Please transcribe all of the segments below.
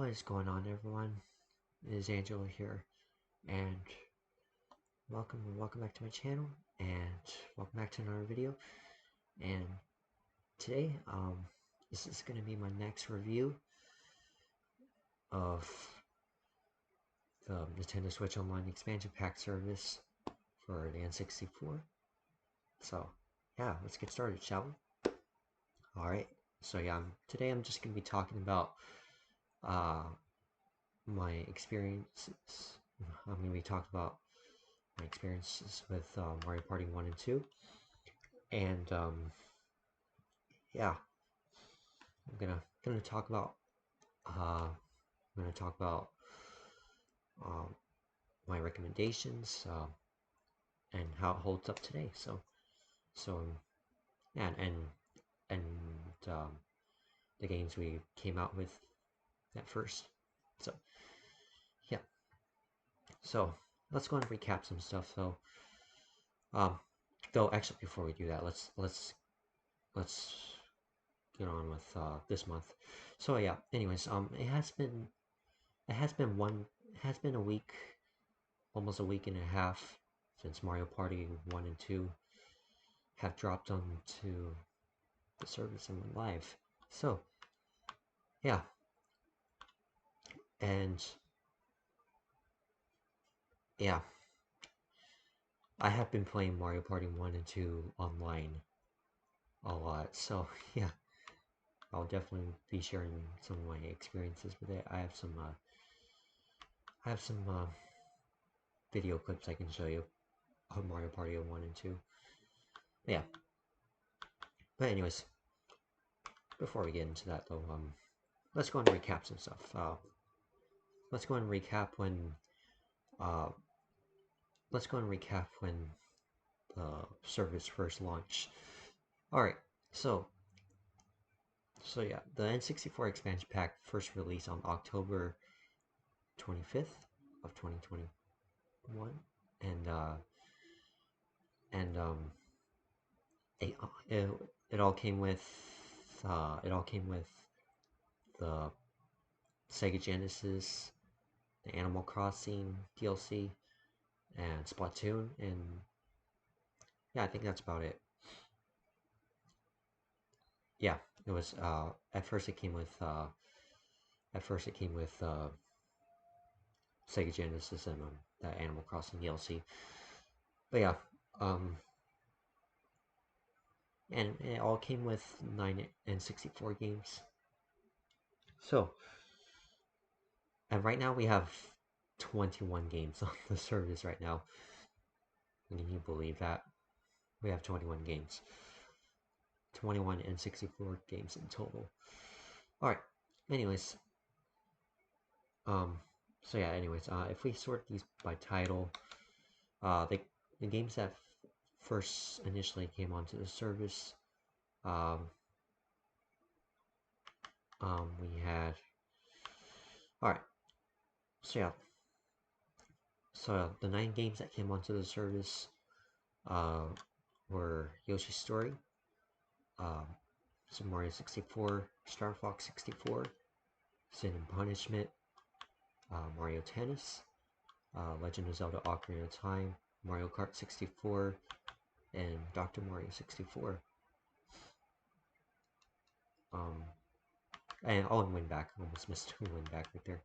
What is going on, everyone? It is Angelo here, and welcome back to my channel, and welcome back to another video. And today, this is going to be my next review of the Nintendo Switch Online expansion pack service for the N64. So, yeah, let's get started, shall we? Alright, so yeah, today I'm just going to be talking about my experiences. I'm going to be talking about my experiences with Mario Party 1 and 2. And yeah, I'm gonna talk about um, my recommendations and how it holds up today. So yeah, and um, the games we came out with at first. So yeah, so let's go and recap some stuff. So though actually before we do that, let's get on with this month. So yeah, anyways, it has been a week, almost a week and a half since Mario Party 1 and 2 have dropped onto the service and went live. So, yeah. And, yeah. I have been playing Mario Party 1 and 2 online a lot. So, yeah. I'll definitely be sharing some of my experiences with it. I have some video clips I can show you of Mario Party 1 and 2. Yeah. But anyways, before we get into that though, let's go and recap some stuff. Let's go and recap when uh, the service first launched. Alright, so yeah, the N64 expansion pack first released on October 25th of 2021, and and it, it, it all came with the Sega Genesis, the Animal Crossing DLC, and Splatoon, and yeah, I think that's about it. Yeah, it was at first it came with Sega Genesis and that Animal Crossing DLC. But yeah, and it all came with 9 n64 games. So, and right now we have 21 games on the service right now. Can you believe that? We have 21 games. 21 n64 games in total. Alright, anyways. So yeah, anyways, if we sort these by title, the games that first initially came onto the service, we had, alright, so yeah, so the 9 games that came onto the service were Yoshi's Story, Super Mario 64, Star Fox 64, Sin and Punishment, Mario Tennis, Legend of Zelda Ocarina of Time, Mario Kart 64, and Dr. Mario 64. And Win Back. Almost missed Win Back right there.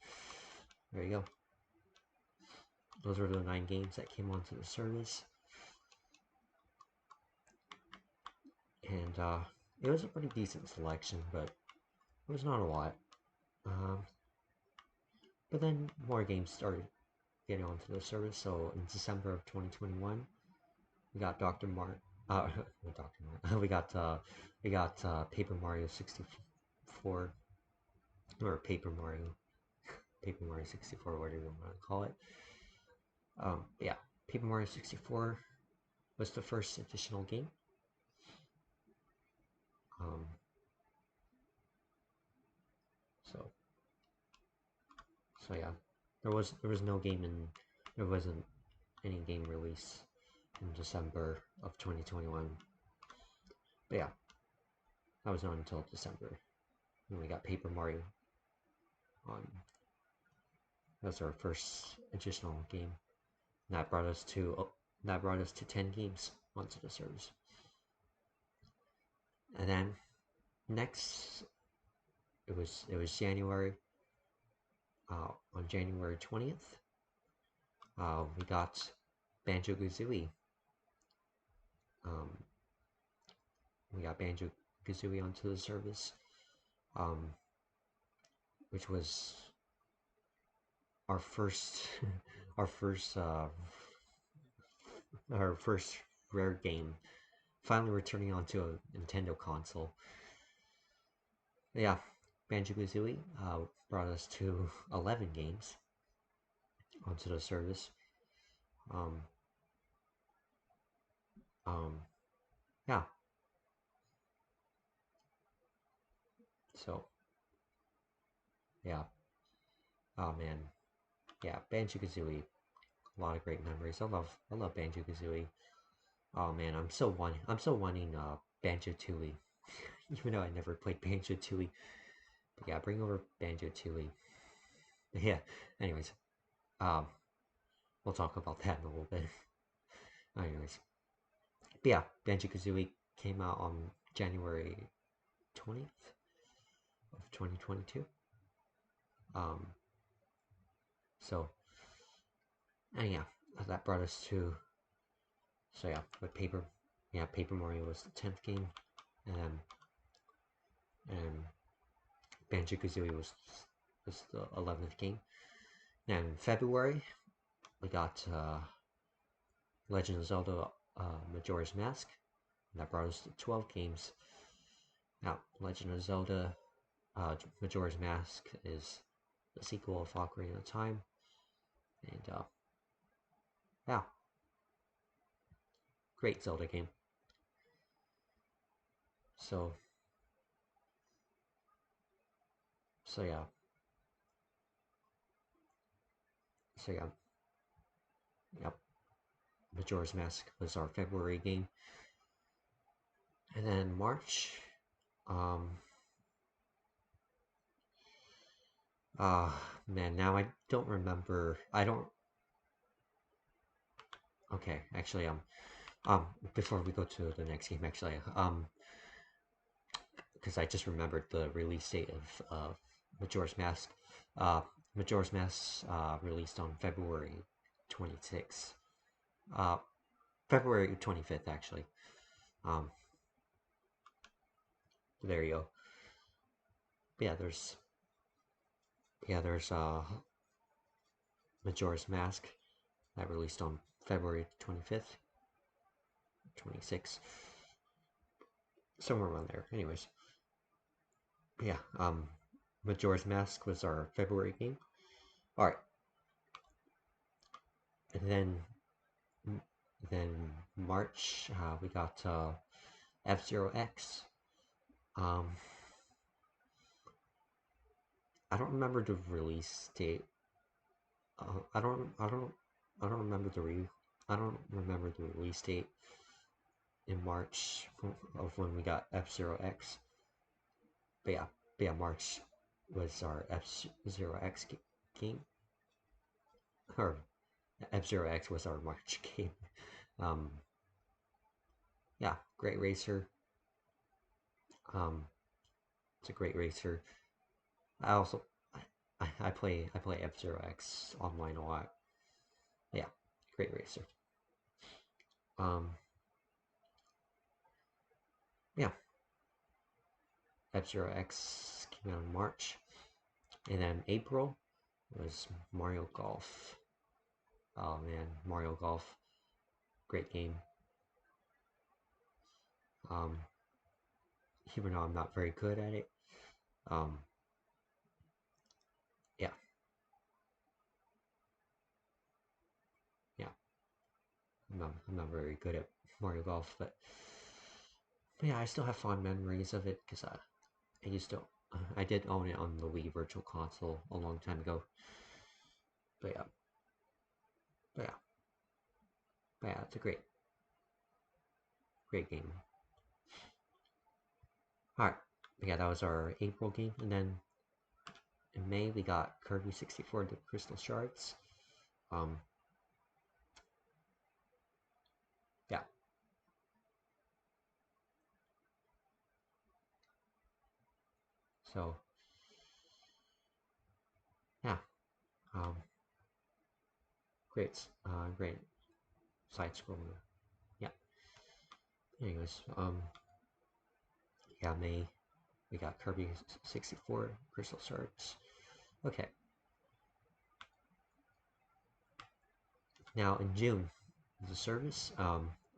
There you go. Those were the 9 games that came onto the service. And it was a pretty decent selection, but it was not a lot. But then more games started getting onto the service. So in December of 2021, we got Dr. Mario. Dr. Mario. we got Paper Mario 64, or Paper Mario 64, whatever you want to call it. Yeah, Paper Mario 64 was the first additional game. So yeah, there wasn't any game release in December of 2021. But yeah, that was not until December when we got Paper Mario. That was our first additional game. And that brought us to 10 games onto the service. And then next, it was January. On January 20th, we got Banjo-Kazooie. We got Banjo-Kazooie onto the service, which was our first, our first, our first rare game. Finally returning onto a Nintendo console. Yeah, Banjo-Kazooie brought us to 11 games onto the service. Um, yeah. So, yeah. Oh man, yeah. Banjo-Kazooie, a lot of great memories. I love Banjo-Kazooie. Oh man, I'm so wanting Banjo-Tooie, even though I never played Banjo-Tooie. But yeah, bring over Banjo-Tooie. Yeah. Anyways, um, we'll talk about that in a little bit. Anyways, but yeah, Banjo-Kazooie came out on January 20th of 2022. Um, so, and yeah, that brought us to, so yeah, with Paper Mario was the 10th game, and Banjo-Kazooie was the 11th game. Now in February, we got Legend of Zelda Majora's Mask, and that brought us to 12 games. Now, Legend of Zelda Majora's Mask is the sequel of Ocarina of Time, and yeah, great Zelda game. So yeah, yep. Majora's Mask was our February game, and then March, um, man, now I don't remember. I don't. Okay, actually, before we go to the next game, actually, because I just remembered the release date of Majora's Mask. Uh, Majora's Mask released on February 26th. Uh, February 25th, actually. Um, there you go. There's Majora's Mask that released on February 25th, 26th, somewhere around there. Anyways, yeah, Majora's Mask was our February game. All right, and then March we got F-Zero X. I don't remember the release date. I don't remember I don't remember the release date in March of when we got F-Zero X. But yeah, March was our F-Zero X game, or F-Zero X was our March game. Um, yeah, great racer. It's a great racer. I also I play F-Zero X online a lot. Yeah, great racer. Um, yeah, F-Zero X came out in March, and then April was Mario Golf. Oh man, Mario Golf, great game. Um, Even though I'm not very good at it, um, yeah, yeah, I'm not very good at Mario Golf, but yeah, I still have fond memories of it because I used to, I did own it on the Wii Virtual Console a long time ago. But yeah, but yeah, but yeah, it's a great game. All right, but yeah, that was our April game, and then in May we got Kirby 64 the Crystal Shards. Yeah. So yeah, great, great side scroller. Yeah. Anyways, yeah, May we got Kirby 64 Crystal Shards. Okay. Now in June, the service.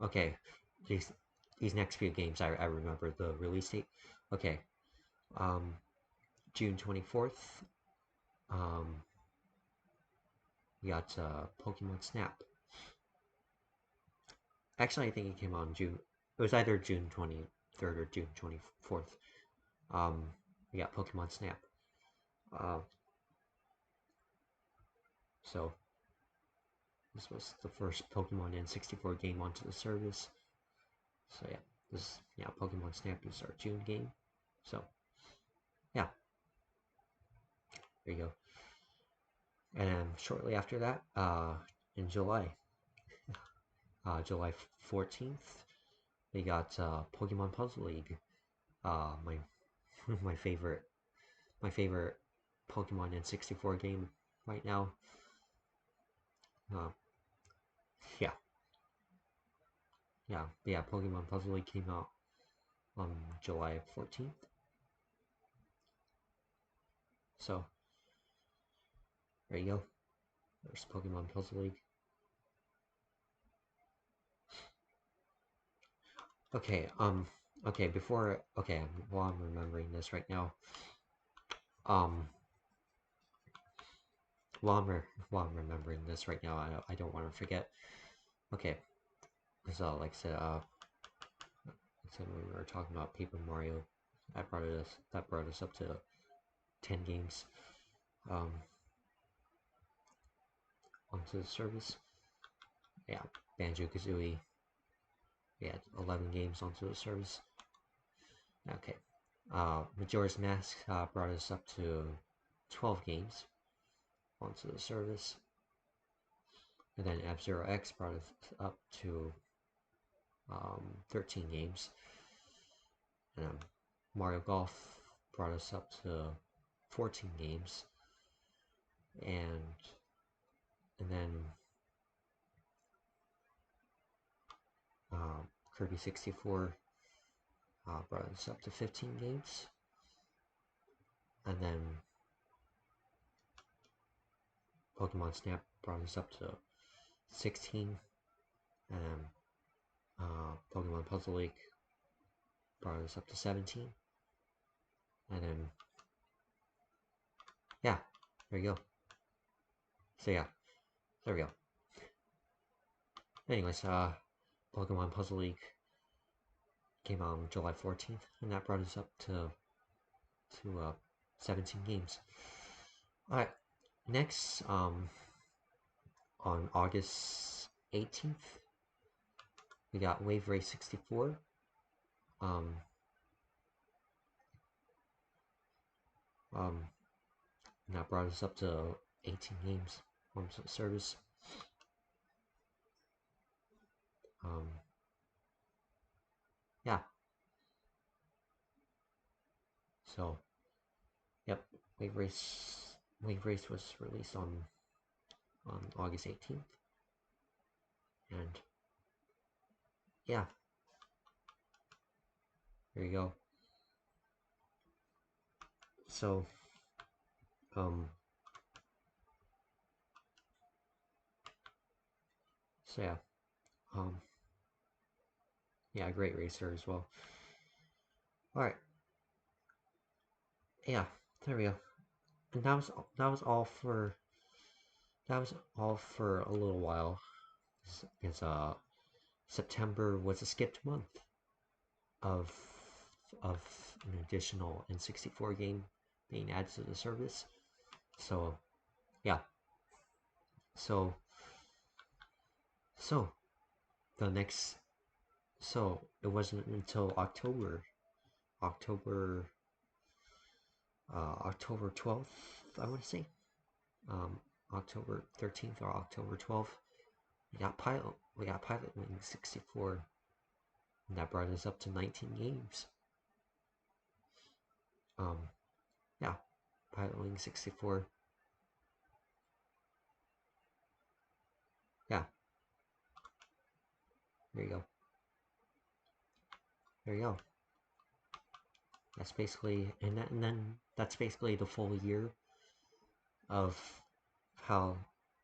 Okay, these next few games I remember the release date. Okay, June 24th. We got Pokemon Snap. Actually, I think it came out in June. It was either June 23rd or June 24th. We got Pokemon Snap. So this was the first Pokemon N64 game onto the service. So yeah, Pokemon Snap is our June game. So yeah, there you go. And shortly after that, in July, July 14th, we got Pokemon Puzzle League. My my favorite Pokemon N64 game right now. Uh, yeah, yeah. Pokemon Puzzle League came out on July 14th. So there you go. There's Pokemon Puzzle League. Okay, while I'm remembering this right now, um, while I'm remembering this right now, I don't want to forget. Okay, so like I said when we were talking about Paper Mario, that brought us up to 10 games, um, onto the service. Yeah, Banjo-Kazooie, we had 11 games onto the service. Okay, Majora's Mask brought us up to 12 games onto the service. And then F-Zero X brought us up to 13 games. And Mario Golf brought us up to 14 games. And then Kirby 64 brought us up to 15 games. And then Pokemon Snap brought us up to 16. And then Pokemon Puzzle League brought us up to 17. And then, yeah, there you go. So yeah, there we go. Anyways, Pokemon Puzzle League came out on July 14th, and that brought us up to 17 games. Alright, next, on August 18th, we got Wave Race 64. And that brought us up to 18 games on the service. Yeah. So, yep, Wave Race was released on August 18th. And yeah, there you go. So, so yeah, yeah, great racer as well. All right, yeah, there we go. And that was all for a little while. It's September was a skipped month of an additional N64 game being added to the service. So yeah, so the next it wasn't until October 12th 12th, I want to say. October 13th or October 12th. We got Pilot Wing 64. And that brought us up to 19 games. Yeah, Pilot Wing 64. Yeah. There you go. There you go. That's basically, and then that's basically the full year of how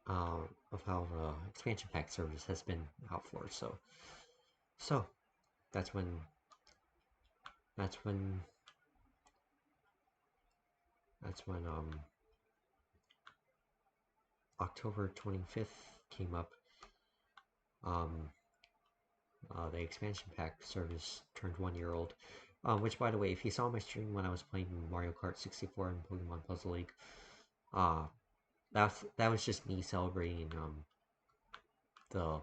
the expansion pack service has been out for. So that's when that's when October 25th came up. The expansion pack service turned 1 year old. Which, by the way, if you saw my stream when I was playing Mario Kart 64 and Pokemon Puzzle League, that was just me celebrating the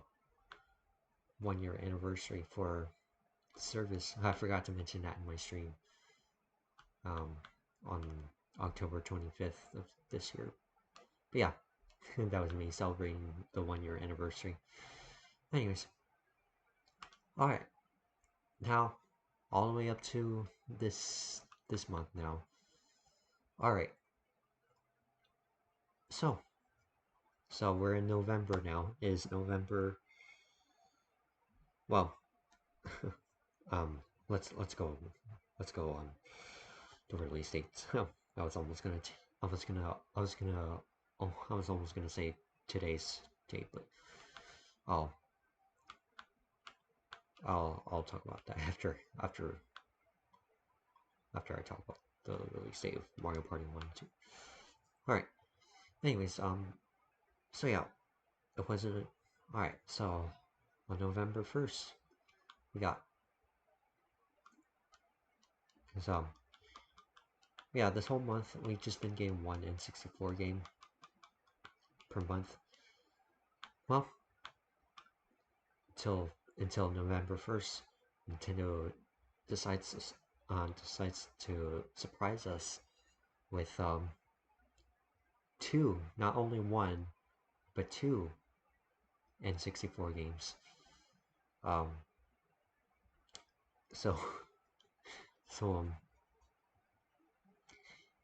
1 year anniversary for the service. I forgot to mention that in my stream on October 25th of this year. But yeah, that was me celebrating the 1 year anniversary. Anyways, alright, now all the way up to this month now. Alright, so we're in November now. Is November, well, let's go on the release dates. I was almost gonna say today's date, but I'll talk about that after I talk about the release date of Mario Party 1 and 2. Alright. Anyways, so yeah, it wasn't alright, so on November 1st we got yeah, this whole month we've just been getting one n64 game per month. Well, until November 1st, Nintendo decides to surprise us with two, not only one, but two n64 games. So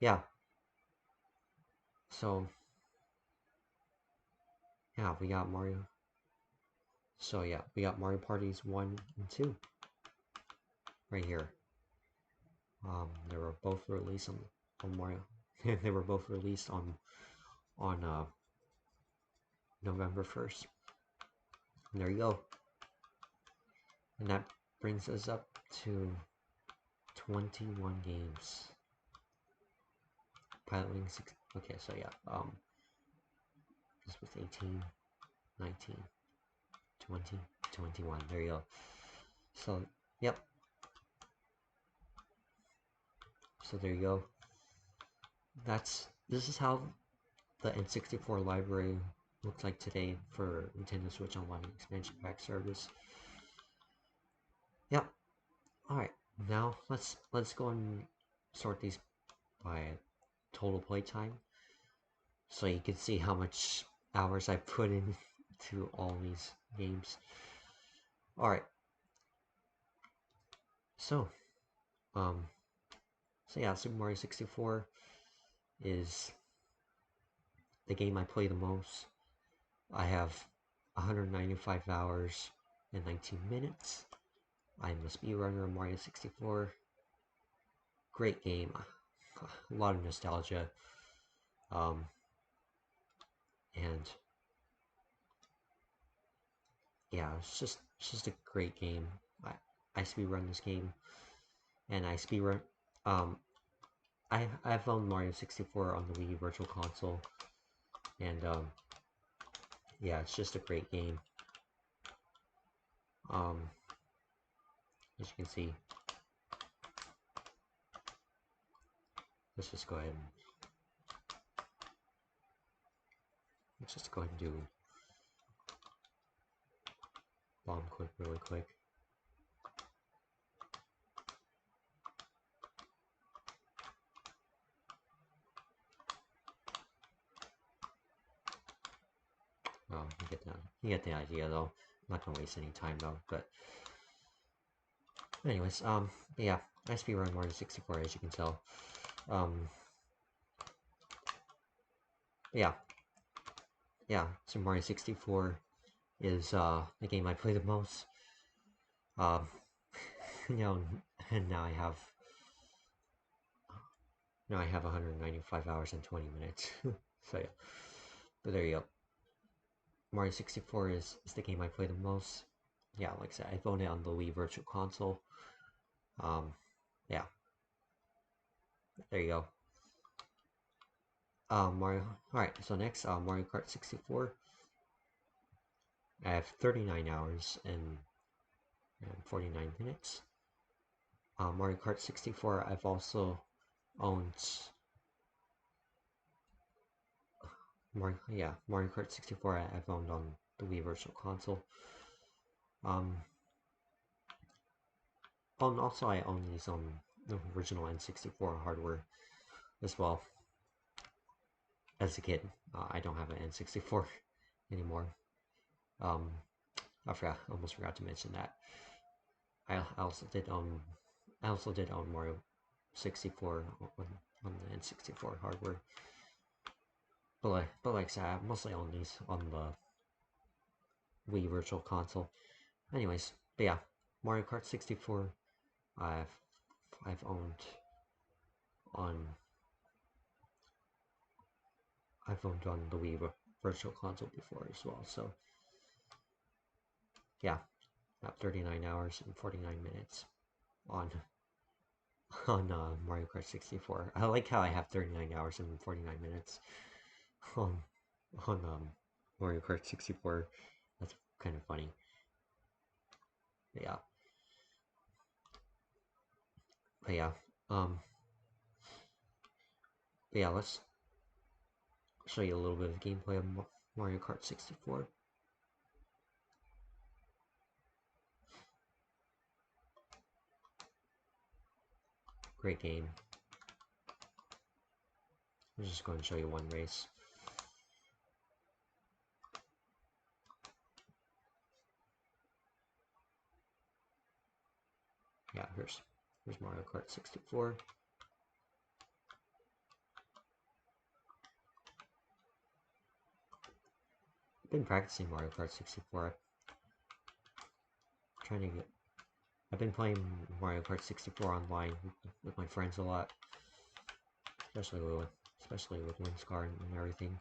yeah. So yeah, we got Mario. So yeah, we got Mario Parties 1 and 2 right here. They were both released on Mario. They were both released on November 1st. And there you go. And that brings us up to 21 games. Pilot Wing 6. Okay, so yeah. This was 18, 19, 20, 21. There you go. So, yep. So there you go. This is how the N64 library looks like today for Nintendo Switch Online expansion pack service. Yep. Alright, now let's go and sort these by total playtime, so you can see how much hours I put into all these games. Alright. So yeah, Super Mario 64 is the game I play the most. I have 195 hours and 19 minutes. I'm a speedrunner of Mario 64. Great game. A lot of nostalgia. And yeah, it's just a great game. I speedrun this game, and I speedrun. I've owned Mario 64 on the Wii Virtual Console, and yeah, it's just a great game. As you can see, let's just go ahead and do bomb clip really quick. you get the idea though. I'm not gonna waste any time though. But anyways, yeah, I speedrun Mario 64 as you can tell. Yeah, so Mario 64 is the game I play the most. Um, you know, and now I have 195 hours and 20 minutes. So yeah, but there you go. Mario 64 is the game I play the most. Yeah, like I said, I've owned it on the Wii Virtual Console. Yeah, there you go. Mario. Alright, so next, Mario Kart 64. I have 39 hours and 49 minutes. Mario Kart 64, I've also owned Mario Kart 64 I've owned on the Wii Virtual Console. And also I own these on the original N64 hardware as well. As a kid, I don't have an N64 anymore. I almost forgot to mention that. I also did own Mario 64 on the N64 hardware. But like I said, I mostly own these on the Wii Virtual Console. Anyways, but yeah, Mario Kart 64, I've owned on the Wii Virtual Console before as well. So yeah, got 39 hours and 49 minutes on Mario Kart 64. I like how I have 39 hours and 49 minutes on Mario Kart 64. That's kind of funny. Yeah. But yeah. But yeah, let's show you a little bit of gameplay of Mario Kart 64. Great game. I'm just going to show you one race. Yeah, here's Mario Kart 64. I've been practicing Mario Kart 64. I've been playing Mario Kart 64 online with my friends a lot, especially with Winscar and everything.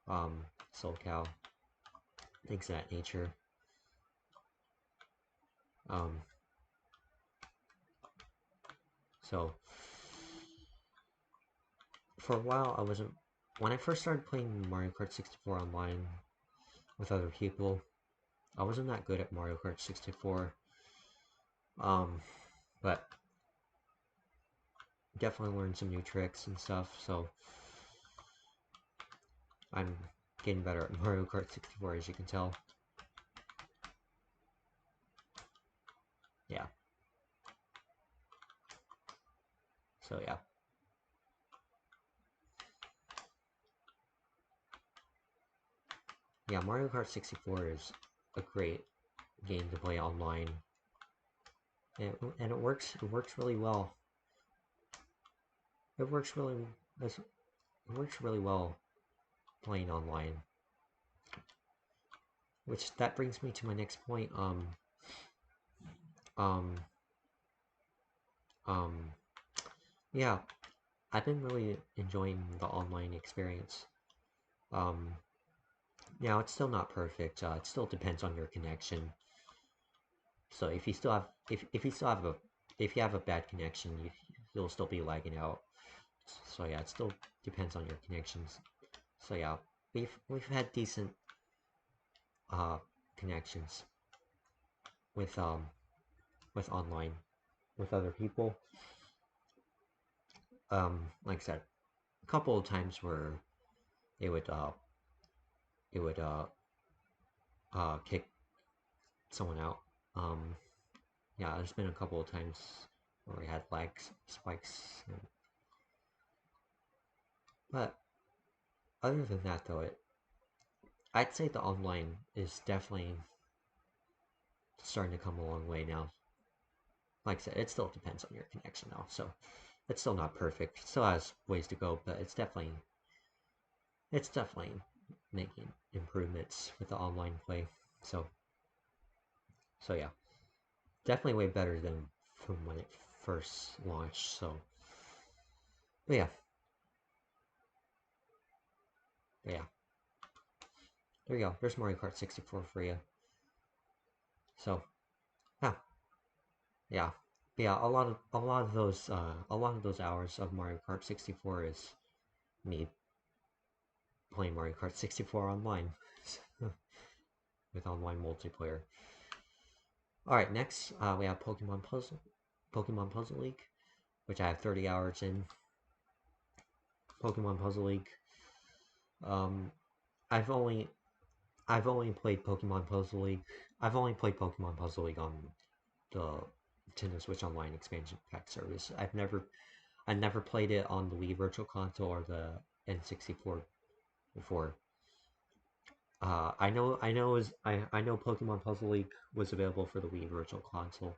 SoCal, things of that nature. So for a while, when I first started playing Mario Kart 64 online with other people, I wasn't that good at Mario Kart 64. But definitely learned some new tricks and stuff, so I'm getting better at Mario Kart 64, as you can tell. Yeah. So yeah. Yeah, Mario Kart 64 is a great game to play online. And it works really well. It works really well playing online. Which that brings me to my next point. Yeah, I've been really enjoying the online experience. Now it's still not perfect. It still depends on your connection. So if you still have if you have a bad connection, you'll still be lagging out. So yeah, it still depends on your connections. So yeah, we've had decent connections with online with other people. Like I said, a couple of times where it would kick someone out. Yeah, there's been a couple of times where we had lag spikes. But other than that, though, I'd say the online is definitely starting to come a long way now. Like I said, it still depends on your connection though, so it's still not perfect. It still has ways to go, but it's definitely making improvements with the online play. So yeah, definitely way better than from when it first launched. So, but yeah, but yeah, there you go. There's Mario Kart 64 for you. So, yeah, yeah, yeah. A lot of those hours of Mario Kart 64 is me playing Mario Kart 64 online with online multiplayer. All right, next we have Pokemon Puzzle League, which I have 30 hours in. Pokemon Puzzle League. Um, I've only played Pokemon Puzzle League. I've only played Pokemon Puzzle League on the Nintendo Switch Online expansion pack service. I never played it on the Wii Virtual Console or the N64 before. I know Pokemon Puzzle League was available for the Wii Virtual Console,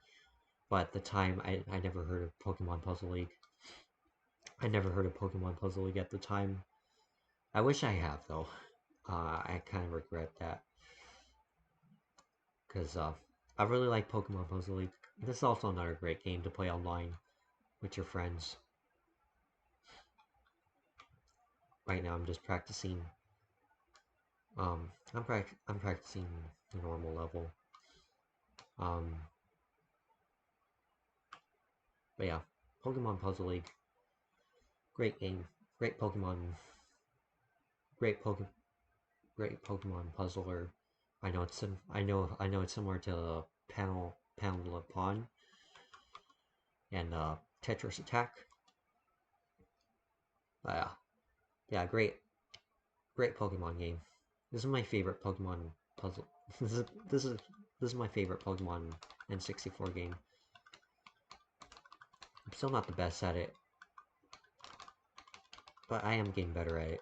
but at the time I never heard of Pokemon Puzzle League. I never heard of Pokemon Puzzle League at the time. I wish I have though. I kind of regret that because I really like Pokemon Puzzle League. This is also another great game to play online with your friends. Right now, I'm just practicing. I'm practicing the normal level. Um, but yeah, Pokemon Puzzle League, great game, great Pokemon, great Pokemon, great Pokemon puzzler. I know it's similar to Panel Upon and Tetris Attack. Yeah, yeah, great Pokemon game. This is my favorite Pokemon puzzle. this is this is this is my favorite Pokemon N64 game. I'm still not the best at it, but I am getting better at it.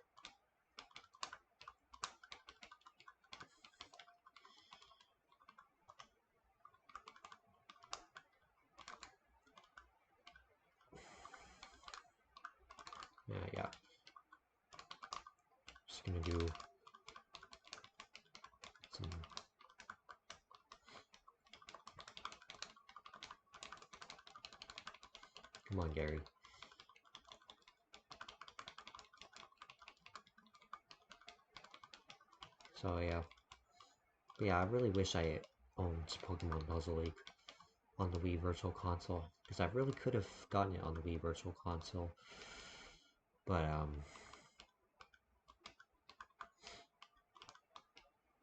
Yeah. Just gonna do some. Come on, Gary. So yeah, I really wish I owned Pokemon Puzzle League on the Wii Virtual Console because I really could have gotten it on the Wii Virtual Console, but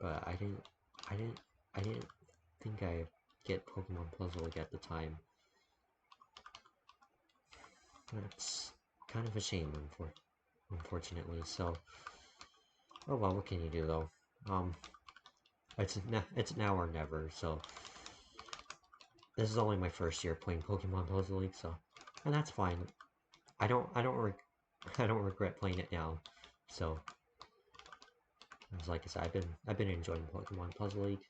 I didn't, I didn't, I didn't think I'd get Pokemon Puzzle League at the time. That's kind of a shame, unfortunately. So, oh well, what can you do though? It's now or never. So, this is only my first year playing Pokemon Puzzle League, so, and that's fine. I don't, I don't, reg I don't regret playing it now. So, as like I said, I've been enjoying Pokemon Puzzle League,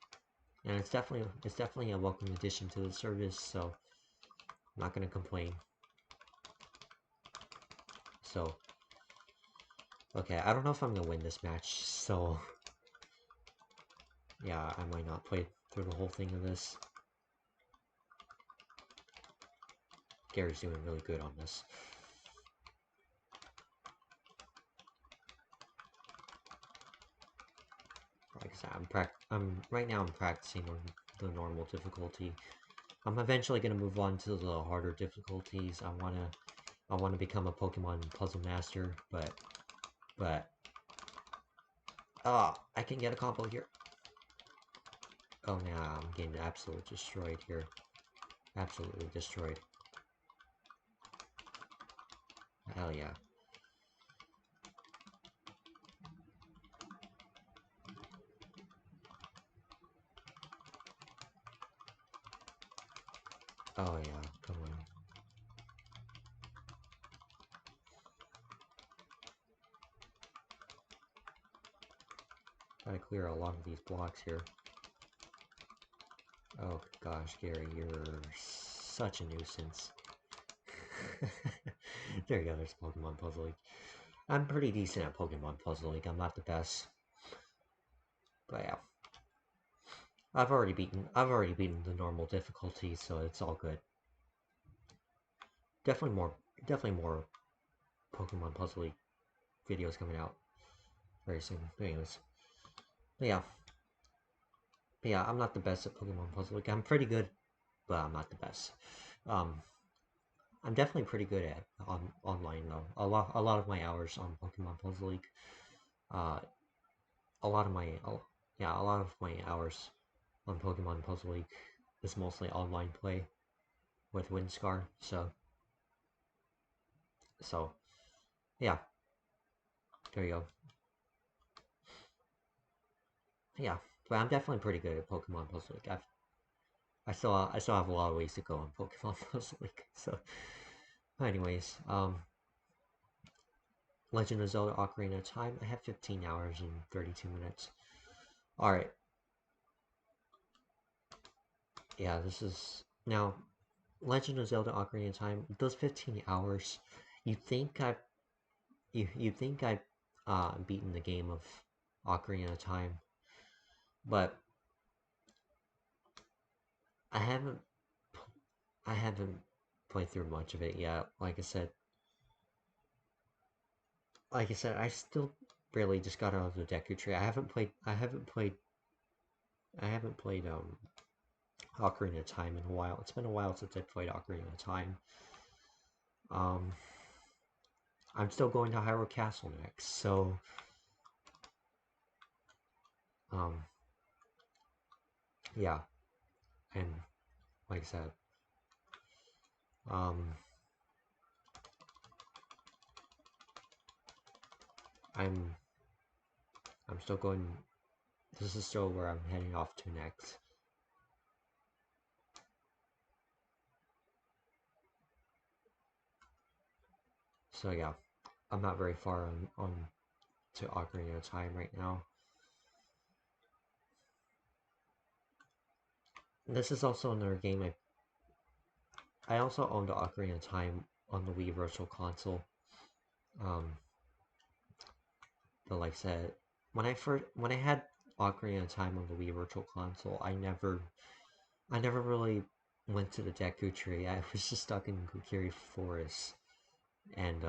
and it's definitely a welcome addition to the service. So, I'm not gonna complain. So, okay, I don't know if I'm gonna win this match. So, yeah, I might not play through the whole thing of this. Gary's doing really good on this. Like I said, right now I'm practicing on the normal difficulty. I'm eventually gonna move on to the harder difficulties. I wanna become a Pokemon puzzle master, but I can get a combo here. Oh nah, I'm getting absolutely destroyed here. Absolutely destroyed. Hell yeah. Oh yeah, come on. clear a lot of these blocks here. Oh gosh, Gary, you're such a nuisance. There you go, there's Pokemon Puzzle League. I'm pretty decent at Pokemon Puzzle League. I'm not the best. But yeah. I've already beaten the normal difficulty, so it's all good. Definitely more Pokemon Puzzle League videos coming out very soon. Anyways. But yeah. I'm not the best at Pokemon Puzzle League. I'm pretty good, but I'm not the best. I'm definitely pretty good at online though. A lot of my hours on Pokemon Puzzle League, uh, a lot of my a lot of my hours on Pokemon Puzzle League is mostly online play with Windscar. So yeah, there you go. Yeah, but I'm definitely pretty good at Pokemon Puzzle League. I still have a lot of ways to go on Pokemon Puzzle League. So, anyways, Legend of Zelda: Ocarina of Time. I have 15 hours and 32 minutes. All right. Yeah, this is now Legend of Zelda: Ocarina of Time. Those 15 hours. You think I you think I've beaten the game of Ocarina of Time, but I haven't I haven't played through much of it yet. Like I said, I still barely just got out of the Deku Tree. I haven't played Ocarina of Time in a while. It's been a while since I played Ocarina of Time. Um, I'm still going to Hyrule Castle next, so um, yeah, and like I said, um, I'm I'm still going. This is still where I'm heading off to next. So yeah, I'm not very far on to Ocarina of Time right now. This is also another game I also owned Ocarina of Time on the Wii Virtual Console. Um, but like I said, when I had Ocarina of Time on the Wii Virtual Console, I never really went to the Deku Tree. I was just stuck in Kokiri Forest, and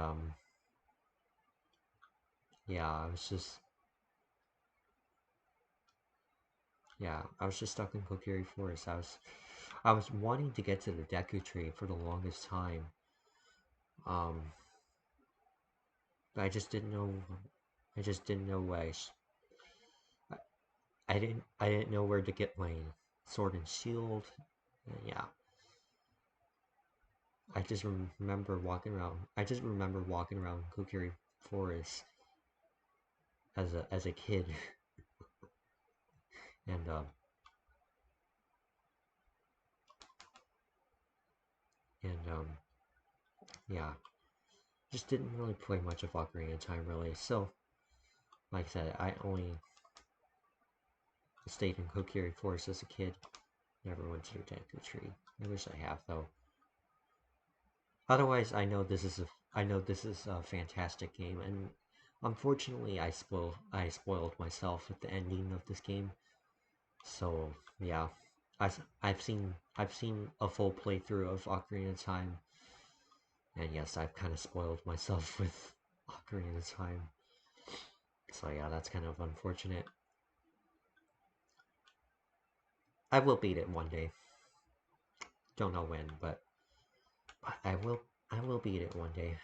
yeah, I was just stuck in Kokiri Forest. I was wanting to get to the Deku Tree for the longest time. Um, but I just didn't know I didn't know where to get my sword and shield. Yeah, I just remember walking around Kokiri Forest as a kid, and and yeah, just didn't really play much of Ocarina of Time really. So, like I said, I only stayed in Kokiri Forest as a kid. Never went to the Deku Tree. I wish I have though. Otherwise, I know this is a fantastic game, and unfortunately, I spoiled myself with the ending of this game. So yeah, I've seen a full playthrough of Ocarina of Time, and yes, I've kind of spoiled myself with Ocarina of Time. So yeah, that's kind of unfortunate. I will beat it one day. Don't know when, but I will beat it one day.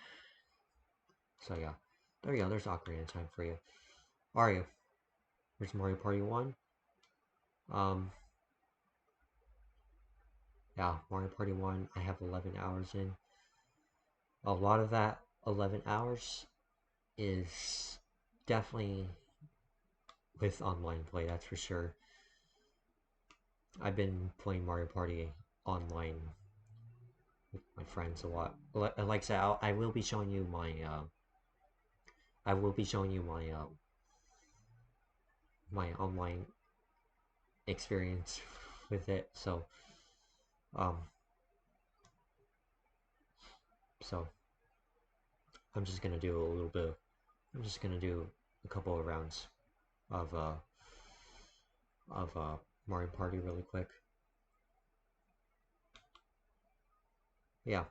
So yeah, there you go. There's Ocarina of Time for you. Mario. There's Mario Party 1. Um, yeah, Mario Party 1. I have 11 hours in. A lot of that 11 hours is definitely with online play, that's for sure. I've been playing Mario Party online with my friends a lot. Like I said, I will be showing you my my online experience with it. Um, so I'm just gonna do a little bit. I'm just gonna do a couple of rounds of Mario Party really quick. Yeah,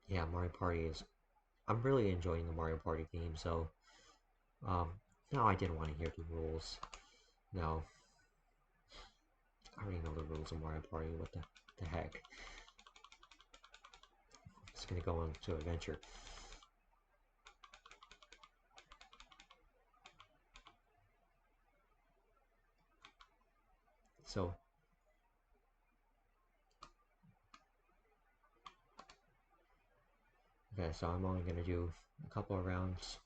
yeah, Mario Party is. I'm really enjoying the Mario Party game. So, um, no, I didn't want to hear the rules. No, I already know the rules of Mario Party. What the heck? Just gonna go on to adventure. So, okay, so I'm only gonna do a couple of rounds.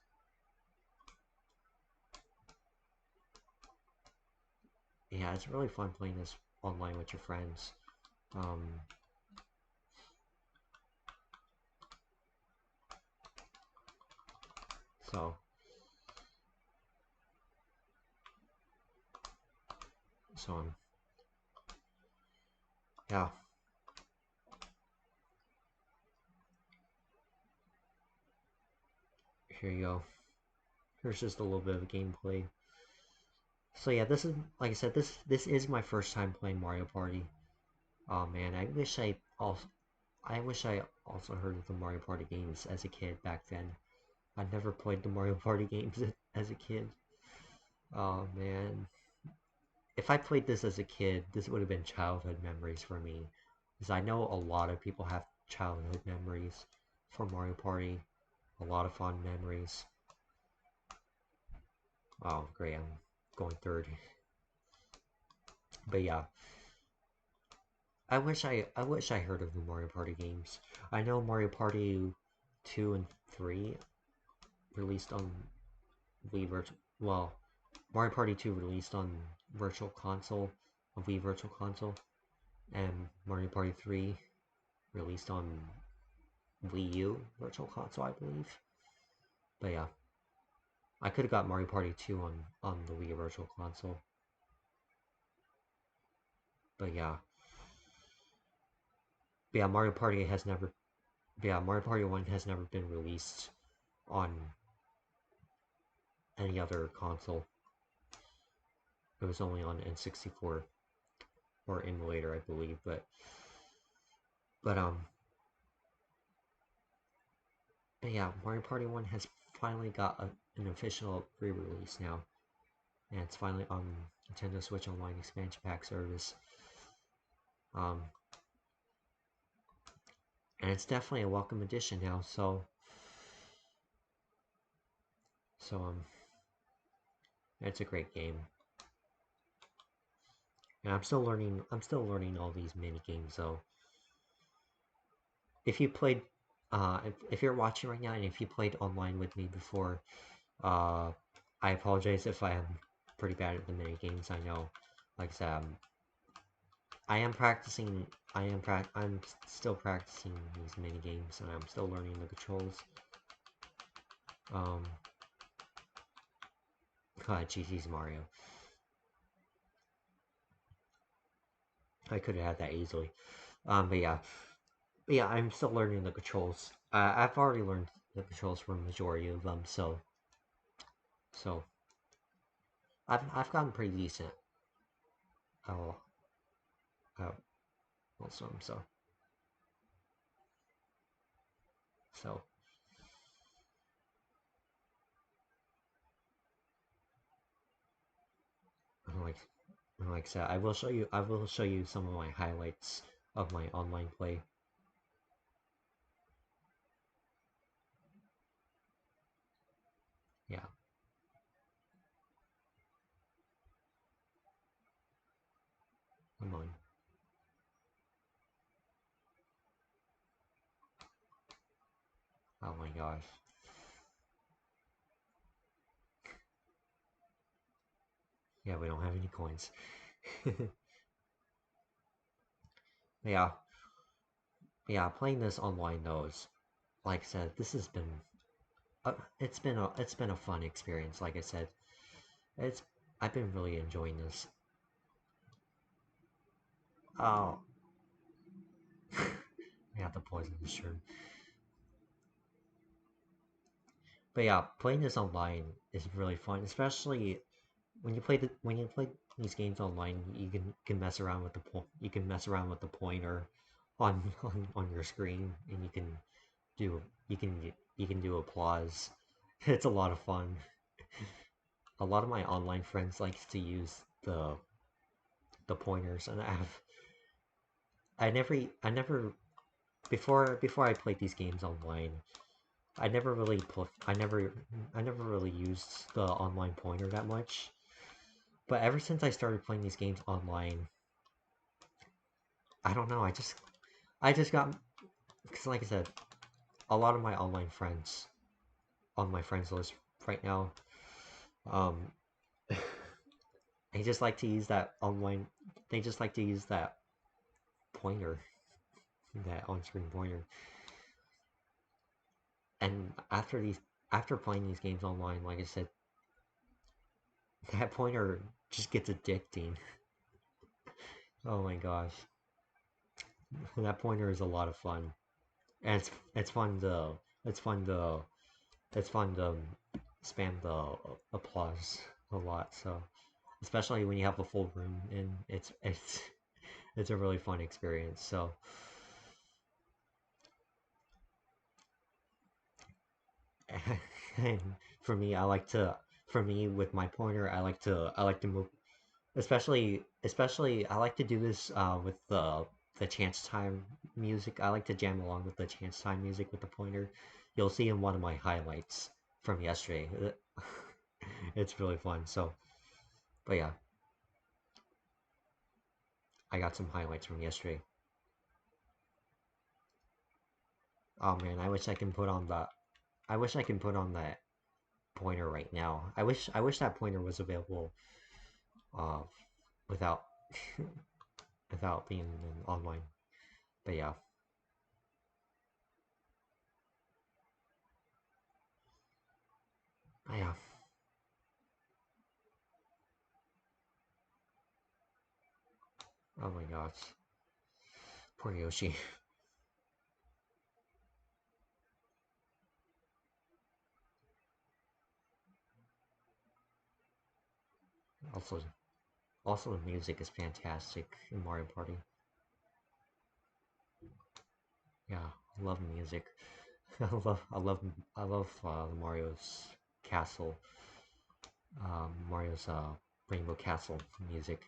Yeah, it's really fun playing this online with your friends. Um, so, so yeah, here you go. Here's just a little bit of gameplay. So yeah, this is, like I said, this is my first time playing Mario Party. Oh man, I wish I also heard of the Mario Party games as a kid back then. I never played the Mario Party games as a kid. Oh man, if I played this as a kid, this would have been childhood memories for me. Because I know a lot of people have childhood memories for Mario Party. A lot of fond memories. Oh, great, I'm going third. But yeah, I wish I heard of the Mario Party games. I know Mario Party 2 and 3 released on Wii Virtual. Well, Mario Party 2 released on Virtual Console, on Wii Virtual Console, and Mario Party 3 released on Wii U Virtual Console, I believe. But yeah, I could have got Mario Party 2 on the Wii Virtual Console. But yeah, but yeah, Mario Party has never. But yeah, Mario Party 1 has never been released on any other console. It was only on n64 or emulator, I believe. But but yeah, Mario Party 1 has finally got an official re-release now, and it's finally on Nintendo Switch Online Expansion Pack service. Um, and it's definitely a welcome addition now. So it's a great game, and I'm still learning. I'm still learning all these mini games. So if you played, if you're watching right now, and if you played online with me before, uh, I apologize if I am pretty bad at the mini games. I know, like I said, I am practicing. I'm still practicing these mini games, and I'm still learning the controls. Um, God, GG's Mario. I could have had that easily. But yeah, I'm still learning the controls. I've already learned the controls for a majority of them, so I've gotten pretty decent. Oh, oh, also, so like like I said, I will show you some of my highlights of my online play. Yeah. Come on. Oh my gosh. Yeah, we don't have any coins. Yeah. Yeah, playing this online though is, like I said, this has been it's been a fun experience. Like I said, it's I've been really enjoying this. Oh, I got the poison mushroom. But yeah, playing this online is really fun, especially when you play these games online. You can mess around with you can mess around with the pointer on your screen, and do you can do applause. It's a lot of fun. A lot of my online friends likes to use the pointers, and I never before I played these games online. I never really used the online pointer that much. But ever since I started playing these games online, I don't know. I just got because, like I said, a lot of my online friends on my friends list right now, um, they just like to use that online. They just like to use that pointer, that on-screen pointer. And after playing these games online, like I said, that pointer just gets addicting. Oh my gosh, that pointer is a lot of fun, and it's fun to it's fun to it's fun to spam the applause a lot. So especially when you have a full room, and it's a really fun experience. So and for me, for me with my pointer, I like to move, especially I like to do this with the chance time music. I like to jam along with the chance time music with the pointer. You'll see in one of my highlights from yesterday. It's really fun. So, but yeah, I got some highlights from yesterday. Oh man, I wish I can put on that pointer right now. I wish that pointer was available uh without without being online. But yeah. Yeah. Oh my gosh. Poor Yoshi. Also also the music is fantastic in Mario Party. Yeah, I love music. I love Mario's castle. Mario's Rainbow Castle music.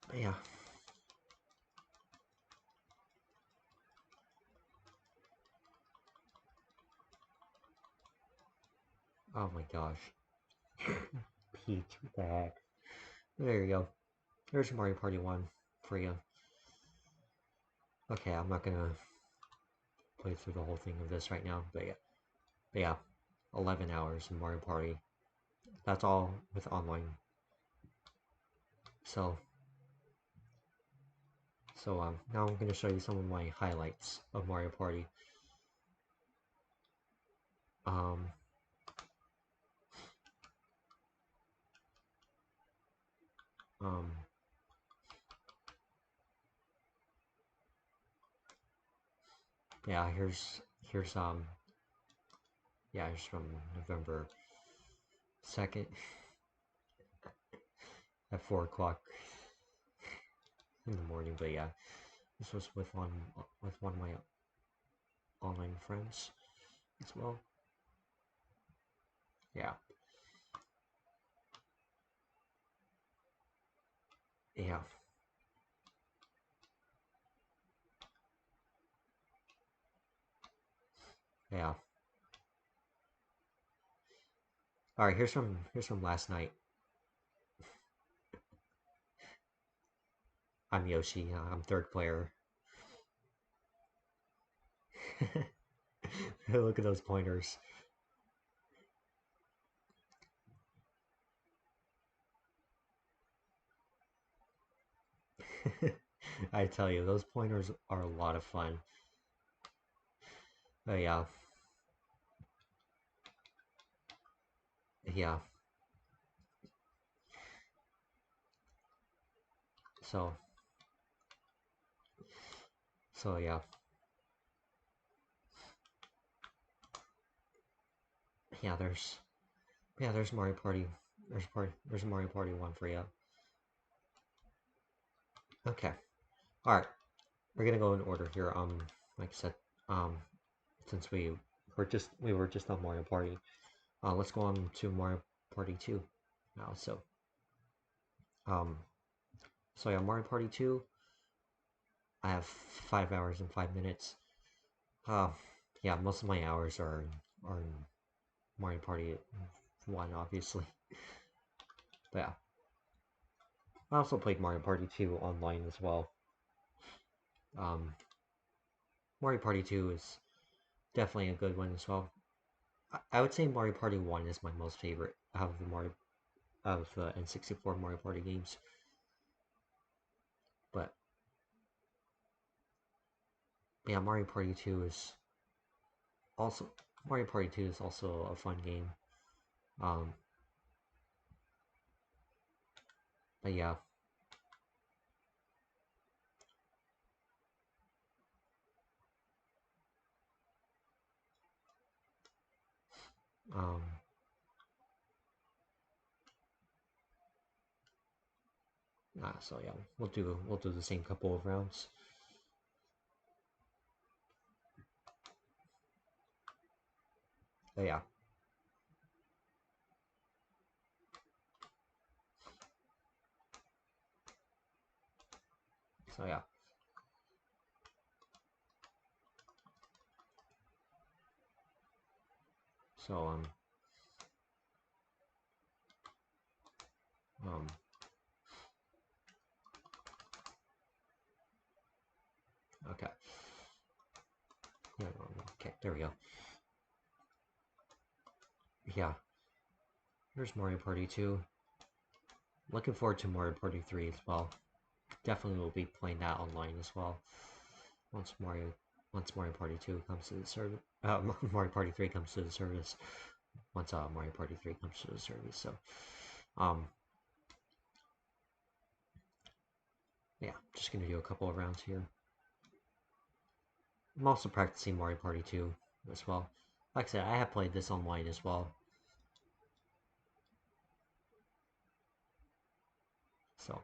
But yeah. Oh my gosh. Peach, what the heck? There you go. There's Mario Party 1 for you. Okay, I'm not gonna play through the whole thing of this right now, but yeah, 11 hours in Mario Party. That's all with online. So, now I'm gonna show you some of my highlights of Mario Party. Um, um, yeah, here's yeah, here's from November 2nd at 4 o'clock in the morning. But yeah, this was with one of my online friends as well. Yeah, yeah, yeah. All right, here's from last night. I'm Yoshi. I'm third player. Look at those pointers. I tell you, those pointers are a lot of fun. But yeah, yeah. So, so yeah. There's Mario Party. There's Mario Party 1 for you. Okay. All right. We're gonna go in order here. Like I said, um, since we were just on Mario Party, let's go on to Mario Party 2 now. Um, so yeah, Mario Party 2. I have 5 hours and 5 minutes. Uh, yeah, most of my hours are in Mario Party 1, obviously. But yeah, I also played Mario Party 2 online as well. Um, Mario Party 2 is definitely a good one as well. I would say Mario Party 1 is my most favorite out of the N64 Mario Party games. But yeah, also Mario Party 2 is also a fun game. Um, but yeah, um, so yeah, we'll do the same couple of rounds. But yeah, so yeah, so um, okay, yeah, okay, there we go. Yeah, there's Mario Party 2. Looking forward to Mario Party 3 as well. Definitely will be playing that online as well. Once Mario once Mario Party 2 comes to the service, Mario Party 3 comes to the service. Once Mario Party 3 comes to the service. So, um, yeah, just gonna do a couple of rounds here. I'm also practicing Mario Party 2 as well. Like I said, I have played this online as well. So,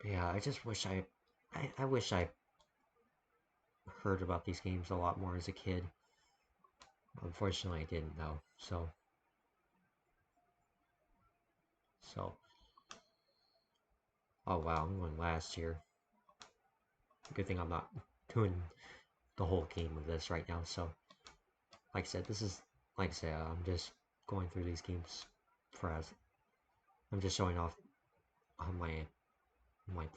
yeah, I just wish I wish I heard about these games a lot more as a kid. Unfortunately, I didn't though. So, oh wow, I'm going last year. Good thing I'm not doing the whole game of this right now. So, like I said, like I said, I'm just going through these games for as I'm just showing off on my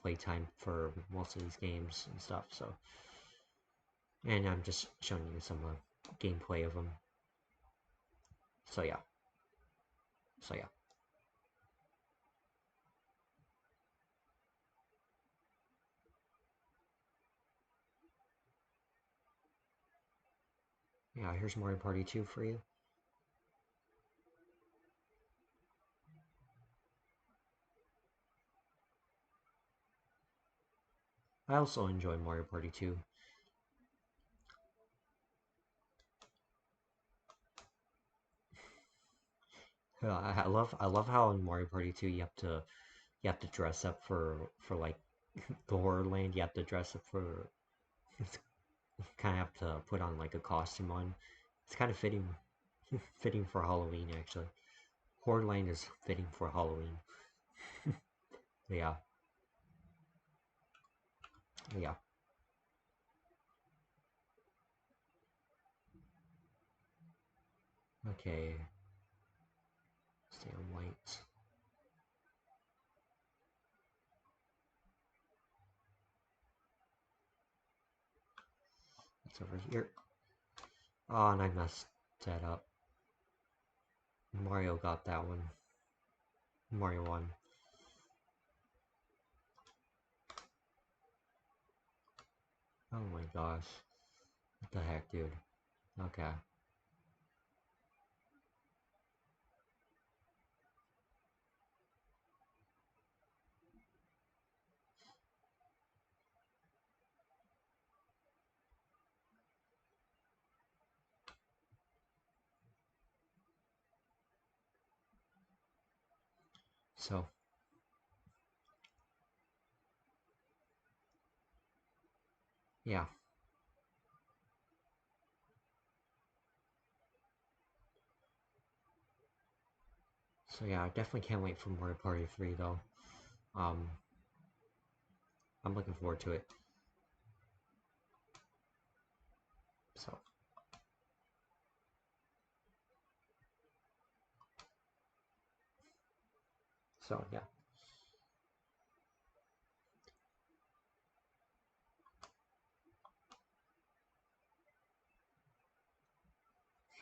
playtime for most of these games and stuff. So, and I'm just showing you some gameplay of them. So yeah, so yeah, yeah. Here's Mario Party 2 for you. I also enjoy Mario Party 2. I love how in Mario Party 2 you have to dress up for like the horror land. You have to dress up for kind of have to put on like a costume on. It's kind of fitting for Halloween actually. Horror land is fitting for Halloween. Yeah, yeah. Okay, stay on white. It's over here. Oh, and I messed that up. Mario got that one. Mario won. Oh my gosh. What the heck, dude? Okay. So, yeah. So yeah, I definitely can't wait for Mario Party 3 though. Um, I'm looking forward to it. So, yeah.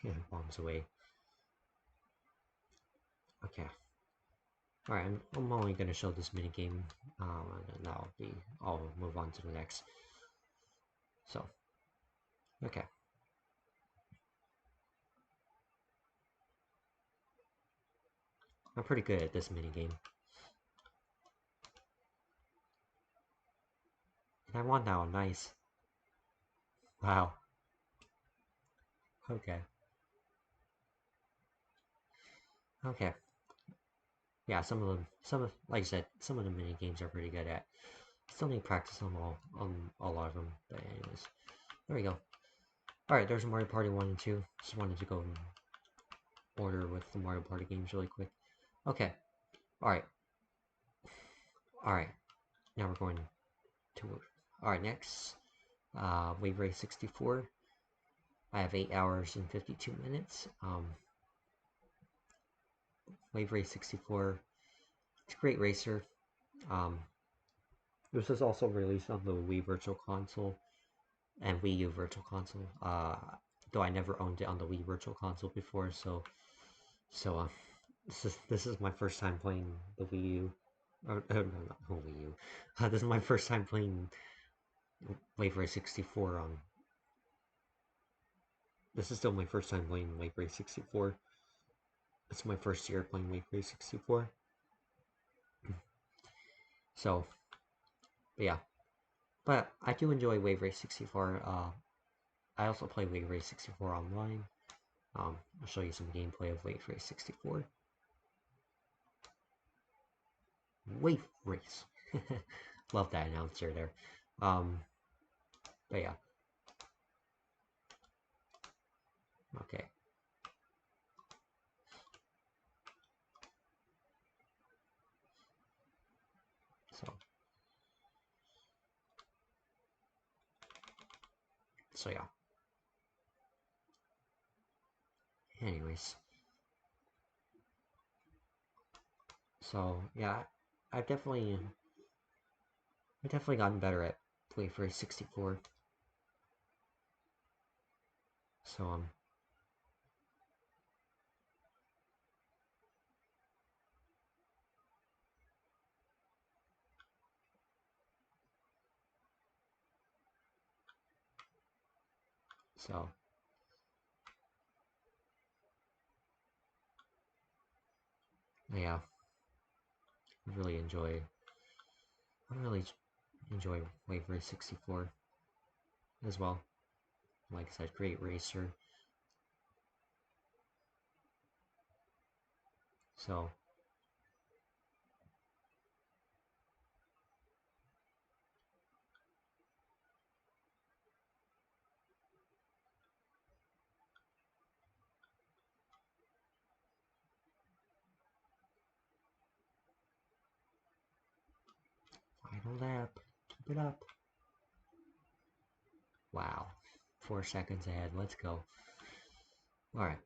Yeah, bombs away. Okay. Alright, I'm only gonna show this minigame, and then I'll move on to the next. So, okay. I'm pretty good at this minigame. And I won now, nice. Wow. Okay. Okay. Yeah, like I said, some of the mini games are pretty good at. Still need practice on a lot of them, but anyways, there we go. All right, there's Mario Party 1 and 2. Just wanted to go in order with the Mario Party games really quick. Okay. All right. All right. Now we're going to. All right, next, Wave Race 64. I have 8 hours and 52 minutes. Wave Race 64. It's a great racer. Um, this was also released on the Wii Virtual Console and Wii U Virtual Console. Though I never owned it on the Wii Virtual Console before, so this is my first time playing the Wii U. No, not Wii U. This is my first time playing Wave Race 64 on. This is still my first time playing Wave Race 64. It's my first year playing Wave Race 64. So, but yeah. But I do enjoy Wave Race 64. I also play Wave Race 64 online. I'll show you some gameplay of Wave Race 64. Wave Race. Love that announcer there. But yeah. Okay. So yeah. Anyways. So yeah, I've definitely gotten better at Wave Race 64. So so yeah, I really enjoy Wave Race 64 as well. Like I said, great racer. So final lap. Keep it up. Wow. 4 seconds ahead. Let's go. Alright.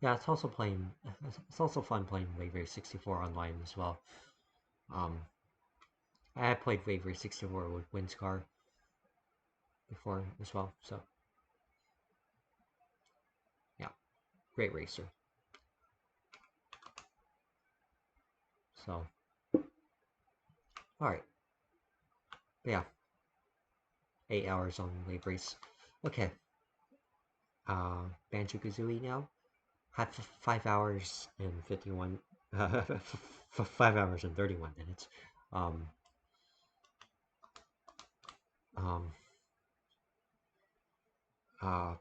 Yeah, it's also fun playing Wave Race 64 online as well. Um, I had played Wave Race 64 with Winscar before as well, so yeah, great racer. So, alright. But yeah, 8 hours on Wave Race. Okay, Banjo Kazooie now. Had 5 hours and 51, 5 hours and 31 minutes. Um, um, uh,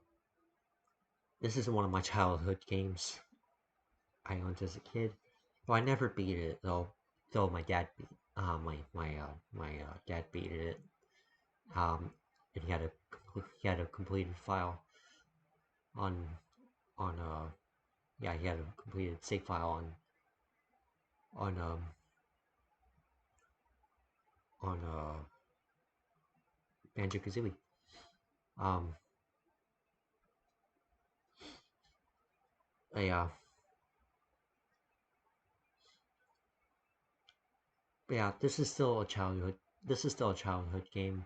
this is one of my childhood games I owned as a kid. Well, I never beat it though. Though my dad beat, my dad beat it. Um, and he had a completed file on yeah, he had a completed save file on Banjo Kazooie. Um, yeah, but yeah, this is still a childhood. This is still a childhood game.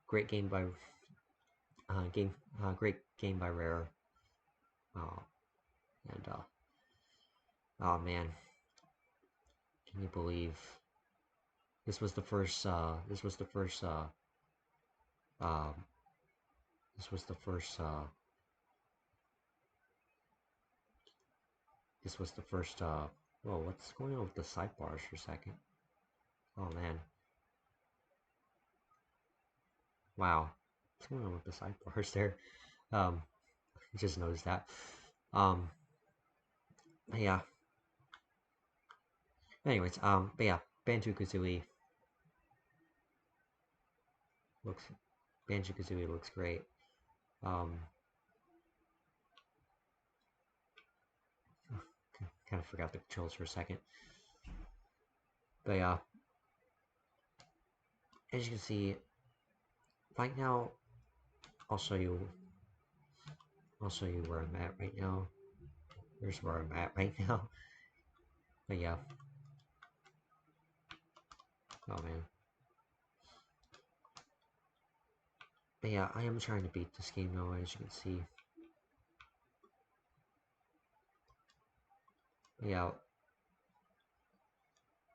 Great game by great game by Rare. Uh, and oh man, can you believe this was the first? This was the first. Um, this was the first. This was the first. Whoa, what's going on with the sidebars for a second? Oh man, wow, what's going on with the sidebars there? Um, I just noticed that. Um, yeah. Anyways, but yeah, Banjo Kazooie looks Banjo Kazooie looks great. Um, kind of forgot the controls for a second, but yeah, as you can see, right now, I'll show you. I'll show you where I'm at right now. Here's where I'm at right now. But yeah, oh man. But yeah, I am trying to beat this game now, as you can see. But yeah,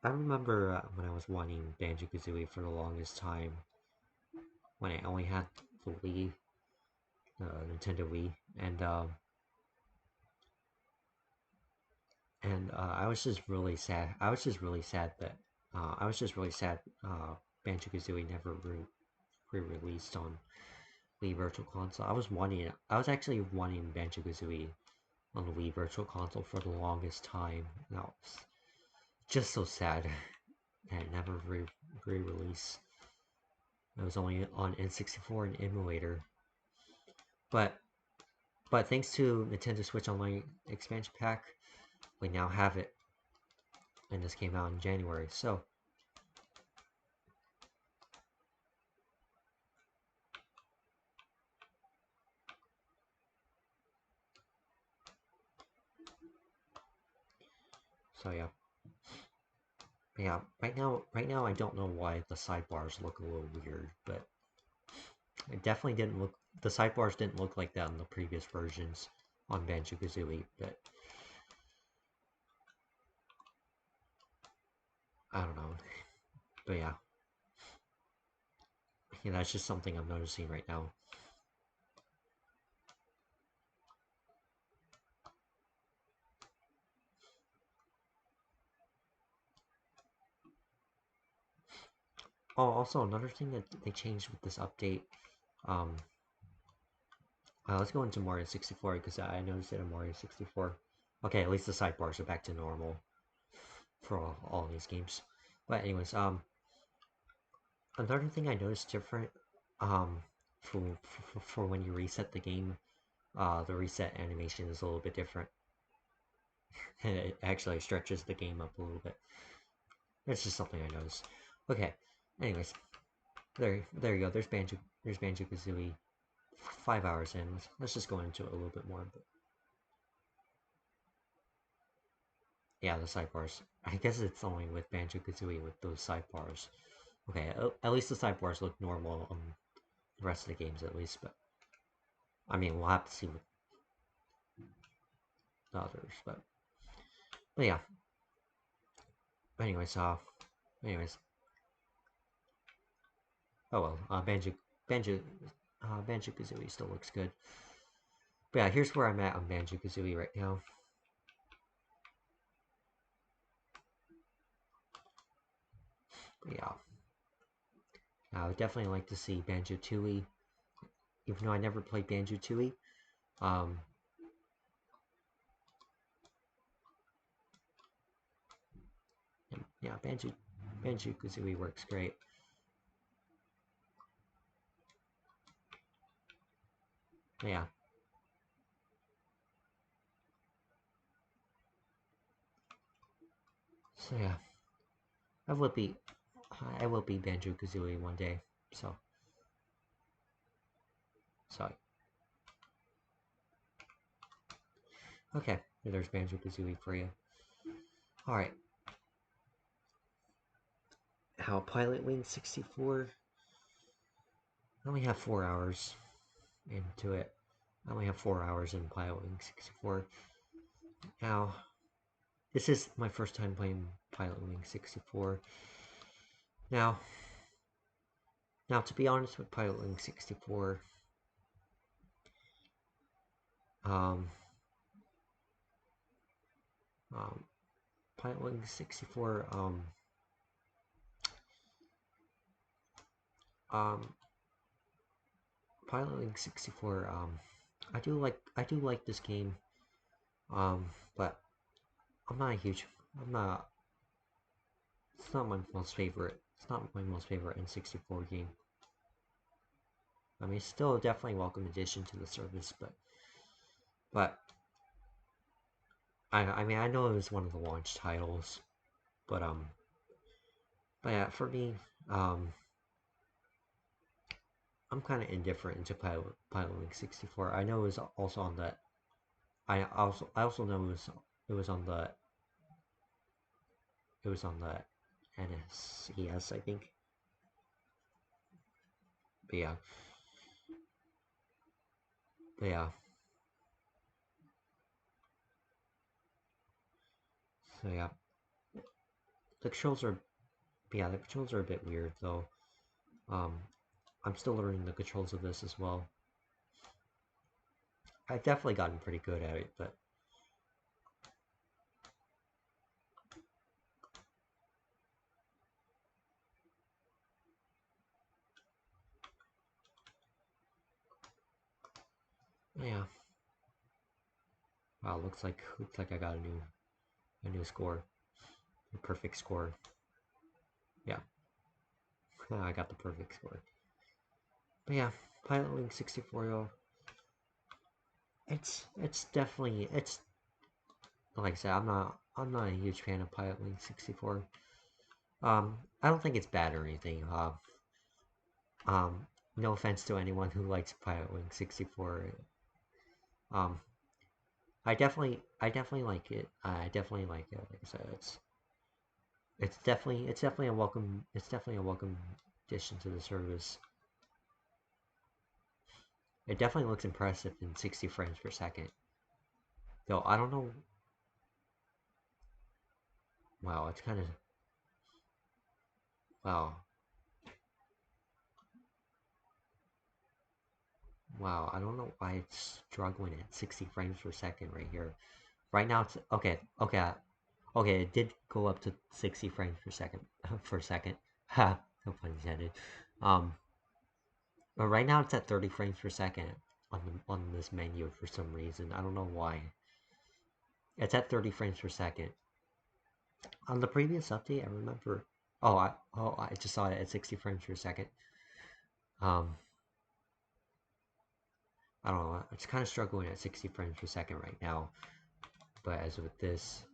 I remember when I was wanting Banjo-Kazooie for the longest time, when I only had the Wii, Nintendo Wii, and I was just really sad. I was just really sad that I was just really sad Banjo Kazooie never re-released on Wii Virtual Console. I was actually wanting Banjo Kazooie on the Wii Virtual Console for the longest time. That was just so sad that it never re-released. It was only on N64 and emulator. But thanks to Nintendo Switch Online expansion pack, we now have it, and this came out in January. So yeah. Yeah, right now I don't know why the sidebars look a little weird, but it definitely didn't look, the sidebars didn't look like that in the previous versions on Banjo-Kazooie, but I don't know. But yeah, that's just something I'm noticing right now. Oh, also another thing that they changed with this update, um, let's go into Mario 64 because I noticed it in Mario 64. Okay, at least the sidebars are back to normal for all these games. But anyways, another thing I noticed different, um, for when you reset the game, the reset animation is a little bit different. And it actually stretches the game up a little bit. It's just something I noticed. Okay, anyways, there you go. There's Banjo Kazooie. 5 hours in. Let's just go into it a little bit more. But yeah, the sidebars. I guess it's only with Banjo Kazooie with those sidebars. Okay, at least the sidebars look normal on the rest of the games, at least. But I mean, we'll have to see with the others. But yeah. Anyways, anyways, Oh well, Banjo, Banjo Kazooie still looks good. But yeah, here's where I'm at on Banjo Kazooie right now. But yeah, I would definitely like to see Banjo Tooie, even though I never played Banjo Tooie. Um, yeah, Banjo Kazooie works great. Yeah. So yeah, I will be I will be Banjo Kazooie one day. So sorry. Okay, there's Banjo Kazooie for you. All right. How Pilot Wing 64? I only have 4 hours into it. I only have 4 hours in Pilot Wing 64. Now, this is my first time playing Pilot Wing 64. Now, to be honest with Pilot Wing 64, um, um, Pilot Wing 64, um, Pilot Wing 64, I do like this game, but I'm not a huge, I'm not, it's not my most favorite, it's not my most favorite N64 game. I mean, it's still definitely a welcome addition to the service, but I mean, I know it was one of the launch titles, but but yeah, for me, um, I'm kind of indifferent into Pilot Wing 64. I know it was also on the, I also know it was on the, it was on the NSES, I think. But yeah, but yeah, so yeah, the controls are, yeah, the controls are a bit weird though. Um, I'm still learning the controls of this as well. I've definitely gotten pretty good at it, but yeah. Wow, looks like I got a new score, a perfect score. Yeah, I got the perfect score. But yeah, Pilot Wing 64, though, it's definitely it's like I said, I'm not a huge fan of Pilot Wing 64. I don't think it's bad or anything. Um, no offense to anyone who likes Pilot Wing 64. Um, I definitely like it. I definitely like it. Like I said, it's definitely a welcome, it's definitely a welcome addition to the service. It definitely looks impressive in 60 frames per second. Though I don't know. Wow, it's kind of wow. Wow, I don't know why it's struggling at 60 frames per second right here. Right now it's okay, okay, it did go up to 60 frames per second for a second. Ha, no pun intended. Um, but right now it's at 30 frames per second on this menu for some reason. I don't know why. It's at 30 frames per second. On the previous update, I remember. I just saw it at 60 frames per second. Um, I don't know. It's kind of struggling at 60 frames per second right now. But as with this,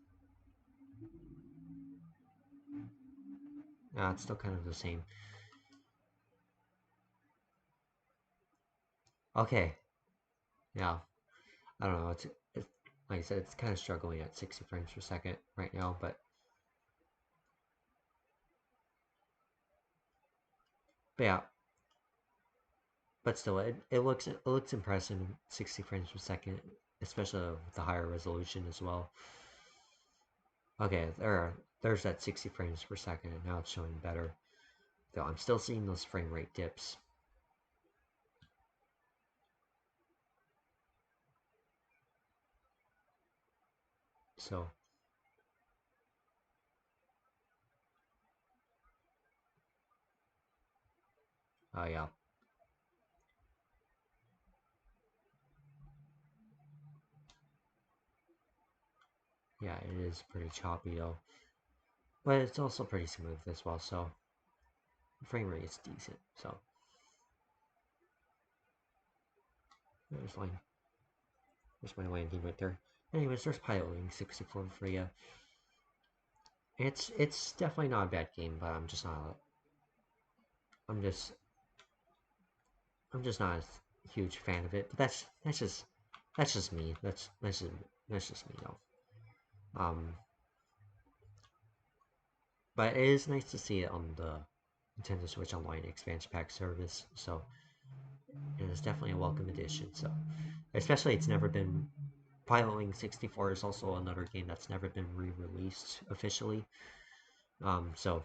it's still kind of the same. Okay, yeah. I don't know. It's like I said, it's kind of struggling at 60 frames per second right now. But yeah. But still, it looks impressive. 60 frames per second, especially with the higher resolution as well. Okay, there's that 60 frames per second, and now it's showing better. though I'm still seeing those frame rate dips. So, yeah. Yeah, it is pretty choppy though. But it's also pretty smooth as well, so the frame rate is decent. So there's there's my landing right there. Anyways, there's Pilot Wing 64 for you. It's definitely not a bad game, but I'm just not I'm just I'm just not a huge fan of it. But that's just me. That's just me though. But it is nice to see it on the Nintendo Switch Online expansion pack service. So it is definitely a welcome addition. So especially it's never been Pilot Wing 64 is also another game that's never been re-released officially. So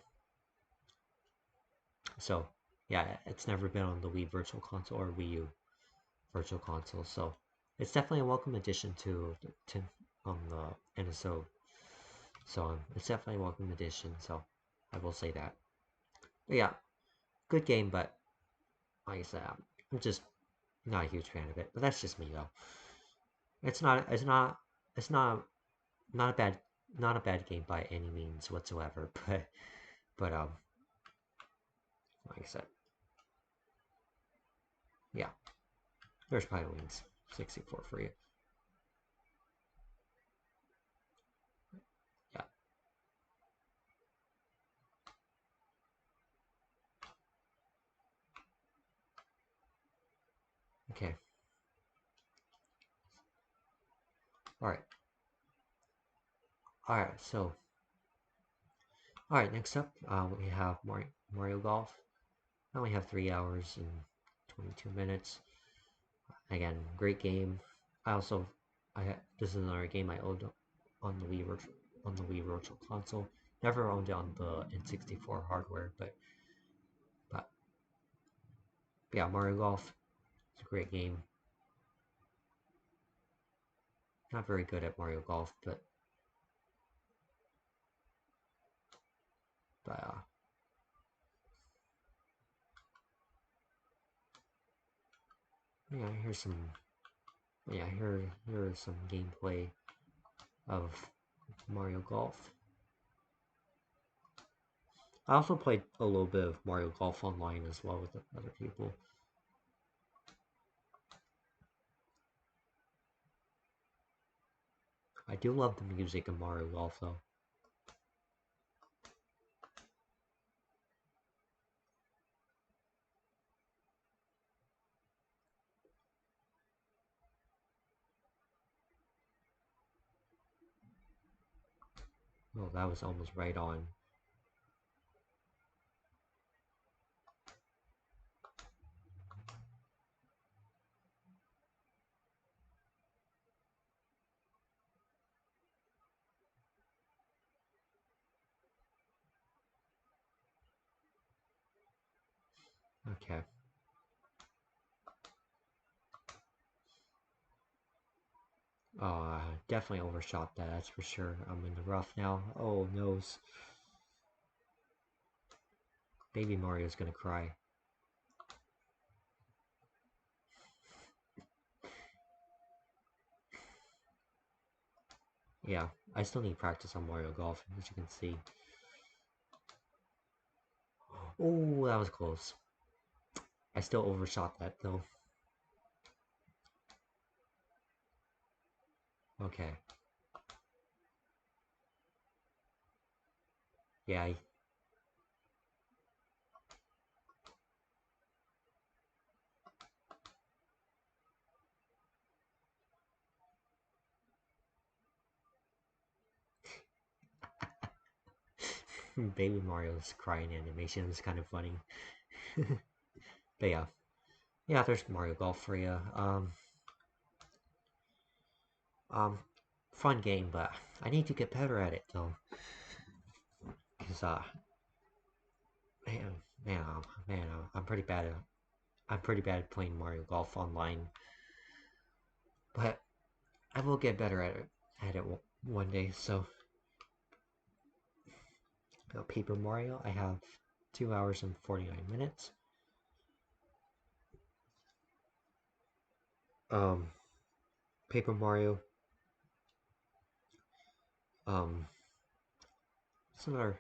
yeah, it's never been on the Wii Virtual Console or Wii U Virtual Console. So it's definitely a welcome addition to the NSO. So it's definitely a welcome addition. So I will say that. But yeah, good game, but like I said, I'm just not a huge fan of it. But that's just me though. It's not a bad game by any means whatsoever. But like I said, yeah, there's Pilot Wings 64 for you. Yeah. Okay. All right. All right. So, all right. Next up, we have Mario Golf. I only have 3 hours and 22 minutes. Again, great game. I also, this is another game I owned on the Wii Virtual Console. Never owned it on the N64 hardware, but yeah, Mario Golf. It's a great game. Not very good at Mario Golf, but yeah, here's some gameplay of Mario Golf. I also played a little bit of Mario Golf online as well with other people. I do love the music of Mario Golf though. Oh, that was almost right on. Okay. Oh, I definitely overshot that, that's for sure. I'm in the rough now. Oh, noes. Baby Mario's gonna cry. Yeah, I still need practice on Mario Golf, as you can see. Oh, that was close. I still overshot that, though. Okay. Yeah, Baby Mario's crying animation is kind of funny. But yeah. Yeah, there's Mario Golf for you. Um, fun game, but I need to get better at it, though. Because, man, Man, man, I'm pretty bad at playing Mario Golf online, but I will get better at it one day. So, Paper Mario, I have 2 hours and 49 minutes. Um, Paper Mario, um, it's another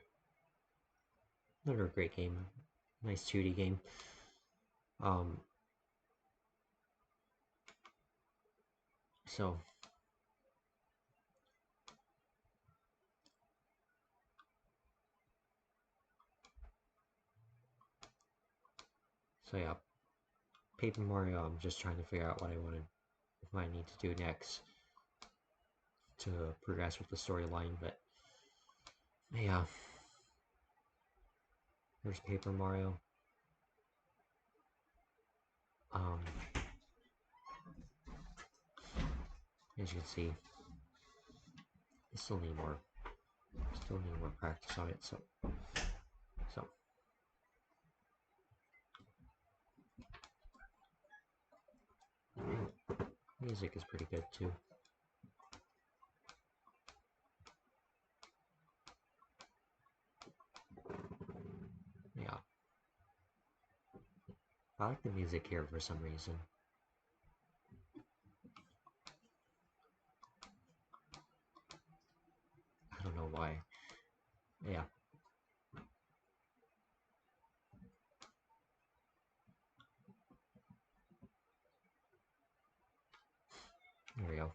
great game, nice 2D game. Um, so yeah, Paper Mario. I'm just trying to figure out what I need to do next to progress with the storyline. But yeah, there's Paper Mario. Um, as you can see, I still need more practice on it. So music is pretty good too. Yeah, I like the music here for some reason. I don't know why. Yeah, there we go.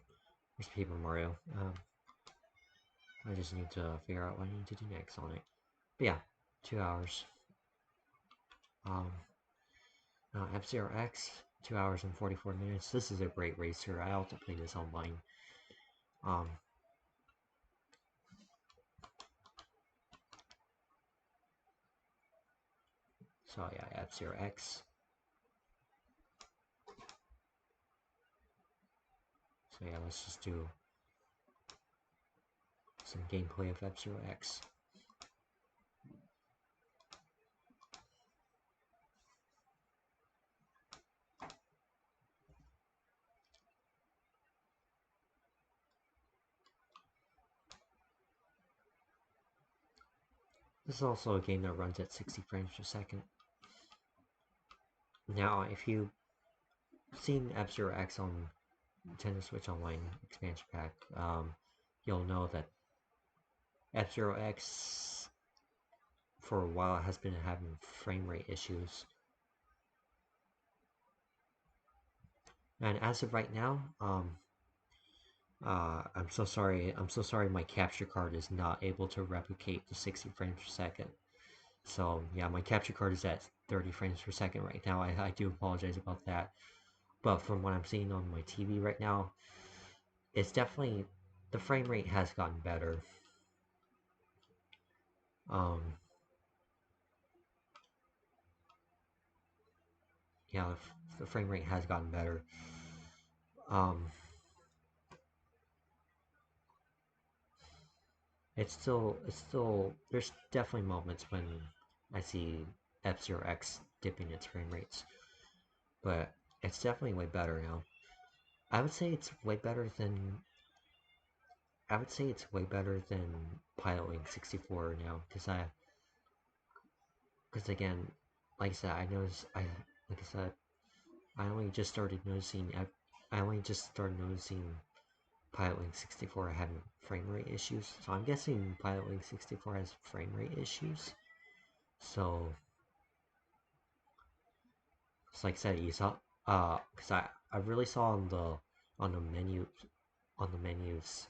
There's Paper Mario. I just need to figure out what I need to do next on it. But yeah, 2 hours. Um, F-Zero X, 2 hours and 44 minutes. This is a great racer. I also play this online. Um, so yeah, F-Zero X. So yeah, let's just do some gameplay of F-Zero X. This is also a game that runs at 60 frames per second. Now, if you've seen F-Zero X on Nintendo Switch Online expansion pack, you'll know that F-Zero X for a while has been having frame rate issues. And as of right now, I'm so sorry. I'm so sorry. My capture card is not able to replicate the 60 frames per second. So yeah, my capture card is at 30 frames per second right now. I do apologize about that. But from what I'm seeing on my TV right now, it's definitely the frame rate has gotten better. Um, yeah, the frame rate has gotten better. Um, it's still there's definitely moments when I see F-Zero X dipping its frame rates, but it's definitely way better now. I would say it's way better than I would say it's way better than Pilot 64 now because again, like I said, like I said, I only just started noticing I only just started noticing Pilot 64 having frame rate issues. So I'm guessing Pilot 64 has frame rate issues. So it's like I said, you saw because I really saw on the menus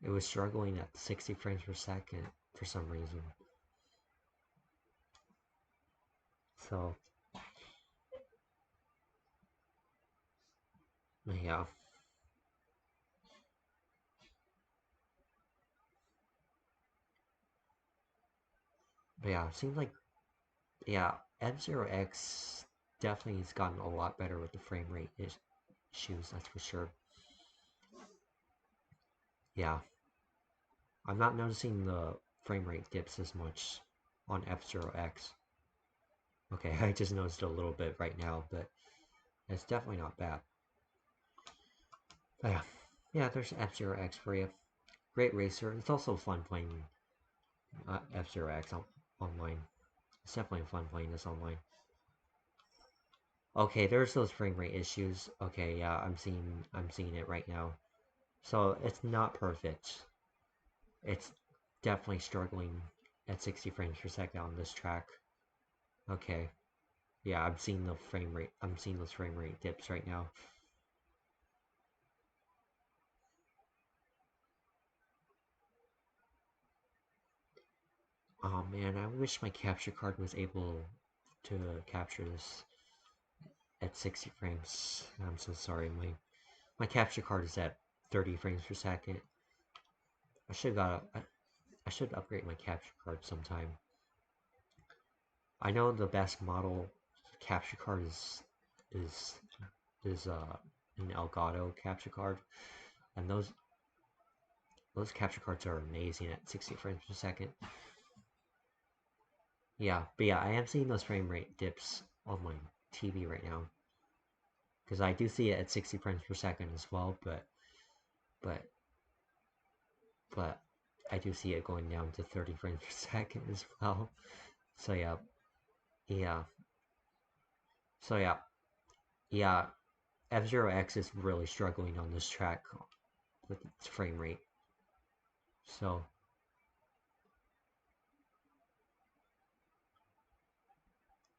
it was struggling at 60 frames per second for some reason. So yeah, but yeah, it seems like yeah, F-Zero X definitely has gotten a lot better with the frame rate issues. That's for sure. Yeah, I'm not noticing the frame rate dips as much on F-Zero X. Okay, I just noticed it a little bit right now, but it's definitely not bad. But yeah, yeah, there's F-Zero X for you. Great racer. It's also fun playing F-Zero X online. It's definitely fun playing this online. Okay, there's those frame rate issues. Okay, yeah, I'm seeing it right now. So it's not perfect. It's definitely struggling at 60 frames per second on this track. Okay. Yeah, I'm seeing the frame rate. I'm seeing those frame rate dips right now. Oh man, I wish my capture card was able to capture this at 60 frames. I'm so sorry. My capture card is at 30 frames per second. I should upgrade my capture card sometime. I know the best model capture card is is an Elgato capture card, and those capture cards are amazing at 60 frames per second. Yeah, but yeah, I am seeing those frame rate dips on my TV right now because I do see it at 60 frames per second as well, but but I do see it going down to 30 frames per second as well. So yeah, yeah, so yeah, yeah. F-Zero X is really struggling on this track with its frame rate. So,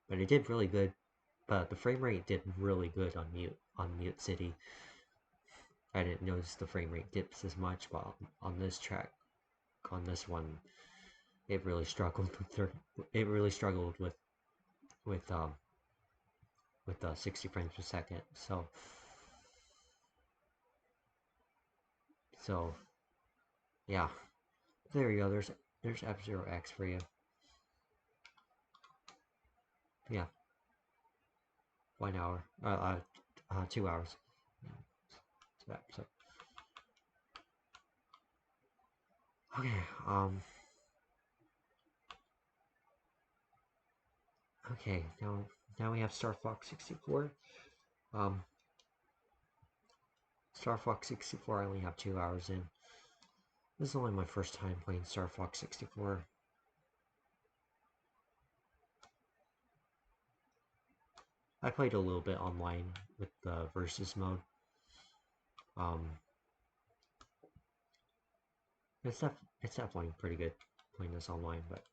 but it did really good. But the frame rate did really good on Mute City. I didn't notice the frame rate dips as much, but on this track, on this one, it really struggled with it really struggled with 60 frames per second. So yeah, there you go. There's F-Zero X for you. Yeah, 1 hour, 2 hours. So okay, okay. Now we have Star Fox 64. Um, Star Fox 64. I only have 2 hours in. This is only my first time playing Star Fox 64. I played a little bit online with the versus mode. Um, it's definitely pretty good playing this online, but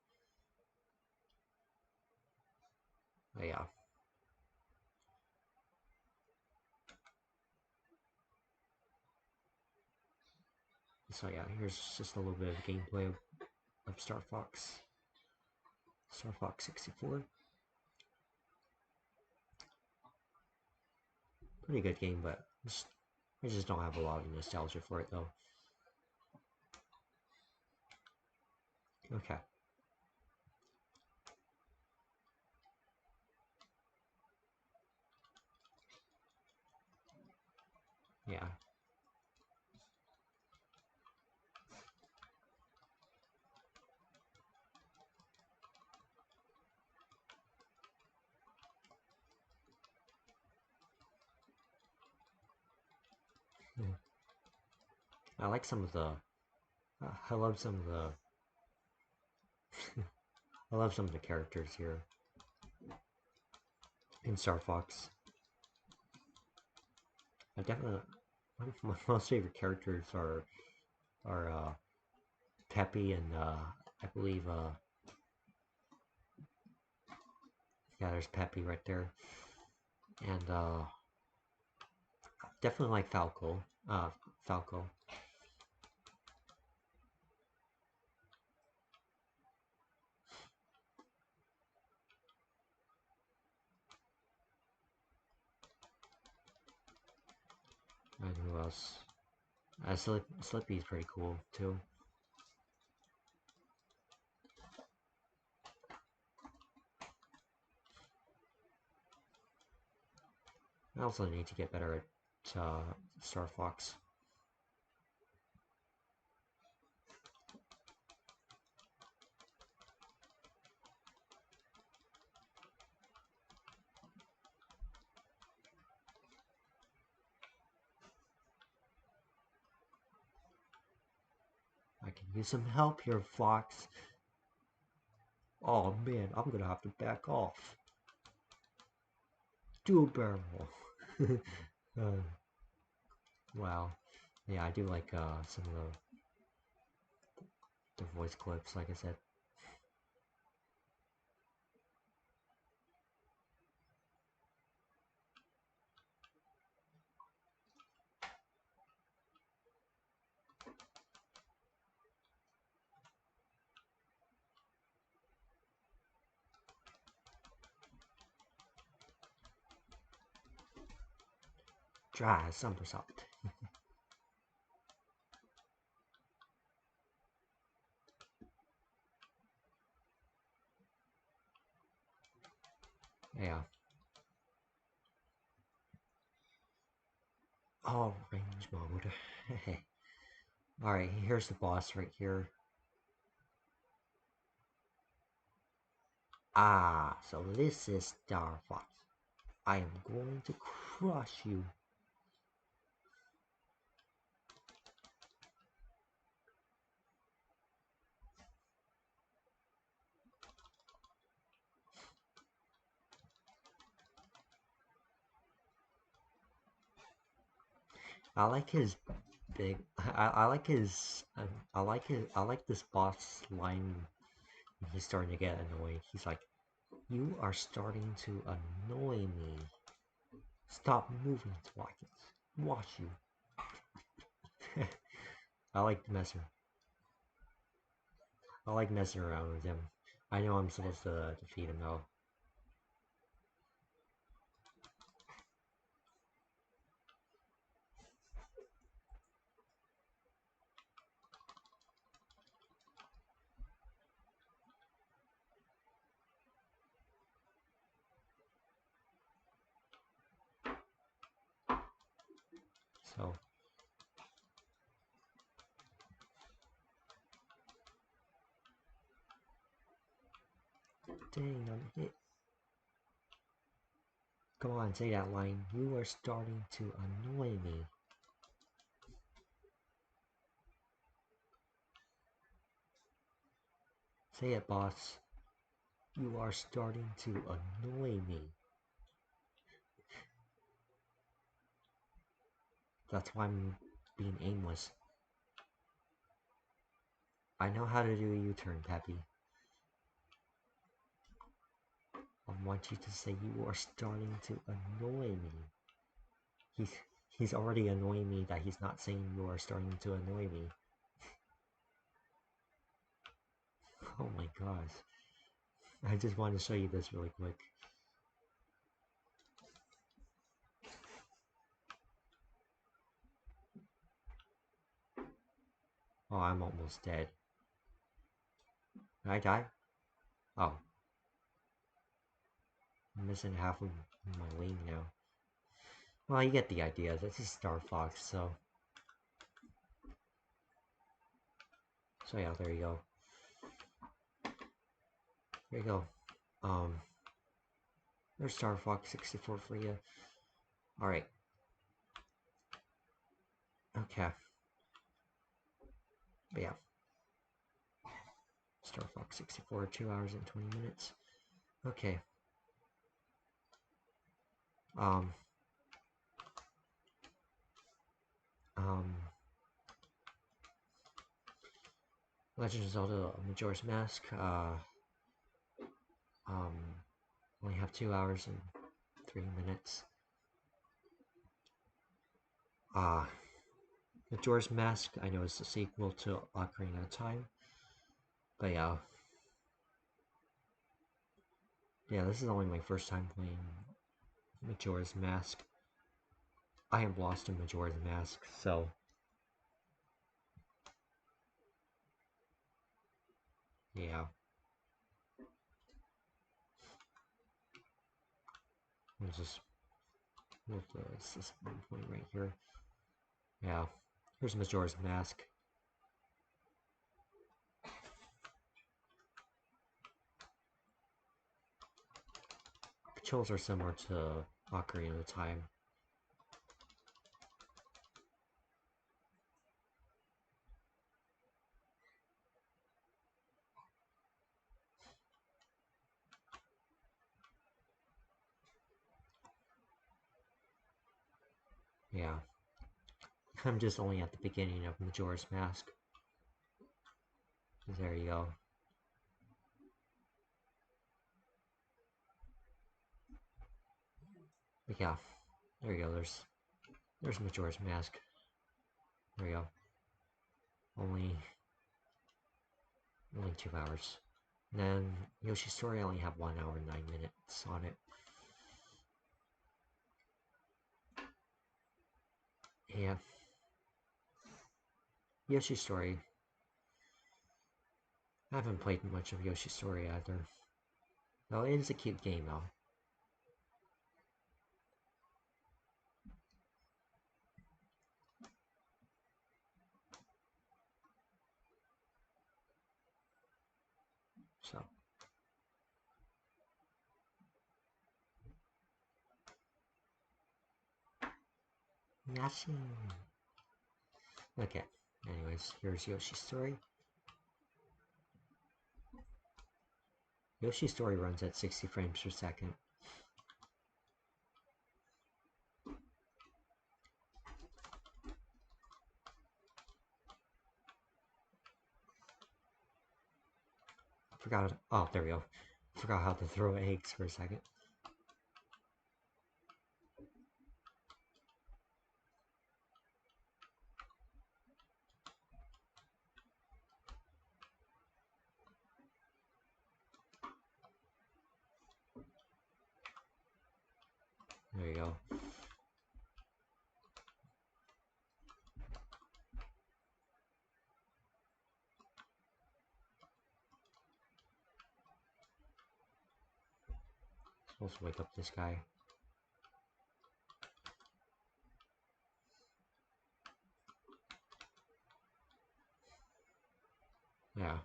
yeah. So yeah, here's just a little bit of gameplay of Star Fox 64. Pretty good game, but I just don't have a lot of nostalgia for it though. Okay. Yeah. Yeah. I like some of the. I love some of the. I love some of the characters here in Star Fox. I definitely. One of my most favorite characters are Peppy and I believe yeah, there's Peppy right there, and definitely like Falco. Falco. And who else? Slippy's pretty cool too. I also need to get better at Star Fox. use some help here, Fox. Oh man, I'm gonna have to back off. Do a barrel. uh, wow. Yeah, I do like some of the voice clips, like I said. Dry somersault. Yeah. Oh, range mode. Alright, here's the boss right here. Ah, so this is Star Fox. I am going to crush you. I like his big. I like his. I like this boss line. He's starting to get annoying. He's like, "You are starting to annoy me. Stop moving, Watkins. Watch you." I like messing. I like messing around with him. I know I'm supposed to defeat him though. So dang, I'm hit. Come on, say that line. You are starting to annoy me. Say it, boss. You are starting to annoy me. That's why I'm being aimless. I know how to do a U-turn, Peppy. I want you to say you are starting to annoy me. He's he's already annoying me that he's not saying you are starting to annoy me. Oh my gosh. I just want to show you this really quick. Oh, I'm almost dead. Did I die? Oh. I'm missing half of my wing now. Well, you get the idea. This is Star Fox, so... So yeah, there you go. There you go. There's Star Fox 64 for you. Alright. Okay. But yeah. Star Fox 64, 2 hours and 20 minutes. Okay. Um, Legend of Zelda Majora's Mask, only have 2 hours and 3 minutes. Majora's Mask, I know it's the sequel to Ocarina of Time. But yeah. Yeah, this is only my first time playing Majora's Mask. I am lost in Majora's Mask, so... Yeah. Let's just... this one point right here. Yeah. Here's Majora's Mask. Controls are similar to Ocarina of Time. Yeah. I'm just only at the beginning of Majora's Mask. There you go. But yeah, there you go. There's Majora's Mask. There you go. Only 2 hours. And then Yoshi's Story, I only have 1 hour and 9 minutes on it. Yeah. Yoshi's Story. I haven't played much of Yoshi's Story either. Though it is a cute game though. So Yashi. Okay. Anyways, here's Yoshi's Story. Yoshi's Story runs at 60 frames per second. Forgot. Oh, there we go. Forgot how to throw eggs for a second. There you go. Supposed to wake up this guy. Yeah.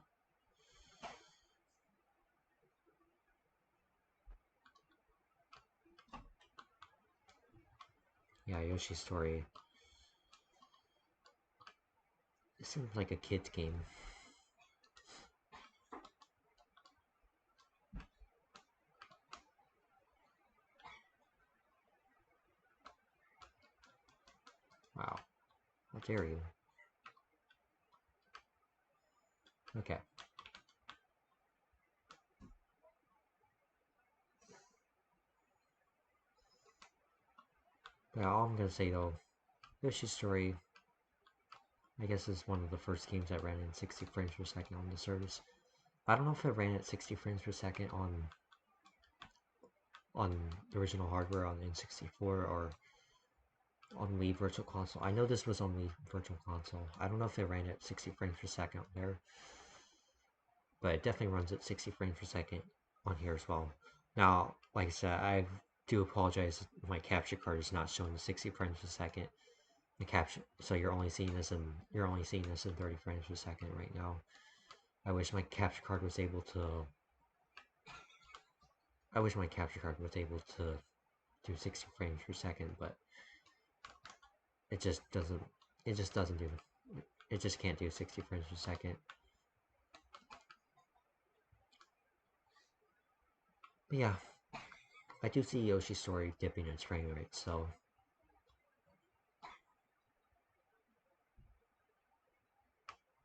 Yeah, Yoshi's Story. It seems like a kid's game. Wow. How dare you? Okay. But all I'm gonna say though, Yoshi's Story, I guess, is one of the first games that ran in 60 frames per second on the service. I don't know if it ran at 60 frames per second on the original hardware on n64 or on Wii Virtual Console. I know this was on Wii Virtual Console. I don't know if it ran at 60 frames per second there, but it definitely runs at 60 frames per second on here as well. Now, like I said, I do apologize. My capture card is not showing the 60 frames per second. The capture, so you're only seeing this in 30 frames per second right now. I wish my capture card was able to. I wish my capture card was able to do 60 frames per second, but it just doesn't. It just doesn't do. It just can't do 60 frames per second. But yeah, I do see Yoshi's Story dipping its frame rate, so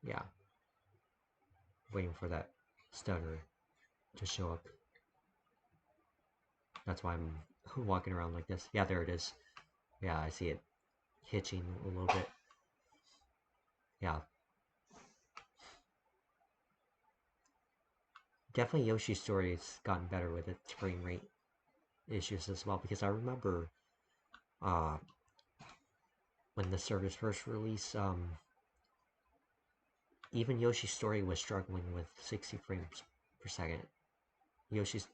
yeah, waiting for that stutter to show up. That's why I'm walking around like this. Yeah, there it is. Yeah, I see it hitching a little bit. Yeah. Definitely Yoshi's Story has gotten better with its frame rate issues as well, because I remember uh, when the service first released, even Yoshi's Story was struggling with 60 frames per second. Yoshi's...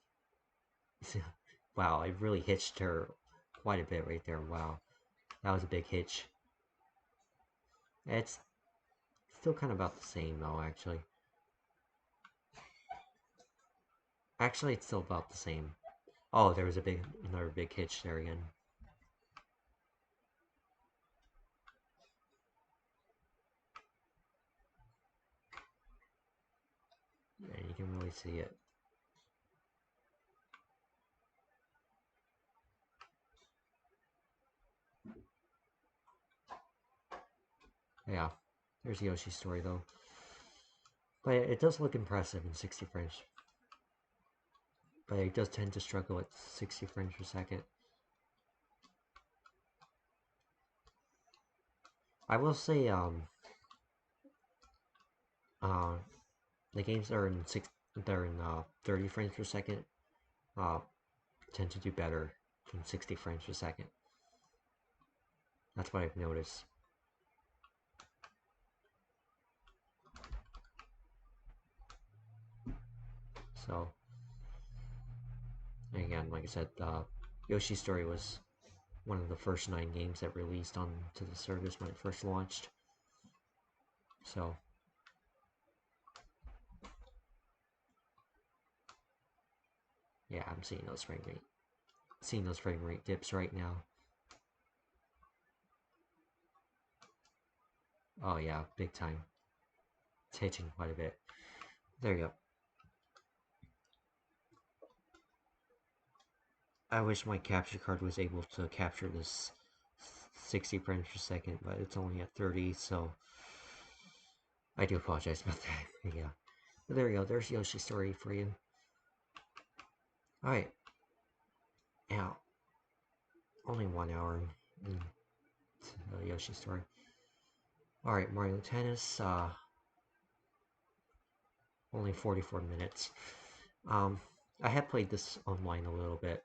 wow, I really hitched her quite a bit right there. Wow, that was a big hitch. It's still kind of about the same though, actually. Actually, it's still about the same. Oh, there was another big hitch there again. And you can really see it. Yeah, there's Yoshi's Story though. But it does look impressive in 60 frames. But it does tend to struggle at 60 frames per second. I will say, uh, the games that are in 30 frames per second, uh, tend to do better than 60 frames per second. That's what I've noticed. So, again, like I said, Yoshi's Story was one of the first 9 games that released onto the service when it first launched. So, yeah, I'm seeing those frame rate dips right now. Oh yeah, big time. It's hitching quite a bit. There you go. I wish my capture card was able to capture this 60 frames per second, but it's only at 30, so I do apologize about that. Yeah. But there you go, there's Yoshi's Story for you. Alright. Now, only 1 hour in Yoshi's Story. Alright, Mario Tennis, only 44 minutes. I have played this online a little bit.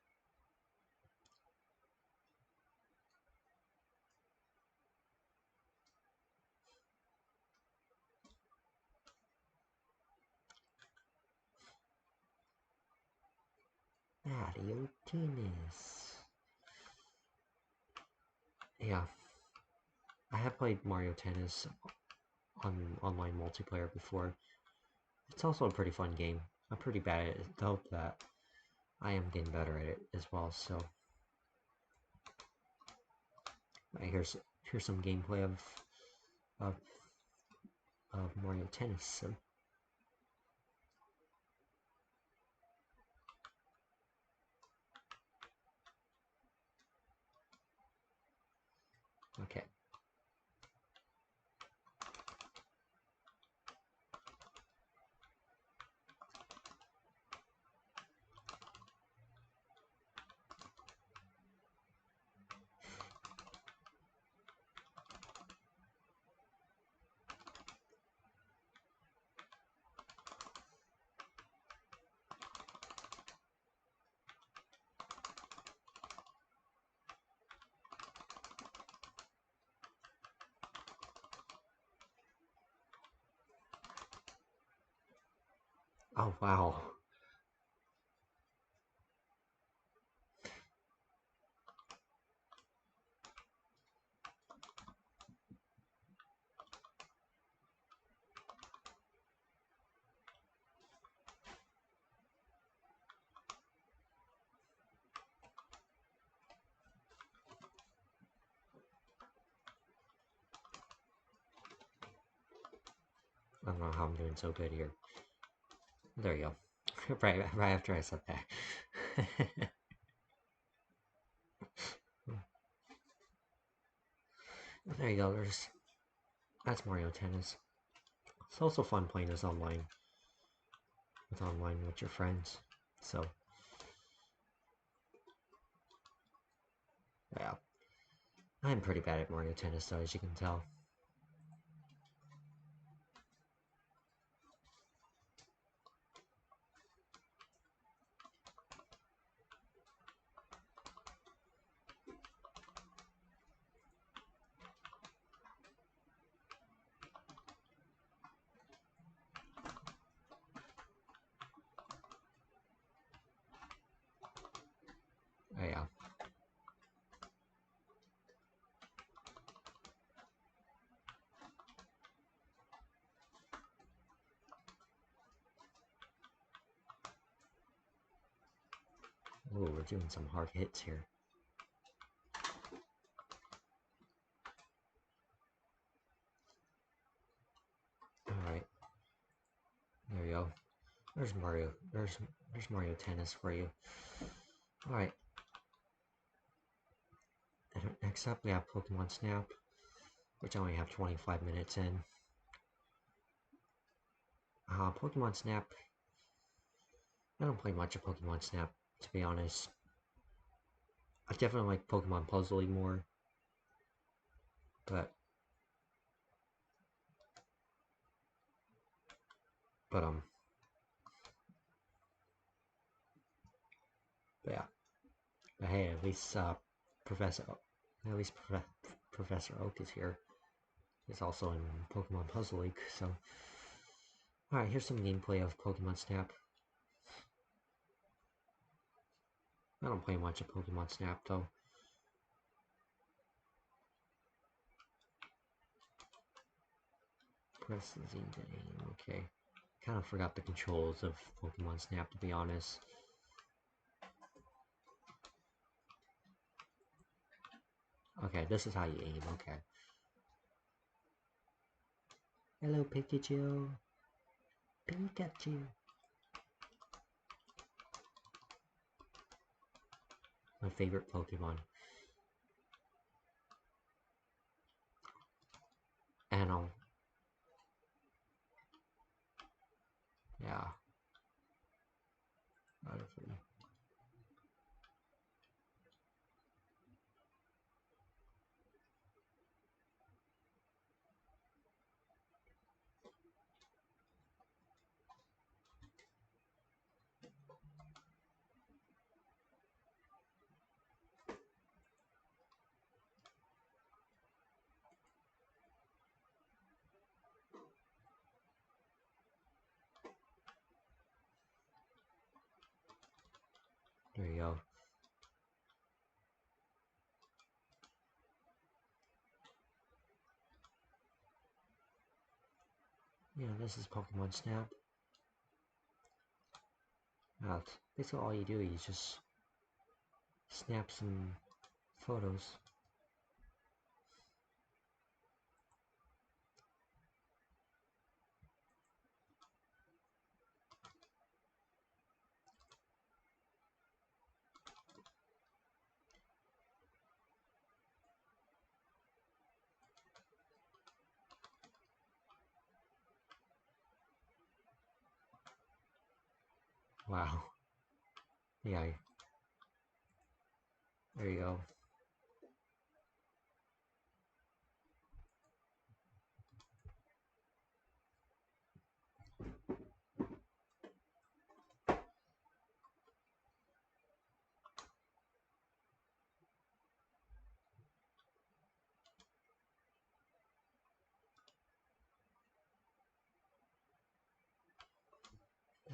Mario Tennis. Yeah, I have played Mario Tennis on online multiplayer before. It's also a pretty fun game. I'm pretty bad at it, though, that I am getting better at it as well, so... Right, here's some gameplay of, of Mario Tennis, so... Okay. Oh, wow. I don't know how I'm doing so good here. There you go. right after I said that. There you go, that's Mario Tennis. It's also fun playing this online with your friends. So, yeah. I'm pretty bad at Mario Tennis though, as you can tell. Yeah. Ooh, we're doing some hard hits here. Alright. There you go. There's Mario. There's Mario Tennis for you. Alright. Next up we have Pokemon Snap. which I only have 25 minutes in. Pokemon Snap. I don't play much of Pokemon Snap, to be honest. I definitely like Pokemon Puzzle League more, but but but yeah. But hey, at least Professor at least Professor Oak is here. He's also in Pokemon Puzzle League. So, all right, here's some gameplay of Pokemon Snap. I don't play much of Pokemon Snap though. Press Z to aim. Okay. Kind of forgot the controls of Pokemon Snap, to be honest. Okay, this is how you aim. Okay. Hello, Pikachu. Pikachu. My favorite Pokemon. And yeah. There you go. Yeah, this is Pokemon Snap. Basically all you do is just snap some photos. Wow. Yeah. There you go.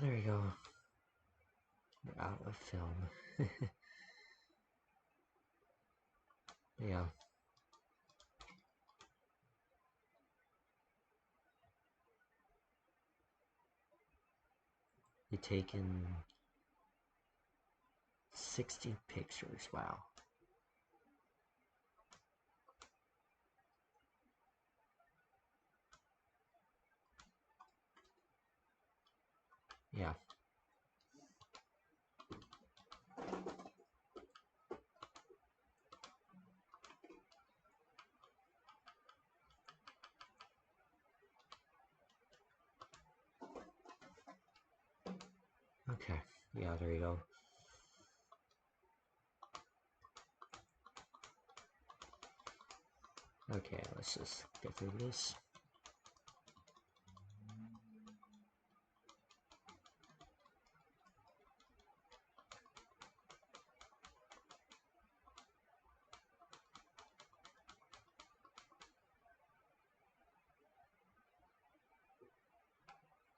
There you go. We're out of film. Yeah. You taken 60 pictures. Wow. Yeah. Okay. Yeah, there you go. Okay, let's just get through this.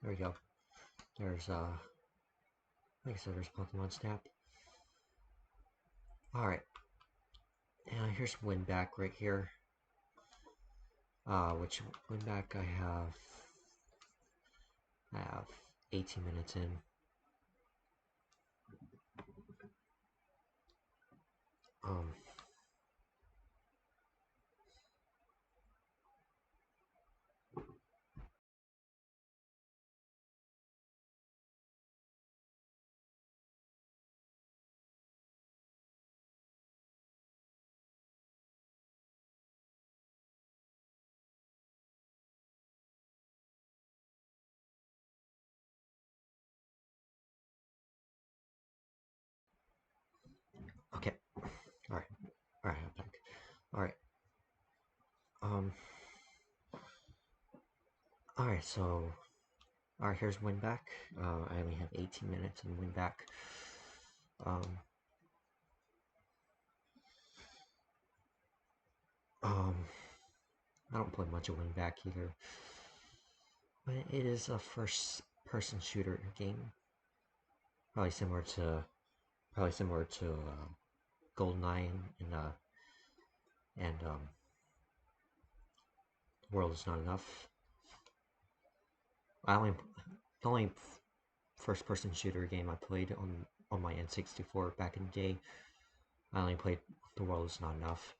There we go. There's like I said, there's Pokemon Snap. Alright. And here's win back right here. Which win back I have 18 minutes in. Um Alright, alright, I'm back. Alright, um, alright, so, alright, here's win back. I only have 18 minutes and win back. Um, um, I don't play much of win back either. But it is a first-person shooter game. Probably similar to, GoldenEye and The World Is Not Enough. The only first-person shooter game I played on my N64 back in the day. I only played The World Is Not Enough.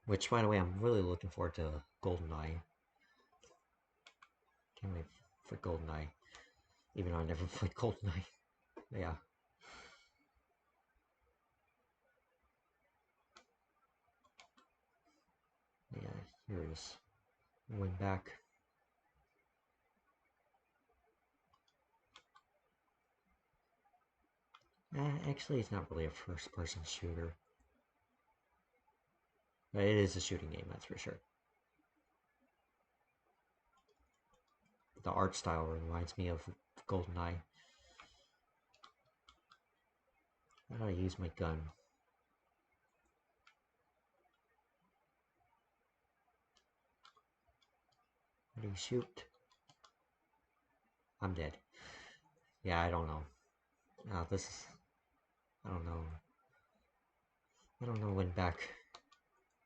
Which, by the way, I'm really looking forward to GoldenEye. Can't wait for GoldenEye. Even though I never played GoldenEye. Yeah. Yeah, here it is. Went back. Actually, it's not really a first-person shooter. But it is a shooting game, that's for sure. The art style reminds me of GoldenEye. How do I use my gun? How do you shoot? I'm dead. Yeah, I don't know. This is... I don't know. I don't know win back.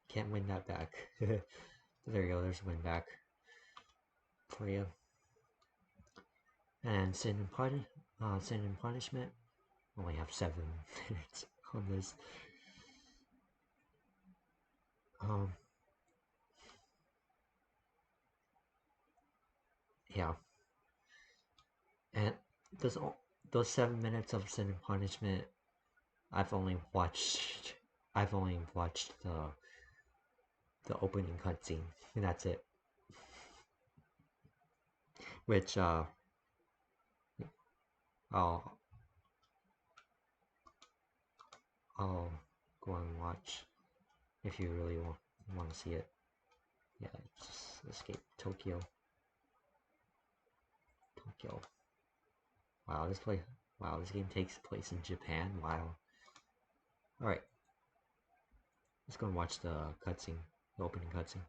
Can't win that back. There you go, there's win back for you. And Sin and Punishment. Only have 7 minutes on this. Yeah. And those those 7 minutes of Sin and Punishment, I've only watched the opening cutscene, and that's it. Which I'll I'll go and watch if you really want to see it. Yeah, just Escape Tokyo. Tokyo. Wow, this game takes place in Japan. Wow. All right, let's go and watch the cutscene, the opening cutscene.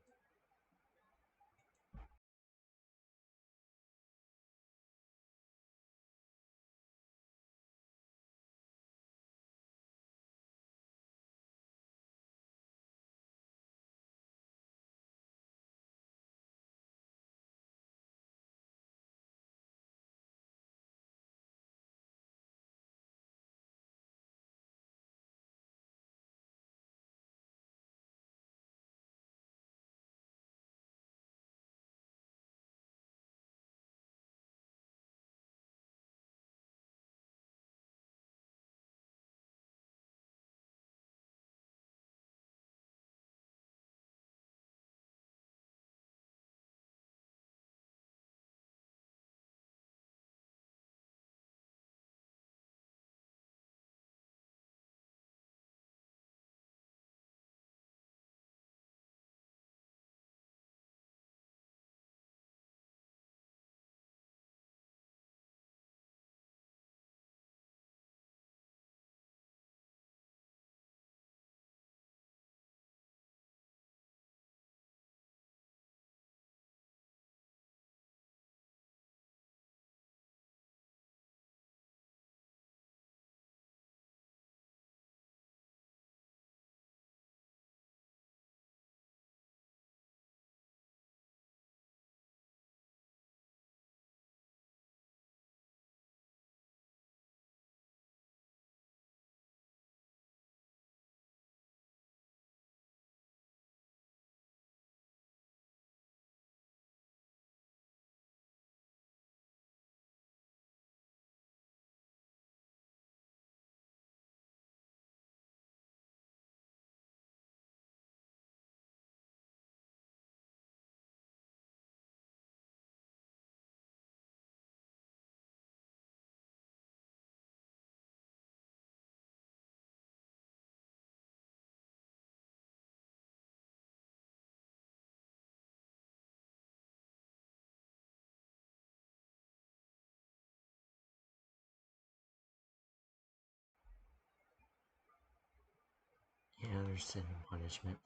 there's sin and punishment.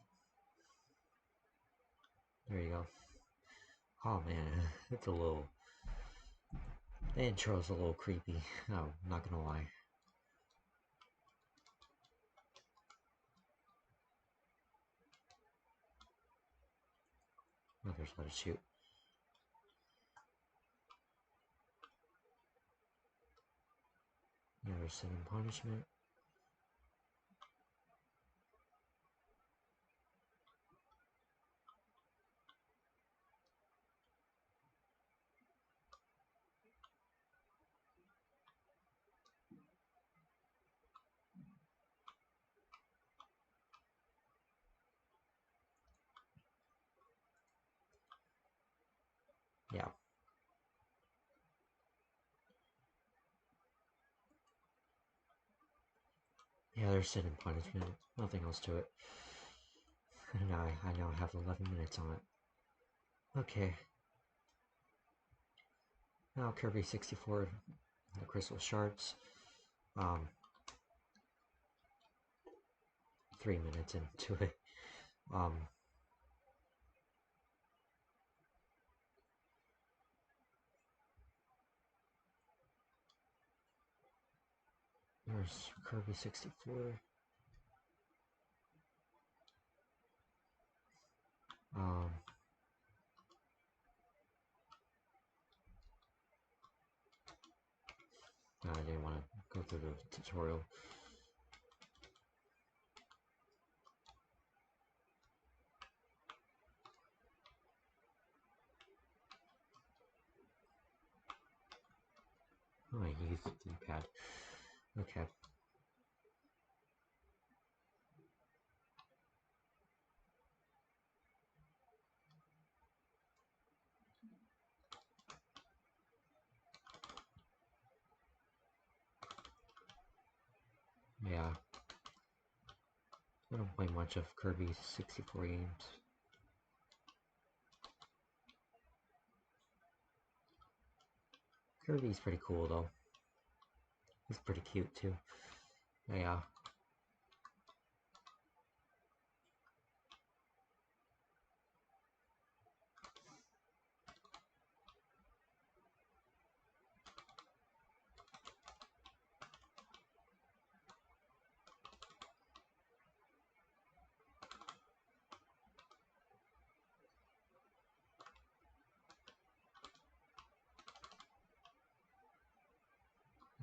There you go. Oh man, it's a little... The intro's a little creepy. Oh, I'm not gonna lie. Oh, there's let it shoot. Yeah, there's sin and punishment. Yeah. Yeah, there's sin and punishment. Nothing else to it. And I now have 11 minutes on it. Okay. Now Kirby 64, the crystal shards. 3 minutes into it. There's Kirby 64. I didn't want to go through the tutorial. Oh, I used the D-pad. Okay. Yeah. I don't play much of Kirby 64 games. Kirby's pretty cool though. He's pretty cute too. Yeah.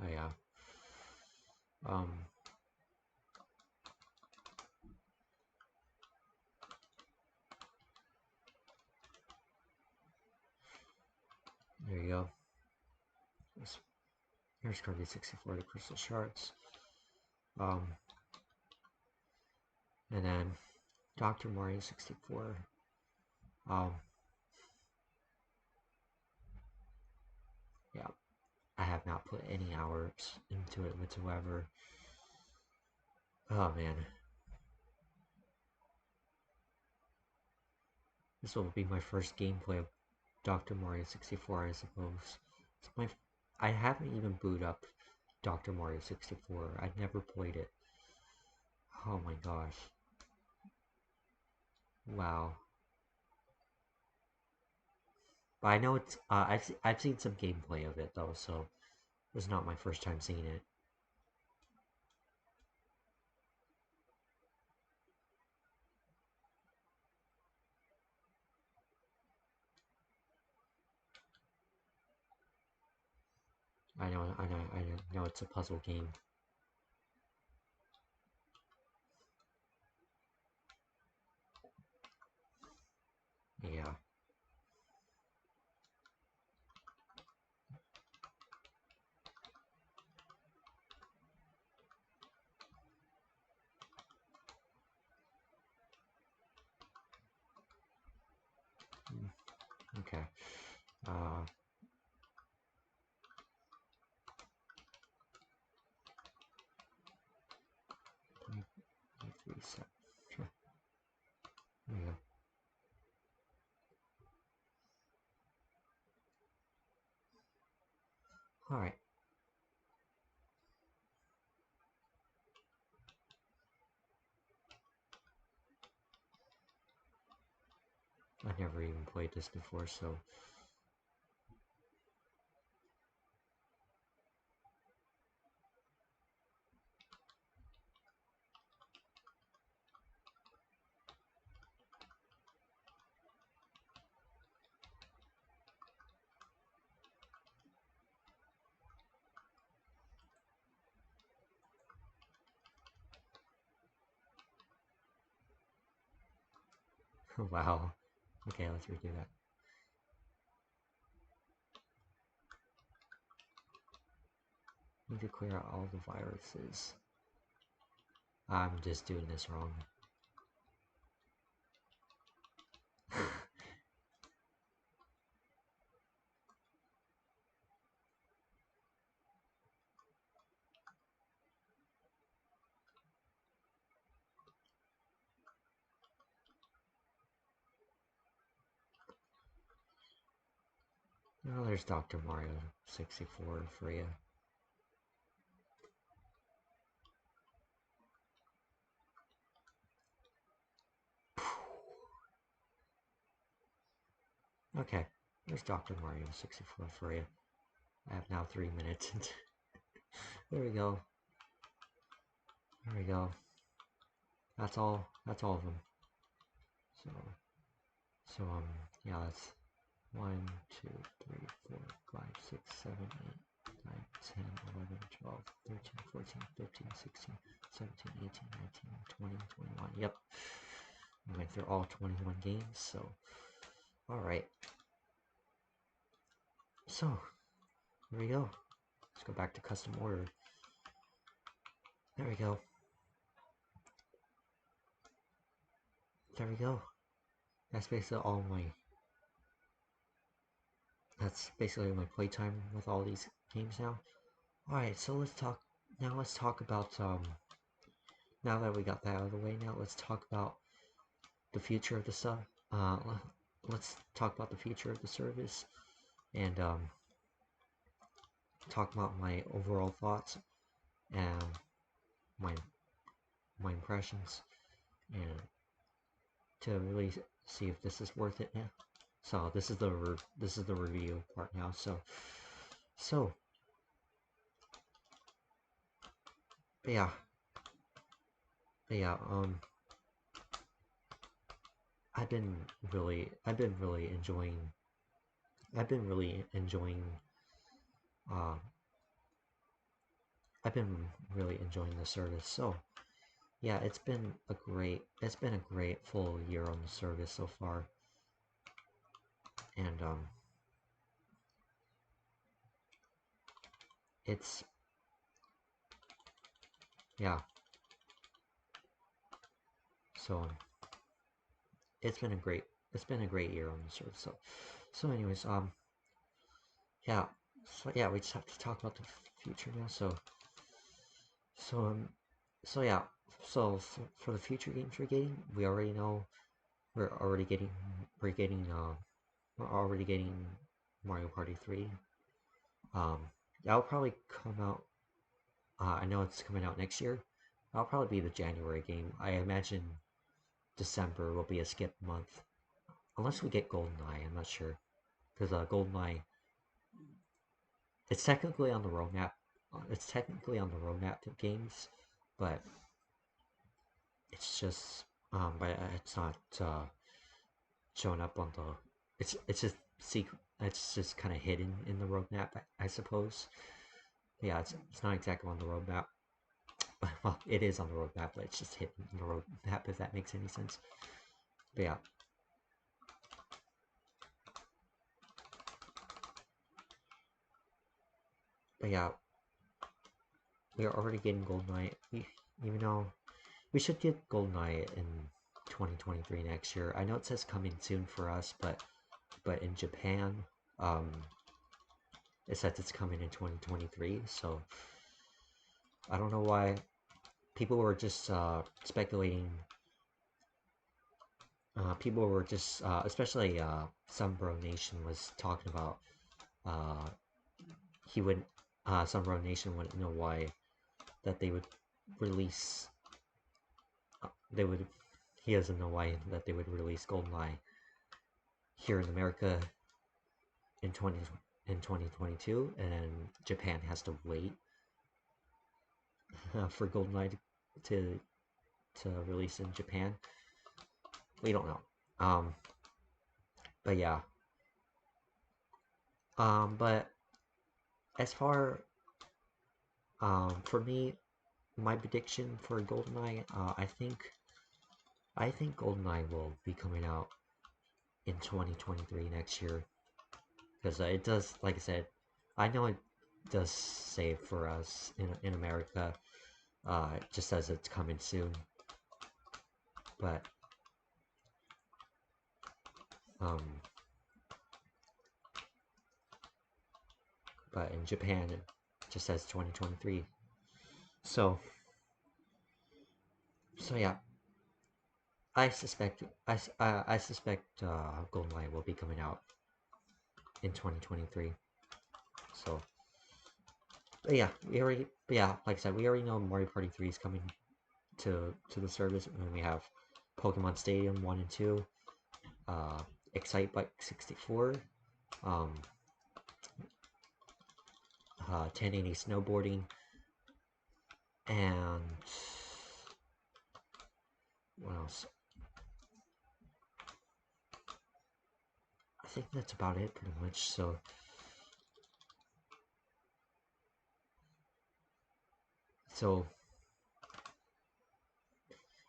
Oh yeah. Um. There you go. Here's Kirby 64, the crystal shards. And then Dr. Mario 64. Yeah. I have not put any hours into it whatsoever. Oh man. This will be my first gameplay of Dr. Mario 64, I suppose. I haven't even booted up Dr. Mario 64. I've never played it. Oh my gosh. Wow. But I know it's, I've seen some gameplay of it though, so it's not my first time seeing it. I know it's a puzzle game. Yeah. Okay. Uh, 23 seconds. Sure. There you go. Alright. I never even played this before, so wow. Okay, let's redo that. Need to clear out all the viruses. I'm just doing this wrong. Oh, there's Dr. Mario 64 for you. Okay, there's Dr. Mario 64 for you. I have now 3 minutes. There we go. There we go. That's all. That's all of them. So yeah, that's 1, 2, 3, 4, 5, 6, 7, 8, 9, 10, 11, 12, 13, 14, 15, 16, 17, 18, 19, 20, 21. Yep. I went through all 21 games, so alright. So, here we go. Let's go back to custom order. There we go. There we go. That's basically all my... That's basically my playtime with all these games now. Alright, so let's talk... Now let's talk about, now that we got that out of the way, now let's talk about the future of the stuff. Let's talk about the future of the service, and, talk about my overall thoughts, and my impressions, and to really see if this is worth it now. So this is the review part now. So yeah, yeah. I've been really enjoying. I've been really enjoying. Uh, I've been really enjoying the service. So yeah, it's been a great full year on the service so far, and it's yeah. So it's been a great year on the service. So anyways, yeah, so yeah, we just have to talk about the future now. So so yeah, so for the future games we're getting, we already know we're already getting we're getting we're already getting Mario Party 3. That'll probably come out. I know it's coming out next year. That'll probably be the January game. I imagine December will be a skip month, unless we get GoldenEye. I'm not sure, because GoldenEye, it's technically on the roadmap. It's technically on the roadmap of games, but it's just but it's not showing up on the. It's just secret. It's just kind of hidden in the roadmap, I suppose. Yeah, it's not exactly on the roadmap. Well, it is on the roadmap, but it's just hidden in the roadmap, if that makes any sense. But yeah. But yeah, we are already getting GoldenEye. Even though we should get GoldenEye in 2023 next year. I know it says coming soon for us, but in Japan, um, it says it's coming in 2023. So I don't know why people were just speculating. People were just, especially Sunbro Nation was talking about uh, he would Sunbro Nation wouldn't know why that they would release. They would. He doesn't know why that they would release GoldenEye here in America in 2022, and Japan has to wait for GoldenEye to release in Japan. We don't know. But yeah. But as far for me, my prediction for GoldenEye, I think GoldenEye will be coming out in 2023 next year, because it does, like I said, I know it does say for us in America, it just says it's coming soon, but um, but in Japan it just says 2023. So yeah, I suspect GoldenEye will be coming out in 2023. So, but yeah, like I said, we already know Mario Party 3 is coming to the service, and we have Pokemon Stadium 1 and 2, Excite Bike 64, 1080 snowboarding, and what else? I think that's about it, pretty much. So,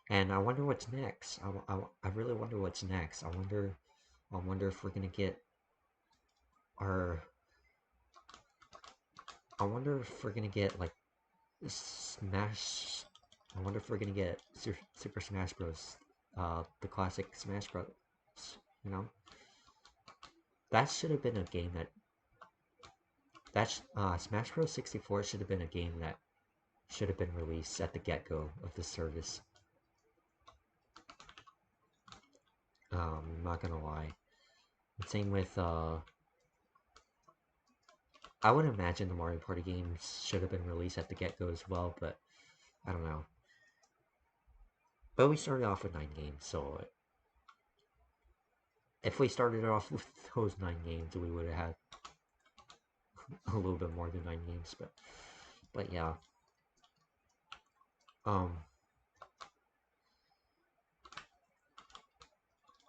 and I wonder what's next. I really wonder what's next. I wonder if we're gonna get our. I wonder if we're gonna get like Smash. I wonder if we're gonna get Super Smash Bros. The classic Smash Bros. You know, that should have been a game that Smash Bros. 64 should have been a game that should have been released at the get-go of the service. I'm not gonna lie. Same with I would imagine the Mario Party games should have been released at the get-go as well, but I don't know. But we started off with 9 games, so if we started off with those 9 games, we would have had a little bit more than 9 games, but yeah.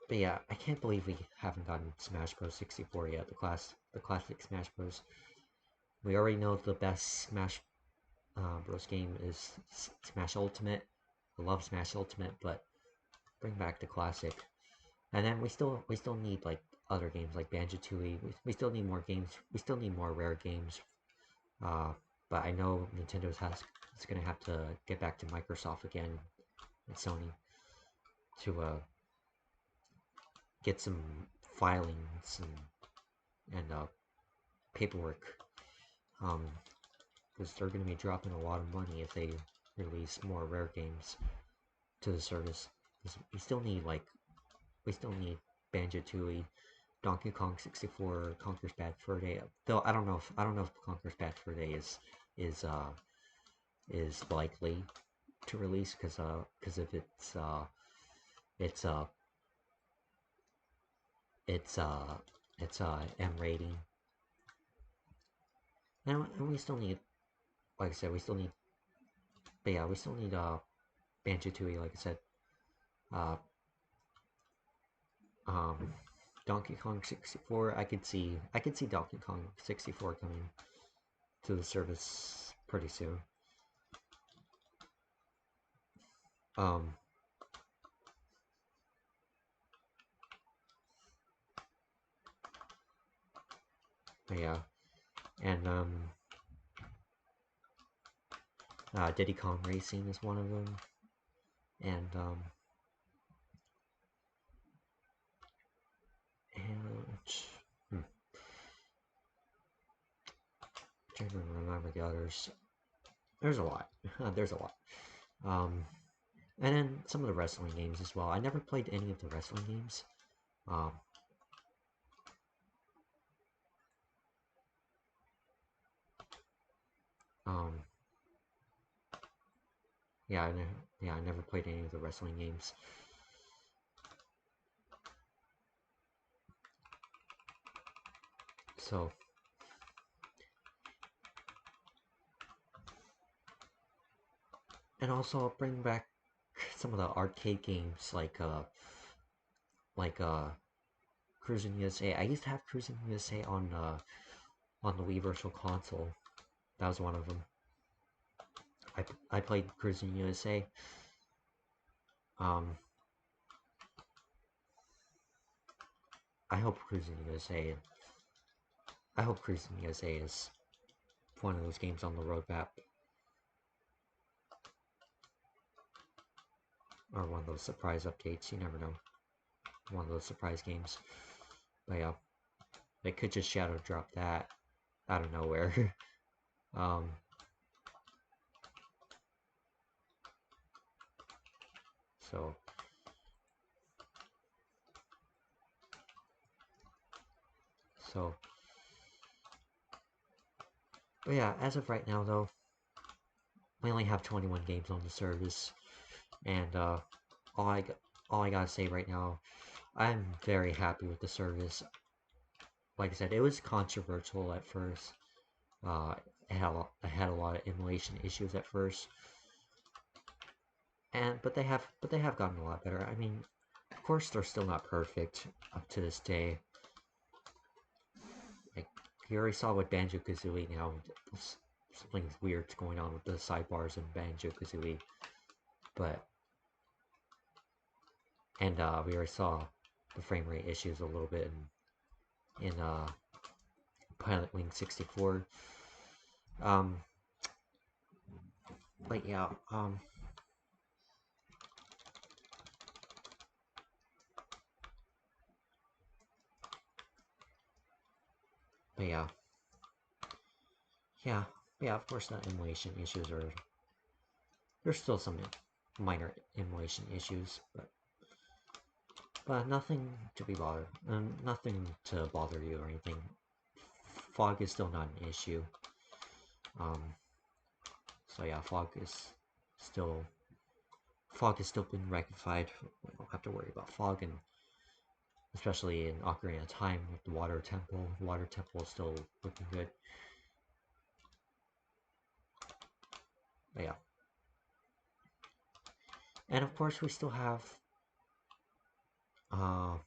But yeah, I can't believe we haven't gotten Smash Bros. 64 yet. The classic Smash Bros. We already know the best Smash Bros. Game is Smash Ultimate. I love Smash Ultimate, but bring back the classic. And then we still need like other games like Banjo-Tooie. We still need more games. We still need more rare games. But I know Nintendo's is gonna have to get back to Microsoft again and Sony to get some filings and paperwork, because they're going to be dropping a lot of money if they release more rare games to the service. We still need Banjo-Tooie, Donkey Kong 64, Conker's Bad Fur Day. Though I don't know if Conker's Bad Fur Day is likely to release, because if it's it's M rating, and we still need, like I said, but yeah, we still need Banjo-Tooie, like I said. Uh, um, Donkey Kong 64, I could see Donkey Kong 64 coming to the service pretty soon. Um, yeah, and Diddy Kong Racing is one of them, and hmm, trying to remember the others. There's a lot. There's a lot. Um, and then some of the wrestling games as well. I never played any of the wrestling games. Um, um, yeah, I never played any of the wrestling games. So, and also I'll bring back some of the arcade games like Cruising USA. I used to have Cruising USA on the Wii Virtual Console. That was one of them. I played Cruising USA. Um, I hope Cruising USA. I hope Cruising USA is one of those games on the roadmap, or one of those surprise updates. You never know. One of those surprise games. But yeah, they could just shadow drop that out of nowhere. um, so so. But yeah, as of right now though, we only have 21 games on the service, and all I all I gotta say right now, I'm very happy with the service. Like I said, it was controversial at first. Uh, it had a lot of emulation issues at first, and but they have gotten a lot better. I mean, of course, they're still not perfect up to this day. Like you already saw with Banjo-Kazooie now, something weird's going on with the sidebars in Banjo-Kazooie, but and we already saw the frame rate issues a little bit in Pilot Wing 64. Um, but yeah, but yeah, yeah, yeah. Of course, the emulation issues are there's still some minor emulation issues, but nothing to be bothered, nothing to bother you or anything. Fog is still not an issue. Um, so yeah, still fog has still been rectified. We don't have to worry about fog, and especially in Ocarina of Time with the Water Temple. Water Temple is still looking good. But yeah. And of course uh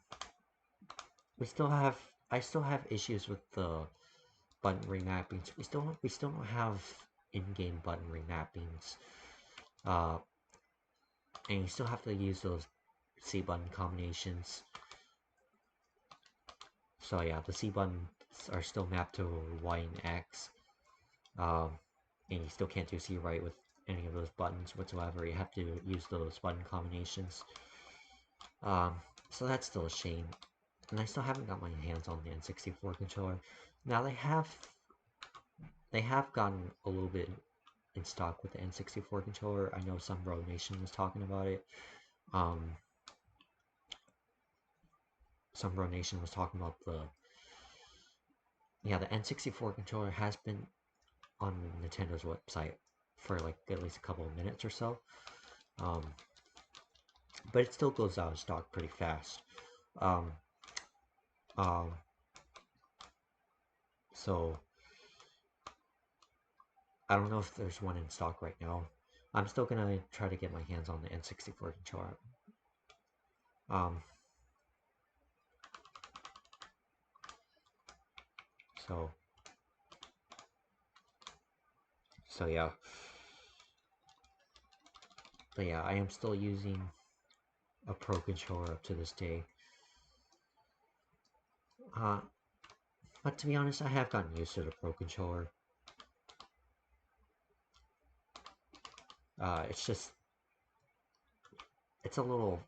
I still have issues with the button remappings. We still don't have in-game button remappings. Uh and you still have to use those C button combinations. So yeah, the C buttons are still mapped to Y and X. Um and you still can't do C right with any of those buttons whatsoever. You have to use those button combinations. Um, so that's still a shame. And I still haven't got my hands on the N64 controller. Now they have gotten a little bit in stock with the N64 controller. I know some Road Nation was talking about it. Um, some Road Nation was talking about the N64 controller has been on Nintendo's website for like at least a couple of minutes or so. Um, but it still goes out of stock pretty fast. Um, um, so I don't know if there's one in stock right now. I'm still gonna try to get my hands on the N64 controller. Um, so, so yeah. But yeah, I am still using a Pro controller up to this day. Uh, but to be honest, I have gotten used to the Pro controller. It's just, it's a little,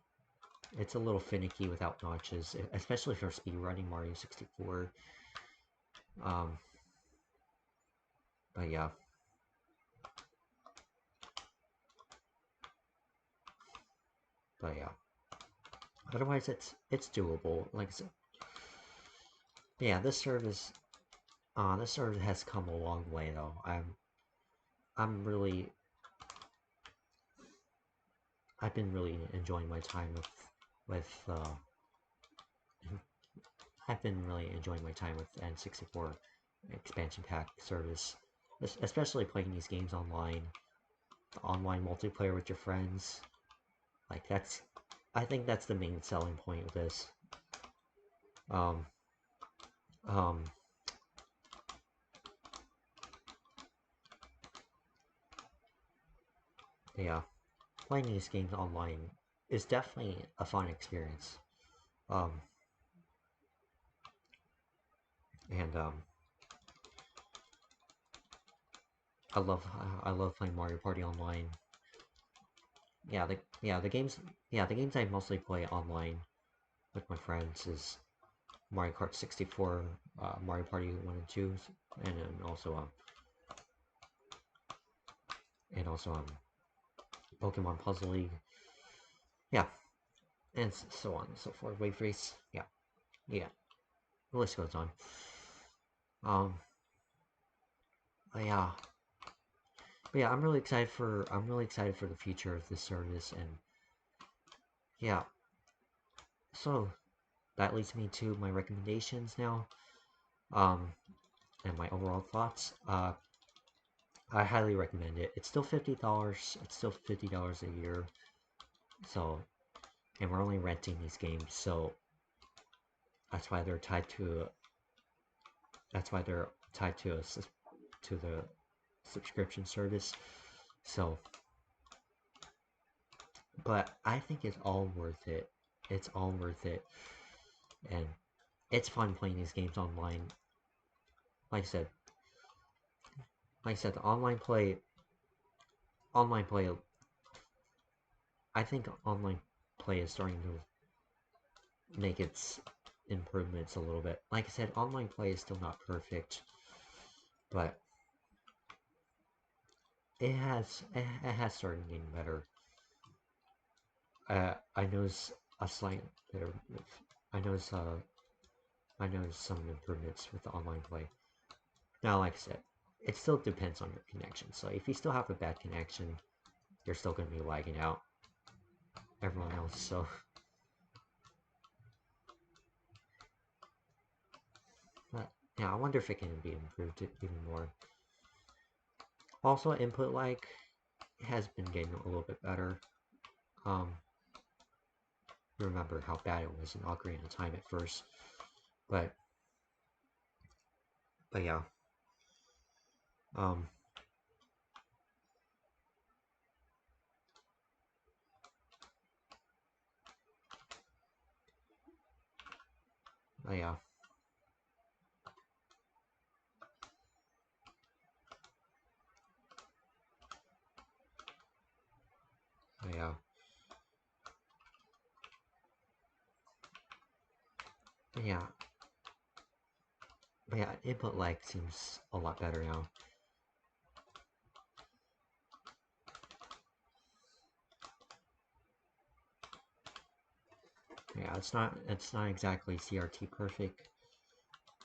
it's a little finicky without notches, especially for speedrunning Mario 64. Um, but yeah. But yeah. Otherwise, it's doable. Like I said, yeah, this service has come a long way though. I'm really I've been really enjoying my time with I've been really enjoying my time with n64 expansion pack service, especially playing these games online, the online multiplayer with your friends. Like I think that's the main selling point of this. Um, um, yeah, playing these games online is definitely a fun experience. Um, and I love playing Mario Party online. The games I mostly play online with my friends is Mario Kart 64, Mario Party 1 and 2, and then also Pokemon Puzzle League. Yeah, and so on and so forth. Wave Race. Yeah. The list goes on. Um, but yeah, I'm really excited for the future of this service, and yeah. So that leads me to my recommendations now. Um, and my overall thoughts. I highly recommend it. It's still $50. It's still $50 a year. So, and we're only renting these games, so that's why they're tied to. That's why they're tied to to the subscription service. So, but I think it's all worth it. It's all worth it, and it's fun playing these games online. Like I said, the online play. I think online play is starting to make its improvements a little bit. Like I said, online play is still not perfect, but it has started getting better. I noticed a slight bit of, I noticed I noticed some improvements with the online play. Now, like I said, it still depends on your connection. So if you still have a bad connection, you're still going to be lagging out everyone else. So, but yeah, I wonder if it can be improved even more. Also, input lag has been getting a little bit better. Um, remember how bad it was in Ocarina of Time at first, but yeah, um, yeah, yeah, yeah, yeah. Input lag seems a lot better now. Yeah, it's not exactly CRT perfect.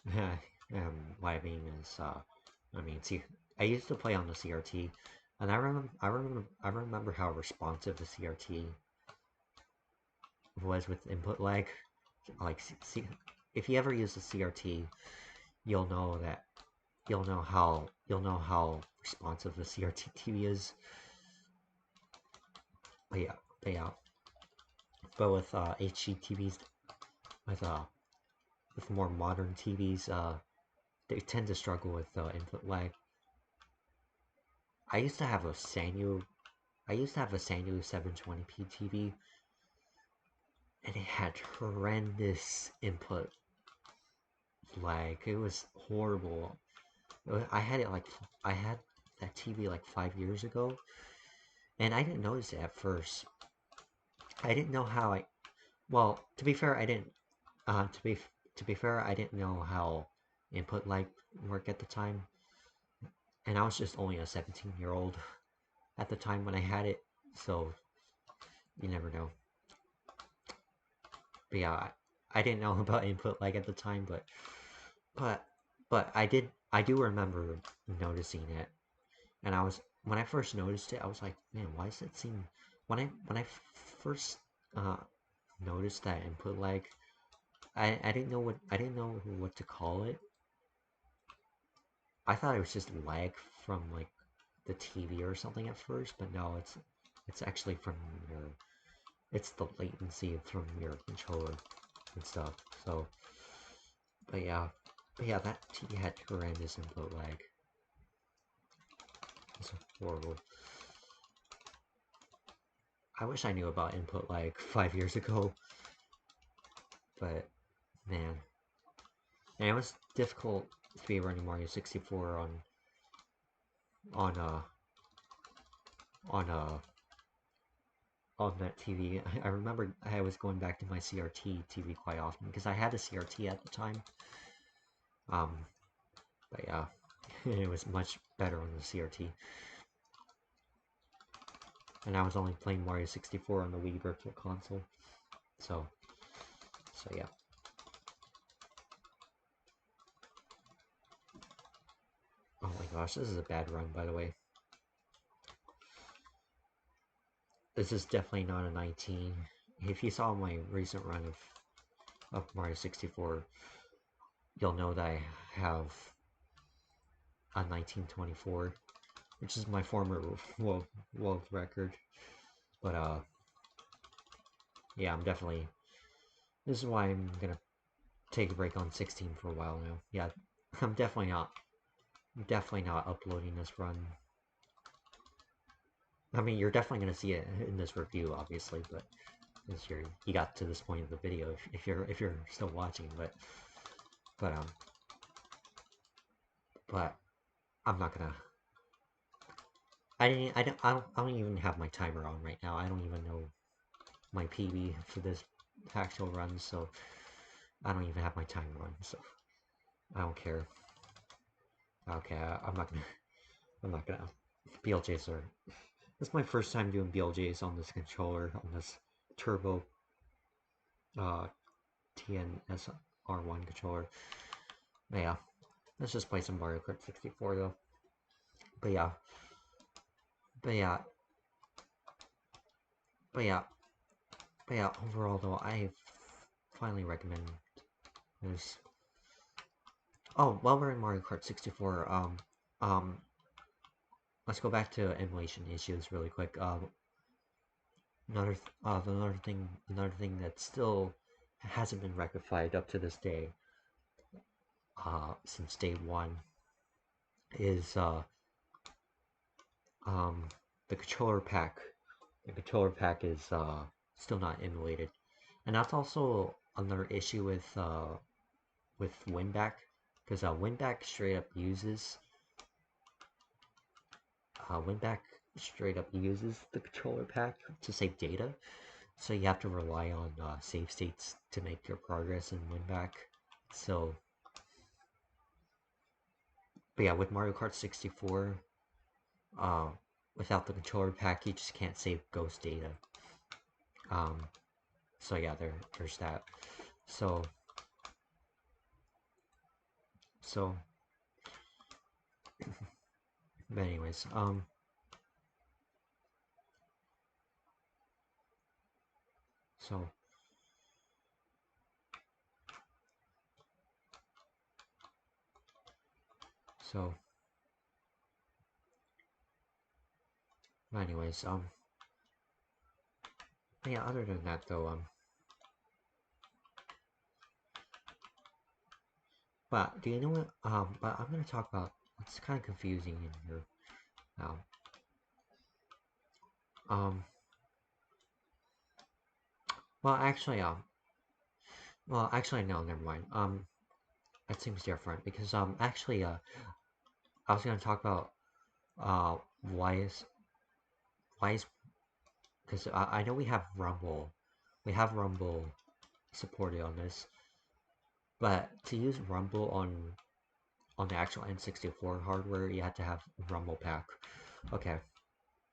What I mean is, see, I used to play on the CRT, and I remember how responsive the CRT was with input lag. Like, if you ever use the CRT, you'll know that you'll know how responsive the CRT TV is. But yeah, but yeah, but with HD TVs, with uh, with more modern TVs, they tend to struggle with input lag. I used to have a Sanyo I used to have a Sanyo 720p TV, and it had horrendous input lag. It was horrible. I had it like I had that TV like 5 years ago, and I didn't notice it at first. I didn't know how I. Well, to be fair, I didn't. To be fair, I didn't know how input lag worked at the time, and I was just only a 17-year-old at the time when I had it, so you never know. But yeah, I didn't know about input lag at the time, but I do remember noticing it, and when I first noticed it, I was like, man, why does it seem when I first uh noticed that input lag, I didn't know what to call it. I thought it was just lag from like the TV or something at first, but no, it's actually from your it's the latency from your controller and stuff. So, but yeah, that TV had horrendous input lag. It's horrible. I wish I knew about input lag 5 years ago, but man, and it was difficult to be running Mario 64 on uh on uh on that TV. I remember I was going back to my CRT TV quite often because I had a CRT at the time. Um, but yeah, it was much better on the CRT. And I was only playing Mario 64 on the Wii Virtual Console. So, so yeah. Oh my gosh, this is a bad run, by the way. This is definitely not a 19. If you saw my recent run of Mario 64, you'll know that I have a 1924, which is my former world record. But yeah, I'm definitely. This is why I'm gonna take a break on 16 for a while now. Yeah, I'm definitely not uploading this run. I mean, you're definitely gonna see it in this review, obviously, but since you got to this point of the video, if you're still watching, but um, but I'm not gonna. I don't even have my timer on right now. I don't even know my PB for this actual run, so I don't even have my timer on, so I don't care. Okay, I'm not gonna. BLJs are. This is my first time doing BLJs on this controller, on this Turbo uh, TNSR1 controller. But yeah, let's just play some Mario Kart 64 though. But yeah, but yeah, but yeah, but yeah, overall though, I finally recommend this. Oh, while we're in Mario Kart 64, um, let's go back to emulation issues really quick. Another thing that still hasn't been rectified up to this day, since day one, is um, the controller pack. The controller pack is still not emulated, and that's also another issue with WinBack, because WinBack straight up uses the controller pack to save data, so you have to rely on save states to make your progress in WinBack. So, but yeah, with Mario Kart 64, uh, without the controller pack, you just can't save ghost data. Um, so yeah, there's that. So, so, but anyways, so, so, anyways, yeah, other than that though, but do you know what, but I'm gonna talk about, it's kind of confusing in here now. Um, well, actually, no, never mind. That seems different because, actually, I was gonna talk about, uh, why is, because I know we have Rumble supported on this, but to use Rumble on the actual N64 hardware, you have to have Rumble pack. Okay,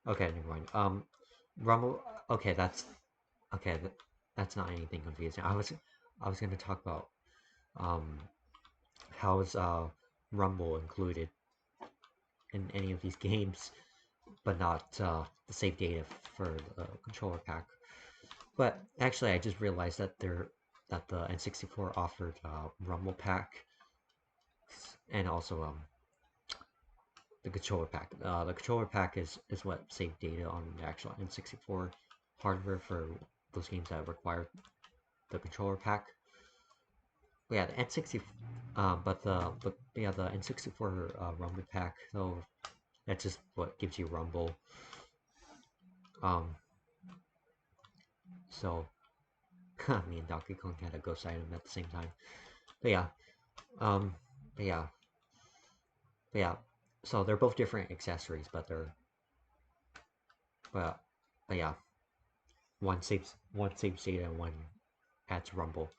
okay, never mind. Rumble. Okay, okay. That's not anything confusing. I was gonna talk about um how is Rumble included in any of these games, but not the save data for the controller pack. But actually, I just realized that that the N64 offered Rumble Pack and also the controller pack. The controller pack is what saved data on the actual N64 hardware for those games that require the controller pack. But yeah, the N64, but the N64 Rumble pack, so that's just what gives you Rumble. So me and Donkey Kong had a ghost item at the same time. But yeah, um, but yeah, but yeah. So they're both different accessories, but but but yeah, one saves data and one adds Rumble.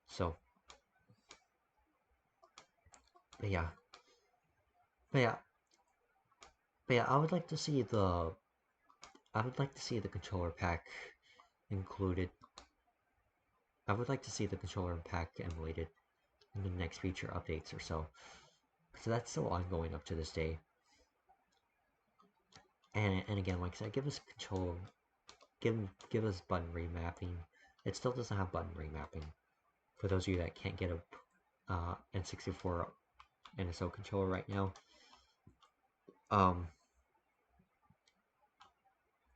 So but yeah, but yeah, but yeah. I would like to see the controller pack included. I would like to see the controller pack emulated in the next future updates or so. So that's still ongoing up to this day. And again, like I said, give us control, give us button remapping. It still doesn't have button remapping. For those of you that can't get a N64 NSO controller right now,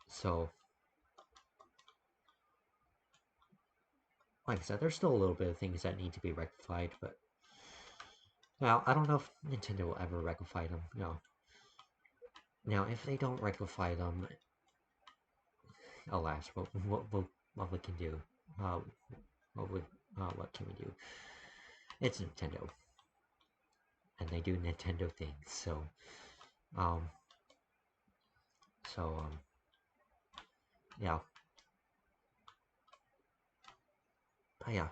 so like I said, there's still a little bit of things that need to be rectified, but now I don't know if Nintendo will ever rectify them. Now if they don't rectify them, alas, what we can do? Uh, what can we do? It's Nintendo, and they do Nintendo things. Um, so yeah, but yeah.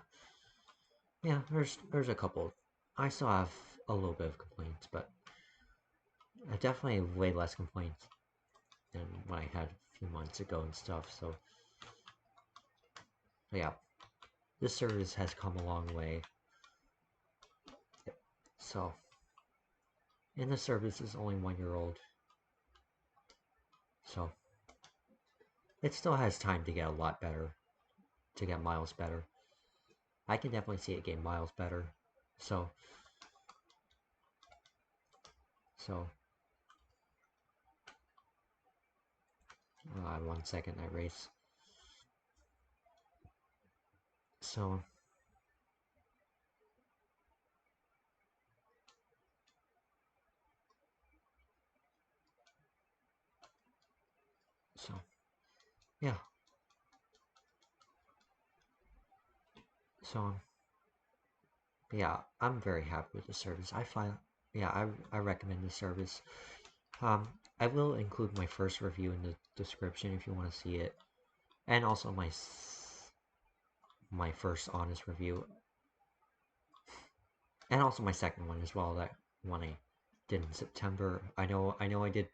There's a couple. I still have a little bit of complaints, but definitely way less complaints than what I had a few months ago and stuff. So yeah, this service has come a long way. So, and the service is only 1 year old, so it still has time to get a lot better, to get miles better. I can definitely see it getting miles better. So, so 1 second, I race. So, so yeah. So yeah, I'm very happy with the service. Yeah, I recommend the service. I will include my first review in the description if you want to see it, and also my first honest review, and also my second one as well. That one I did in September. I know I did.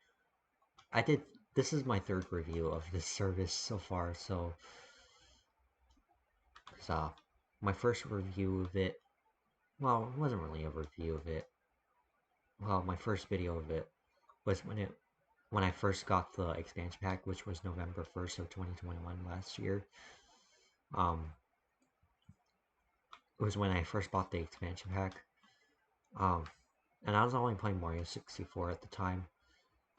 This is my third review of this service so far. So my first review of it, well, it wasn't really a review of it. Well, my first video of it was when I first got the expansion pack, which was November 1st of 2021 last year. It was when I first bought the expansion pack. And I was only playing Mario 64 at the time,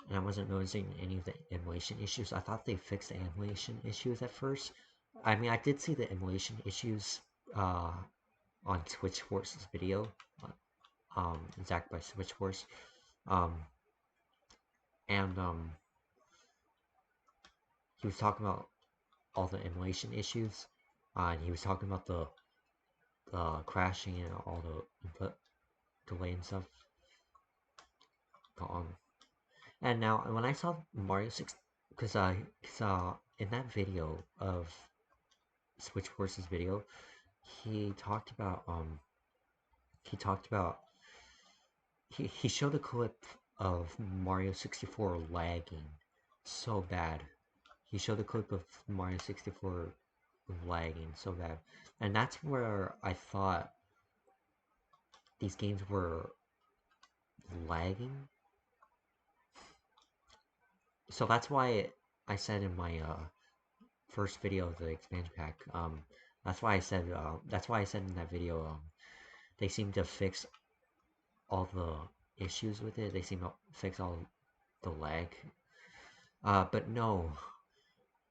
and I wasn't noticing any of the emulation issues. I thought they fixed the emulation issues at first. I mean, I did see the emulation issues on Switch Force's video, Zach by Switch Force, and he was talking about all the emulation issues, and he was talking about the crashing and all the input delay and stuff. And now when I saw Mario 6, because I saw in that video of Switch Force's video, he talked about he talked about he showed a clip of Mario 64 lagging so bad. He showed a clip of Mario 64 lagging so bad, and that's where I thought these games were lagging. So that's why I said in my first video of the expansion pack, That's why I said. That's why I said in that video. They seem to fix all the issues with it. They seem to fix all the lag. But no.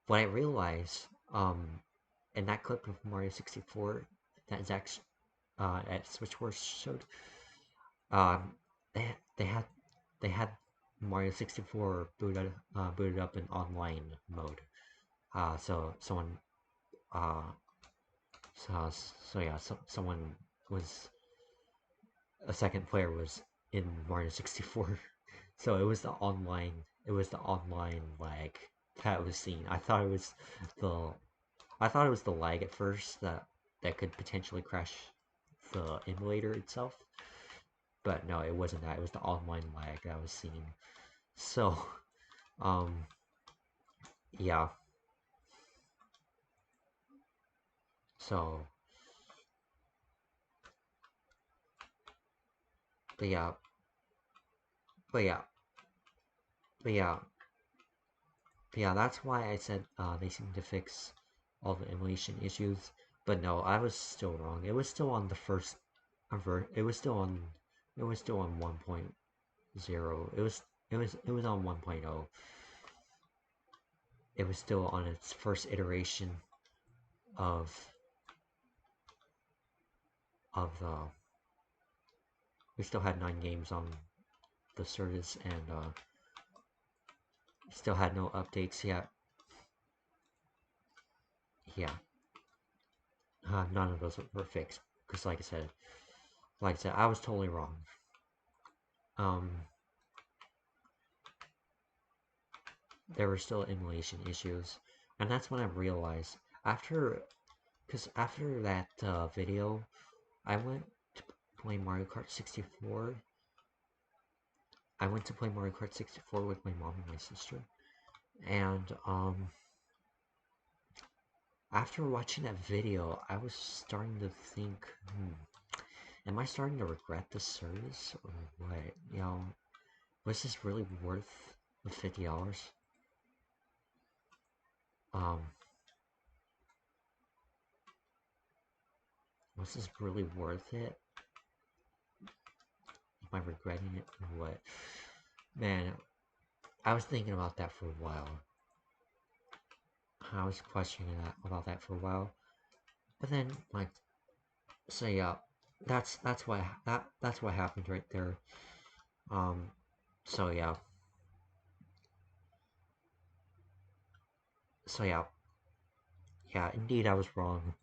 What I realized, in that clip of Mario 64 that Zach at Switch Wars showed, um, they had they had Mario 64 booted up in online mode. So someone uh so yeah, someone was a second player was in Mario 64. So it was the online lag that was seen. The I thought it was the lag at first that could potentially crash the emulator itself. But no, it wasn't that. It was the online lag that I was seeing. So, um, yeah. So, but yeah, but yeah, but yeah, but yeah. That's why I said they seem to fix all the emulation issues. But no, I was still wrong. It was still on the first it was still on 1.0. It was on 1.0. It was still on its first iteration of the. We still had 9 games on the service, and still had no updates yet. Yeah, none of those were fixed because, like I said, I was totally wrong. Um, there were still emulation issues, and that's when I realized after that video, I went to play Mario Kart 64. I went to play Mario Kart 64 with my mom and my sister, and after watching that video, I was starting to think, am I starting to regret this service or what? Was this really worth the $50? Um, was this really worth it? Am I regretting it or what? Man, I was thinking about that for a while. I was questioning about that for a while. But then, like, so yeah, that's what happened right there. Um, so yeah, so yeah, yeah. Indeed, I was wrong.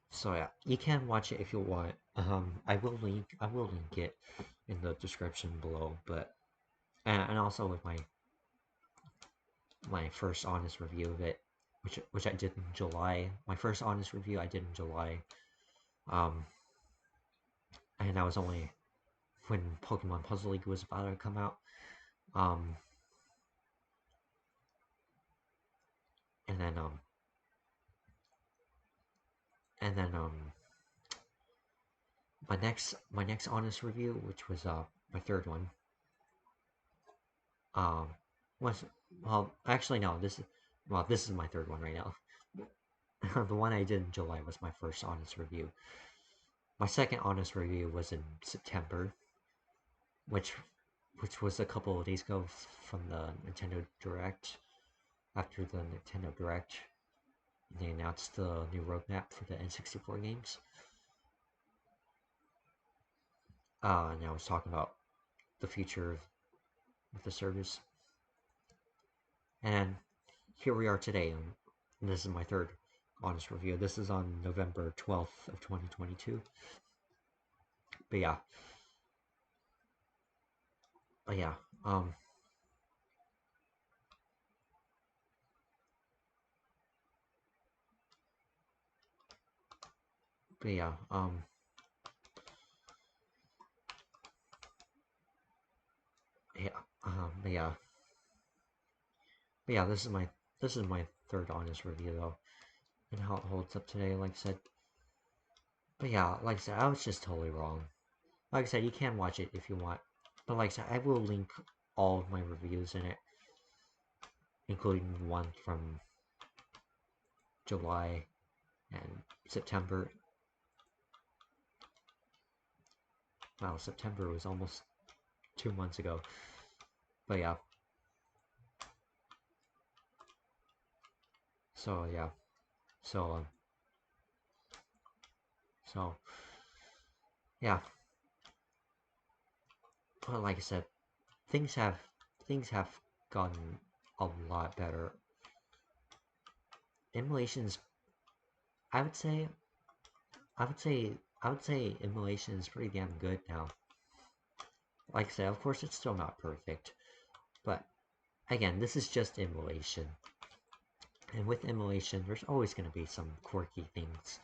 So yeah, you can watch it if you want. I will link it in the description below. But and also with my first honest review of it, which I did in July. My first honest review I did in July. Um, and that was only when Pokemon Puzzle League was about to come out. Um, and then and then my next honest review, which was my third one, um, was well actually no this is my third one right now. The one I did in July was my first honest review. My second honest review was in September, which was a couple of days ago from the Nintendo Direct. After the Nintendo Direct, they announced the new roadmap for the N64 games. And I was talking about the future of the service. And here we are today, and this is my third honest review. This is on November 12th of 2022. But yeah, but yeah, um, but yeah, yeah, but yeah, but yeah. This is my third honest review though, and how it holds up today. Like I said, but yeah, like I said, I was just totally wrong. Like I said, you can watch it if you want, but like I said, I will link all of my reviews in it, including one from July, and September. Wow, September was almost 2 months ago. But yeah. So yeah. So so yeah. But like I said, things have things have gotten a lot better. Emulations, I would say, I would say, I would say emulation is pretty damn good now. Like I said, of course, it's still not perfect, but again, this is just emulation. And with emulation, there's always going to be some quirky things.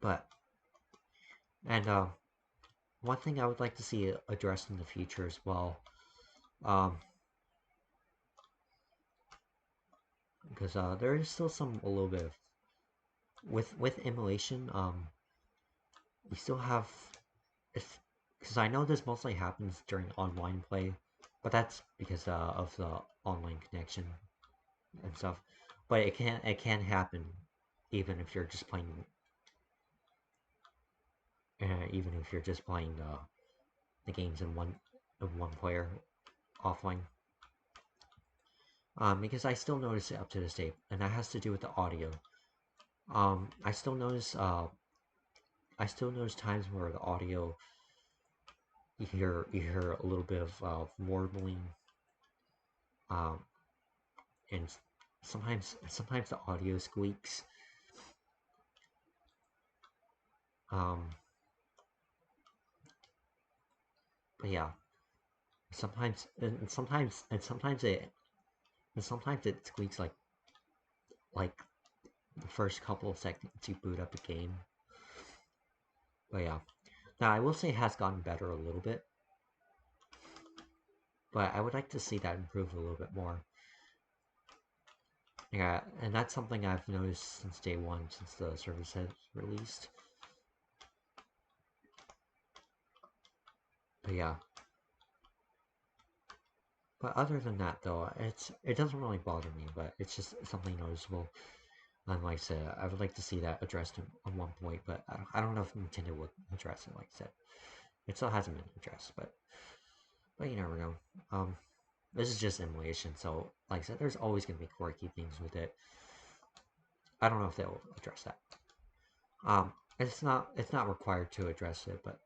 But, and one thing I would like to see addressed in the future as well, because there is still a little bit of, with emulation, we still have, because I know this mostly happens during online play, but that's because of the online connection and stuff. But it can happen even if you're just playing even if you're just playing the games in one player offline. Because I still notice it up to this day, and that has to do with the audio. I still notice times where the audio you hear a little bit of warbling, um, and sometimes the audio squeaks. Um, but yeah, sometimes it squeaks like the first couple of seconds you boot up a game. But yeah, now I will say it has gotten better a little bit, but I would like to see that improve a little bit more. Yeah, and that's something I've noticed since day one, since the service has released. But yeah. But other than that, though, it doesn't really bother me, but it's just something noticeable. And like I said, I would like to see that addressed at one point, but I don't know if Nintendo would address it. Like I said, it still hasn't been addressed, but you never know. This is just emulation, so like I said, there's always going to be quirky things with it. I don't know if they'll address that. It's not required to address it, but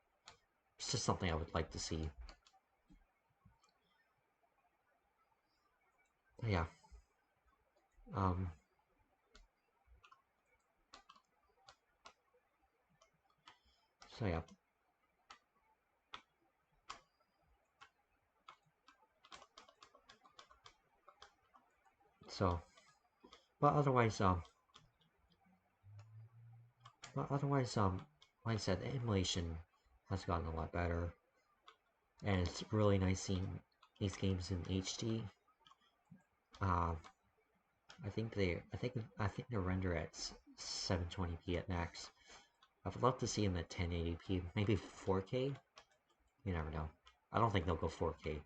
it's just something I would like to see. But yeah. Um. So yeah. So, but otherwise, like I said, the emulation has gotten a lot better, and it's really nice seeing these games in HD. Uh, I think they render at 720p at max. I would love to see them at 1080p, maybe 4K. You never know. I don't think they'll go 4K.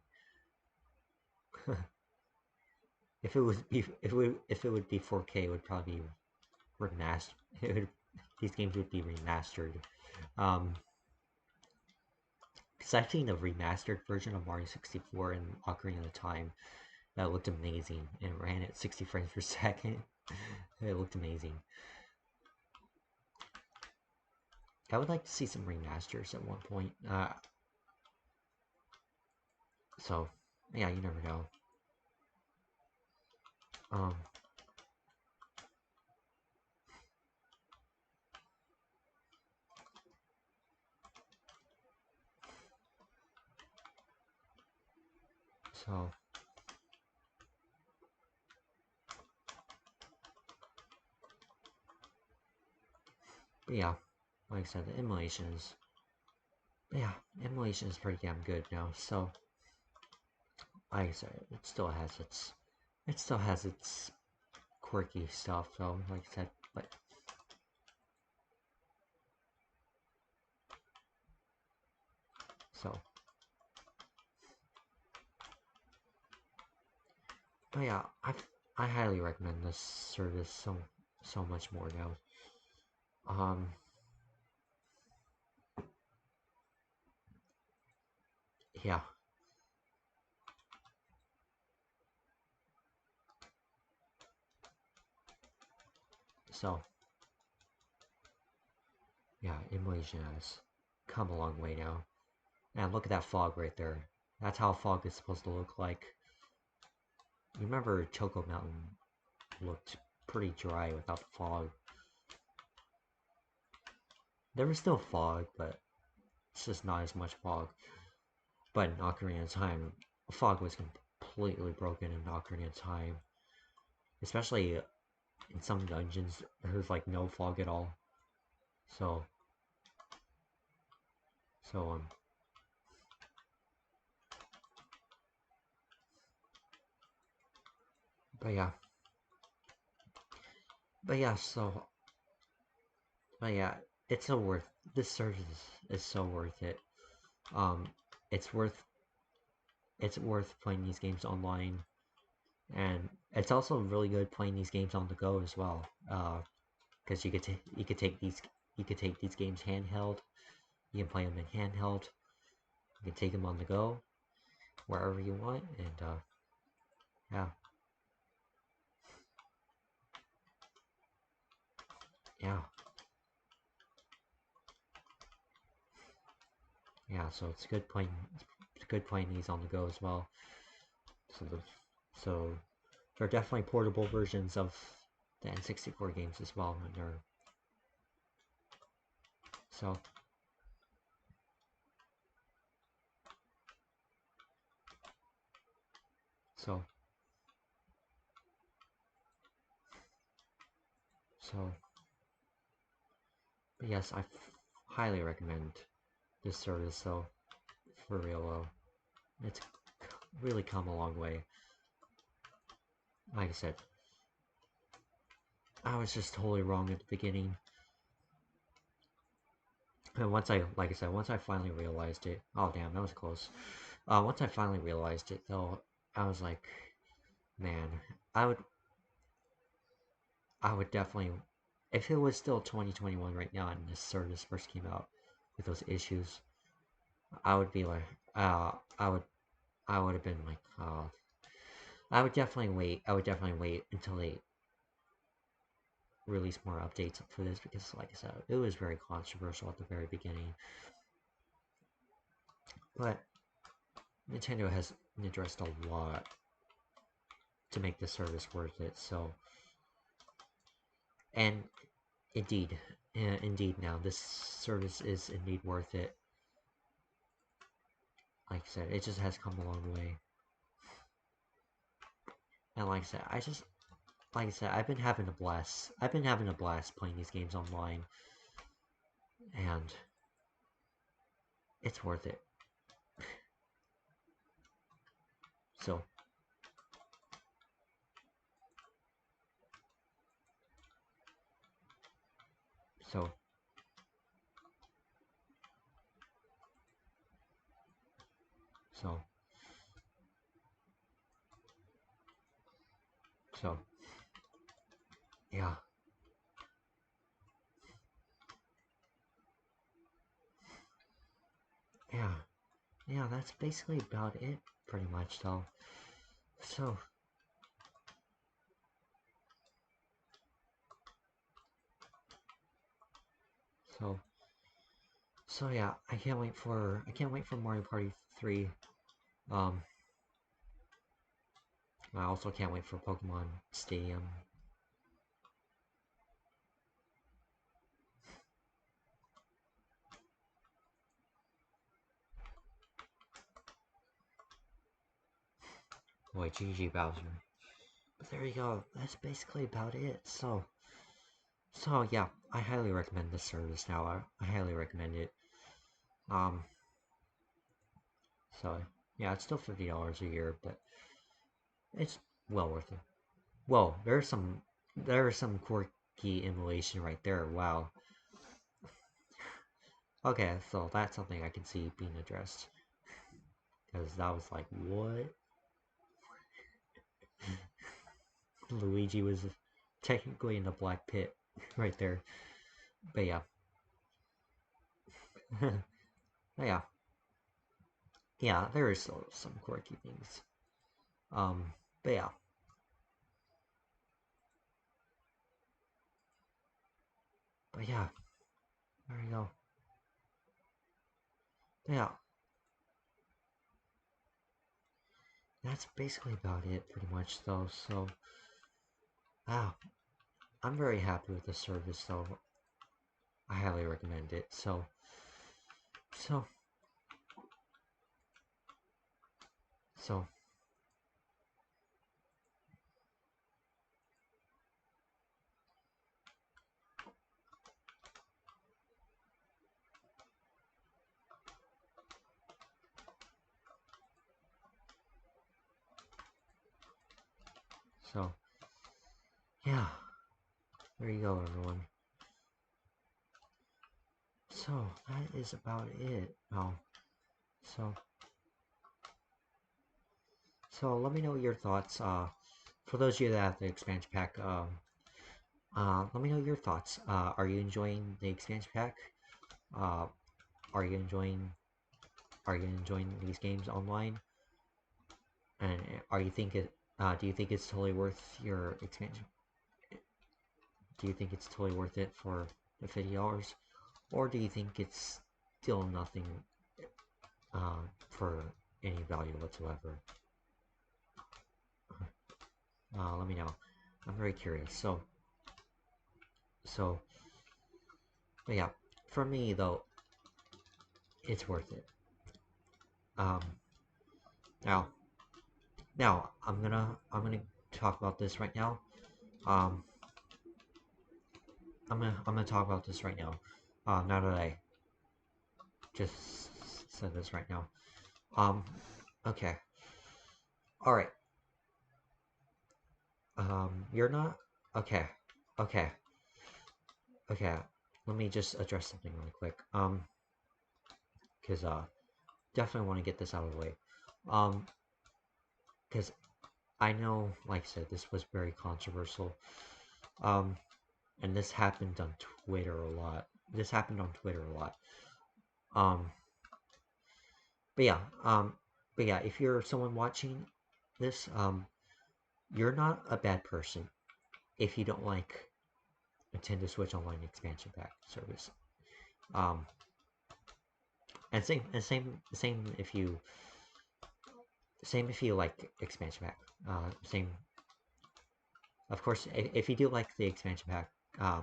if it would be 4K, it would probably be remastered. These games would be remastered. Um, because I've seen a remastered version of Mario 64 and Ocarina of Time that looked amazing and it ran at 60 frames per second. It looked amazing. I would like to see some remasters at one point. So, yeah, you never know. Um, so, but yeah, like I said, the emulation is, yeah, emulation is pretty damn good now. So, like I said, it still has its quirky stuff. So, like I said, so, but yeah, I highly recommend this service so much more now. Yeah. So yeah, emulation has come a long way now. And look at that fog right there. That's how fog is supposed to look like. You remember Choco Mountain looked pretty dry without the fog. There was still fog, but it's just not as much fog. But in Ocarina of Time, fog was completely broken in Ocarina of Time. Especially in some dungeons, there's like no fog at all. So, so but yeah, but yeah, so, but yeah, it's so worth. This service is so worth it. Um, it's worth playing these games online, and it's also really good playing these games on the go as well. Because you could take these games handheld. You can play them in handheld. You can take them on the go wherever you want, and yeah, yeah, yeah. So it's good playing these on the go as well. So so they're definitely portable versions of the N64 games as well, and they're so so so. But yes, I highly recommend this service. So for real, it's really come a long way. Like I said, I was just totally wrong at the beginning. And like I said, once I finally realized it, oh damn, that was close. Once I finally realized it, though, I was like, man, I would, I would definitely, if it was still 2021 right now and this service first came out with those issues, I would be like, I would have been like, I would definitely wait. I would definitely wait until they release more updates for this because, like I said, it was very controversial at the very beginning. But Nintendo has addressed a lot to make the service worth it. So, and indeed, indeed, now this service is indeed worth it. Like I said, it just has come a long way. And like I said, I've been having a blast. I've been having a blast playing these games online, and it's worth it. So, so, so, so, yeah, yeah, yeah. That's basically about it, pretty much, though. So, so, so yeah. I can't wait for Mario Party 3. Um, I also can't wait for Pokemon Stadium. Boy, GG Bowser. But there you go. That's basically about it. So yeah, I highly recommend this service now. I highly recommend it. Um, so yeah, it's still $50 a year, but it's well worth it. Whoa, there's some quirky emulation right there. Wow. Okay, so that's something I can see being addressed. Because that was like, what? Luigi was technically in the black pit right there. But yeah. But yeah. Yeah, there is still some quirky things. But yeah. But yeah, there you go. But yeah, that's basically about it, pretty much, though. So, wow, I'm very happy with the service, so I highly recommend it. So, so, so, yeah, there you go, everyone. So, that is about it. So, so let me know your thoughts. For those of you that have the expansion pack, let me know your thoughts. Are you enjoying the expansion pack? Uh, are you enjoying these games online? And are you think it? Do you think it's totally worth your expansion? Do you think it's totally worth it for the $50, or do you think it's still nothing for any value whatsoever? Let me know. I'm very curious. So, but yeah, for me though, it's worth it. Um, now, I'm gonna talk about this right now. Um, I'm gonna talk about this right now. Now that I just said this right now. Um, okay. All right. You're not okay. Okay. Okay. Let me just address something really quick. Because definitely want to get this out of the way. Um, because I know, like I said, this was very controversial. Um, and this happened on Twitter a lot. This happened on Twitter a lot. Um, but yeah, if you're someone watching this, you're not a bad person if you don't like Nintendo Switch Online expansion pack service. Um, and same if you like expansion pack. Same, of course, if you do like the expansion pack,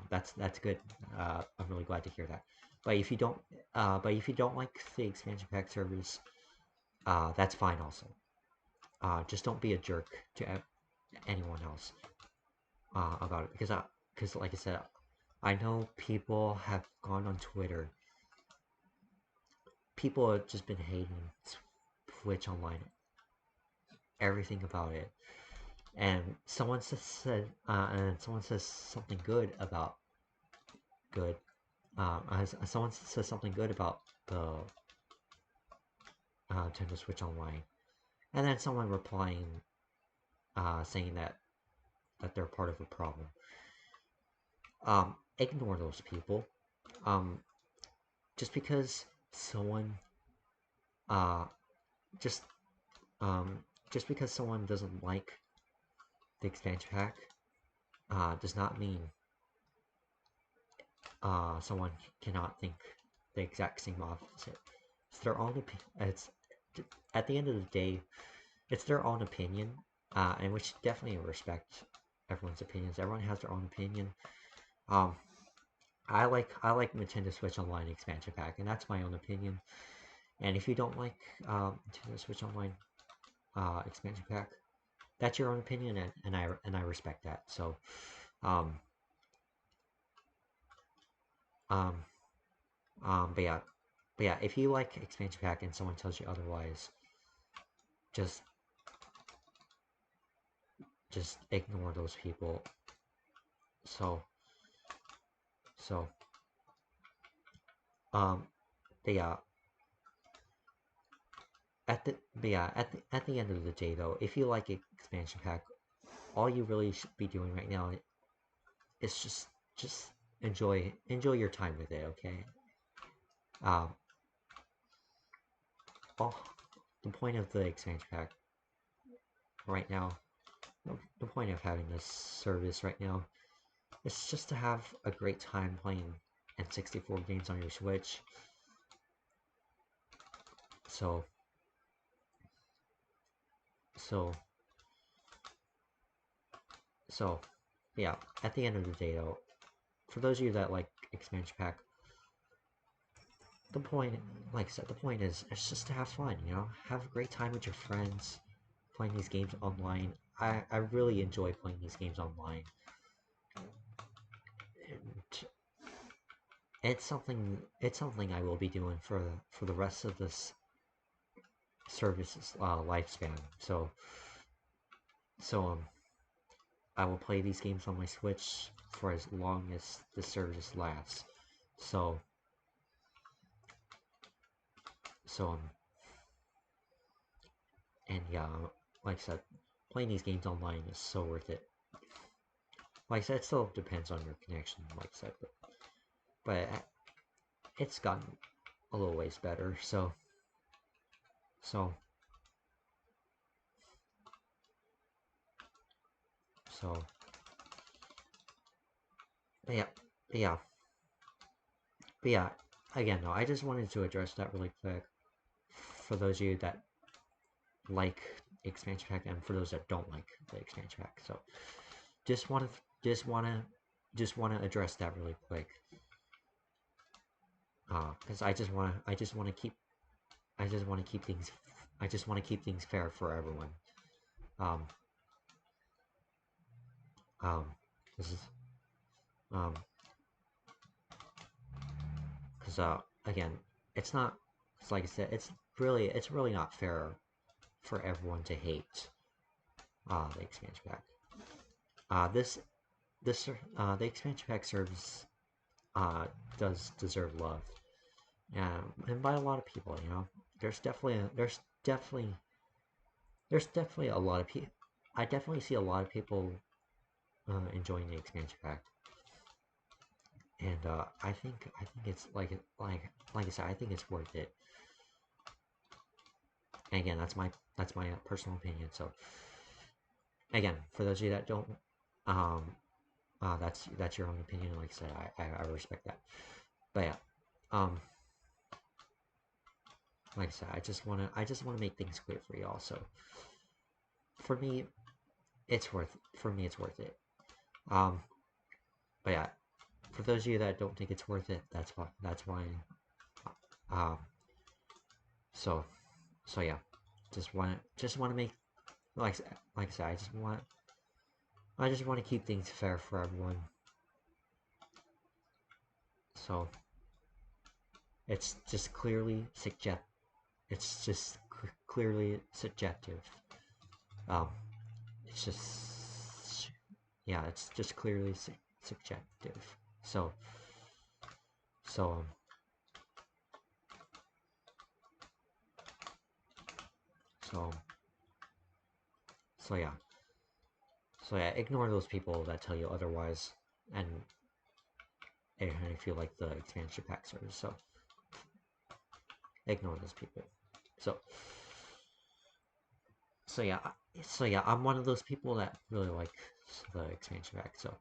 that's good. I'm really glad to hear that. But if you don't, like the expansion pack service, that's fine also. Just don't be a jerk to anyone else about it, because like I said, I know people have gone on Twitter. People have just been hating Switch Online, everything about it, and someone says something good about good. Someone says something good about the Nintendo Switch Online, and then someone replying, saying that they're part of a problem. Ignore those people. Um, just because someone, uh, just just because someone doesn't like the expansion pack, does not mean someone cannot think the exact same opposite. It's their own opinion. It's at the end of the day, it's their own opinion, and which definitely respect everyone's opinions. Everyone has their own opinion. Um, I like Nintendo Switch Online expansion pack, and that's my own opinion. And if you don't like Nintendo Switch Online expansion pack, that's your own opinion, and I respect that. So, um, um, but yeah, if you like expansion pack and someone tells you otherwise, just ignore those people. So, so, um, but yeah, at the end of the day though, if you like expansion pack, all you really should be doing right now is just enjoy your time with it, okay? Um, oh, the point of the expansion pack right now, the point of having this service right now is just to have a great time playing N64 games on your Switch. So, so, so, yeah, at the end of the day though, for those of you that like expansion pack, the point, like I said, the point is, it's just to have fun, you know? Have a great time with your friends, playing these games online. I really enjoy playing these games online. And it's something I will be doing for the rest of this service's lifespan. So I will play these games on my Switch for as long as the service lasts. So so and yeah, like I said, playing these games online is so worth it. Like I said, it still depends on your connection, like I said, but it's gotten a little ways better. So so but yeah, but yeah, but yeah. Again, though, I just wanted to address that really quick for those of you that like expansion pack and for those that don't like the expansion pack. So just want to address that really quick, because I just want to keep things fair for everyone. Um, um, this is um, because again, it's not. It's like I said, it's really not fair for everyone to hate the expansion pack. This the expansion pack service does deserve love, and by a lot of people. You know, there's definitely a lot of people. I definitely see a lot of people enjoying the expansion pack, and I think it's like I said, I think it's worth it. And again, that's my personal opinion. So again, for those of you that don't, um, that's your own opinion. Like I said, I respect that. But yeah, um, like I said, I just wanna make things clear for y'all. So for me, it's worth it. Um, but yeah, for those of you that don't think it's worth it, that's why. Um, so so yeah, just want to make like like I said, I just want to keep things fair for everyone. So it's just clearly subject. It's just clearly subjective. Um, it's just yeah, it's just clearly subjective. So so um, so so yeah. So yeah, ignore those people that tell you otherwise, and I feel like the expansion pack service. So ignore those people. So so yeah, I'm one of those people that really like the expansion pack. So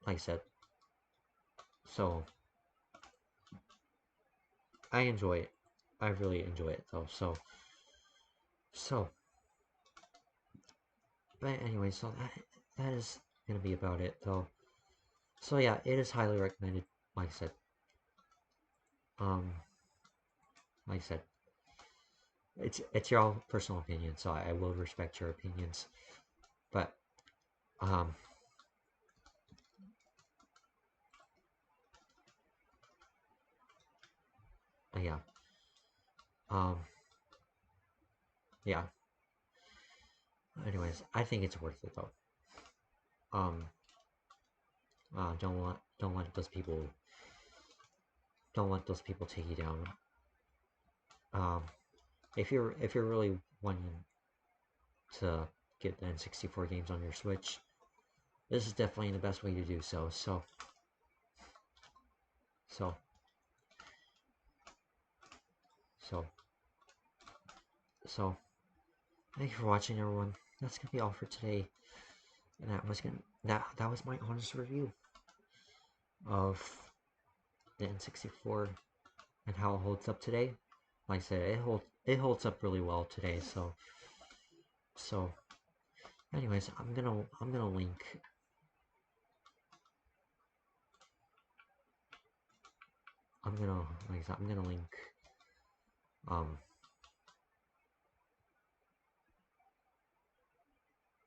like I said, so I enjoy it. I really enjoy it though. So but anyway, so that is gonna be about it though. So yeah, it is highly recommended. Like I said, um, like I said, it's your own personal opinion, so I will respect your opinions. But um, yeah, um, yeah. Anyways, I think it's worth it though. Um, don't let those people take you down. Um, if you're really wanting to get the N64 games on your Switch, this is definitely the best way to do so. So, so, thank you for watching, everyone. That's gonna be all for today, and that was my honest review of the N64 and how it holds up today. Like I said, it holds up really well today. So, anyways, I'm gonna link. Like I said, I'm gonna link. Um,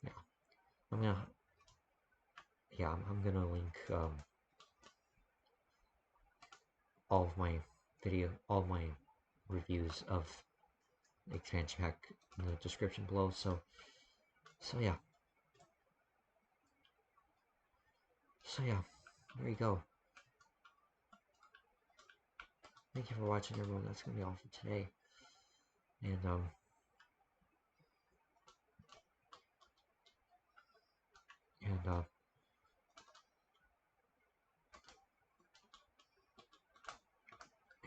yeah, I'm gonna I'm gonna link all of my reviews of expansion pack in the description below. So yeah, there you go. Thank you for watching, everyone. That's gonna be all for today. And and uh,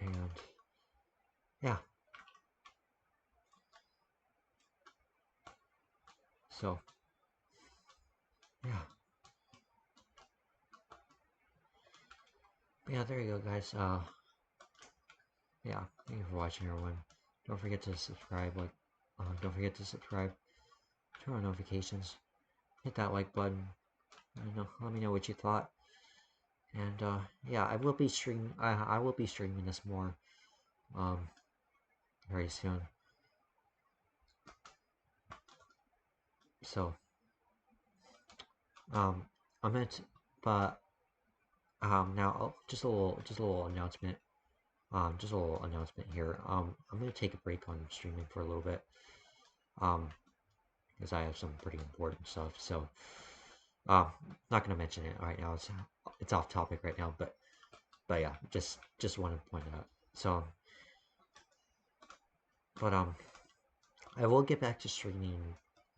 and yeah. So yeah, there you go, guys. Yeah, thank you for watching, everyone. Don't forget to subscribe. Don't forget to subscribe. Turn on notifications. Hit that like button. Let me know what you thought. And yeah, I will be streaming. I will be streaming this more very soon. So I meant, but now just a little announcement. Just a little announcement here. I'm gonna take a break on streaming for a little bit. Because I have some pretty important stuff. So not gonna mention it right now. It's off topic right now, but yeah, just want to point it out. So, but I will get back to streaming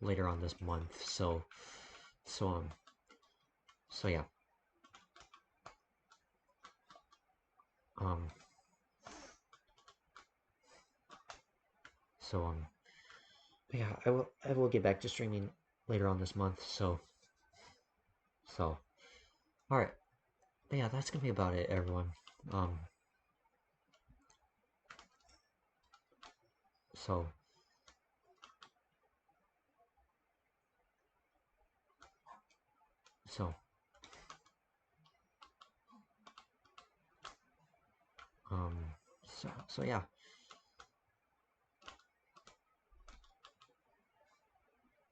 later on this month. So so yeah. Um, so yeah, I will get back to streaming later on this month. So all right. But yeah, that's gonna be about it, everyone. Um, so so um so yeah.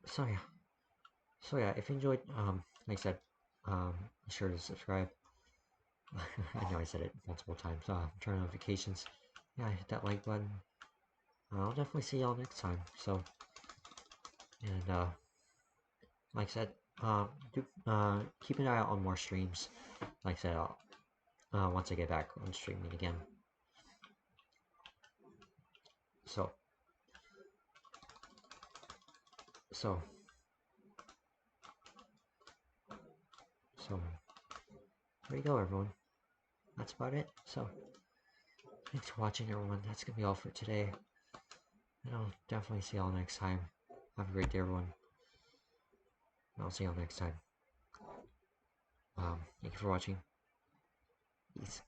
So yeah. So yeah, if you enjoyed, like I said, be sure to subscribe. I know I said it multiple times. Turn on notifications. Yeah, hit that like button. I'll definitely see y'all next time. So, and like I said, keep an eye out on more streams. Like I said, once I get back on streaming again. So, so, so, there you go, everyone. That's about it. So, thanks for watching, everyone. That's gonna be all for today. And I'll definitely see y'all next time. Have a great day, everyone. I'll see y'all next time. Thank you for watching. Peace.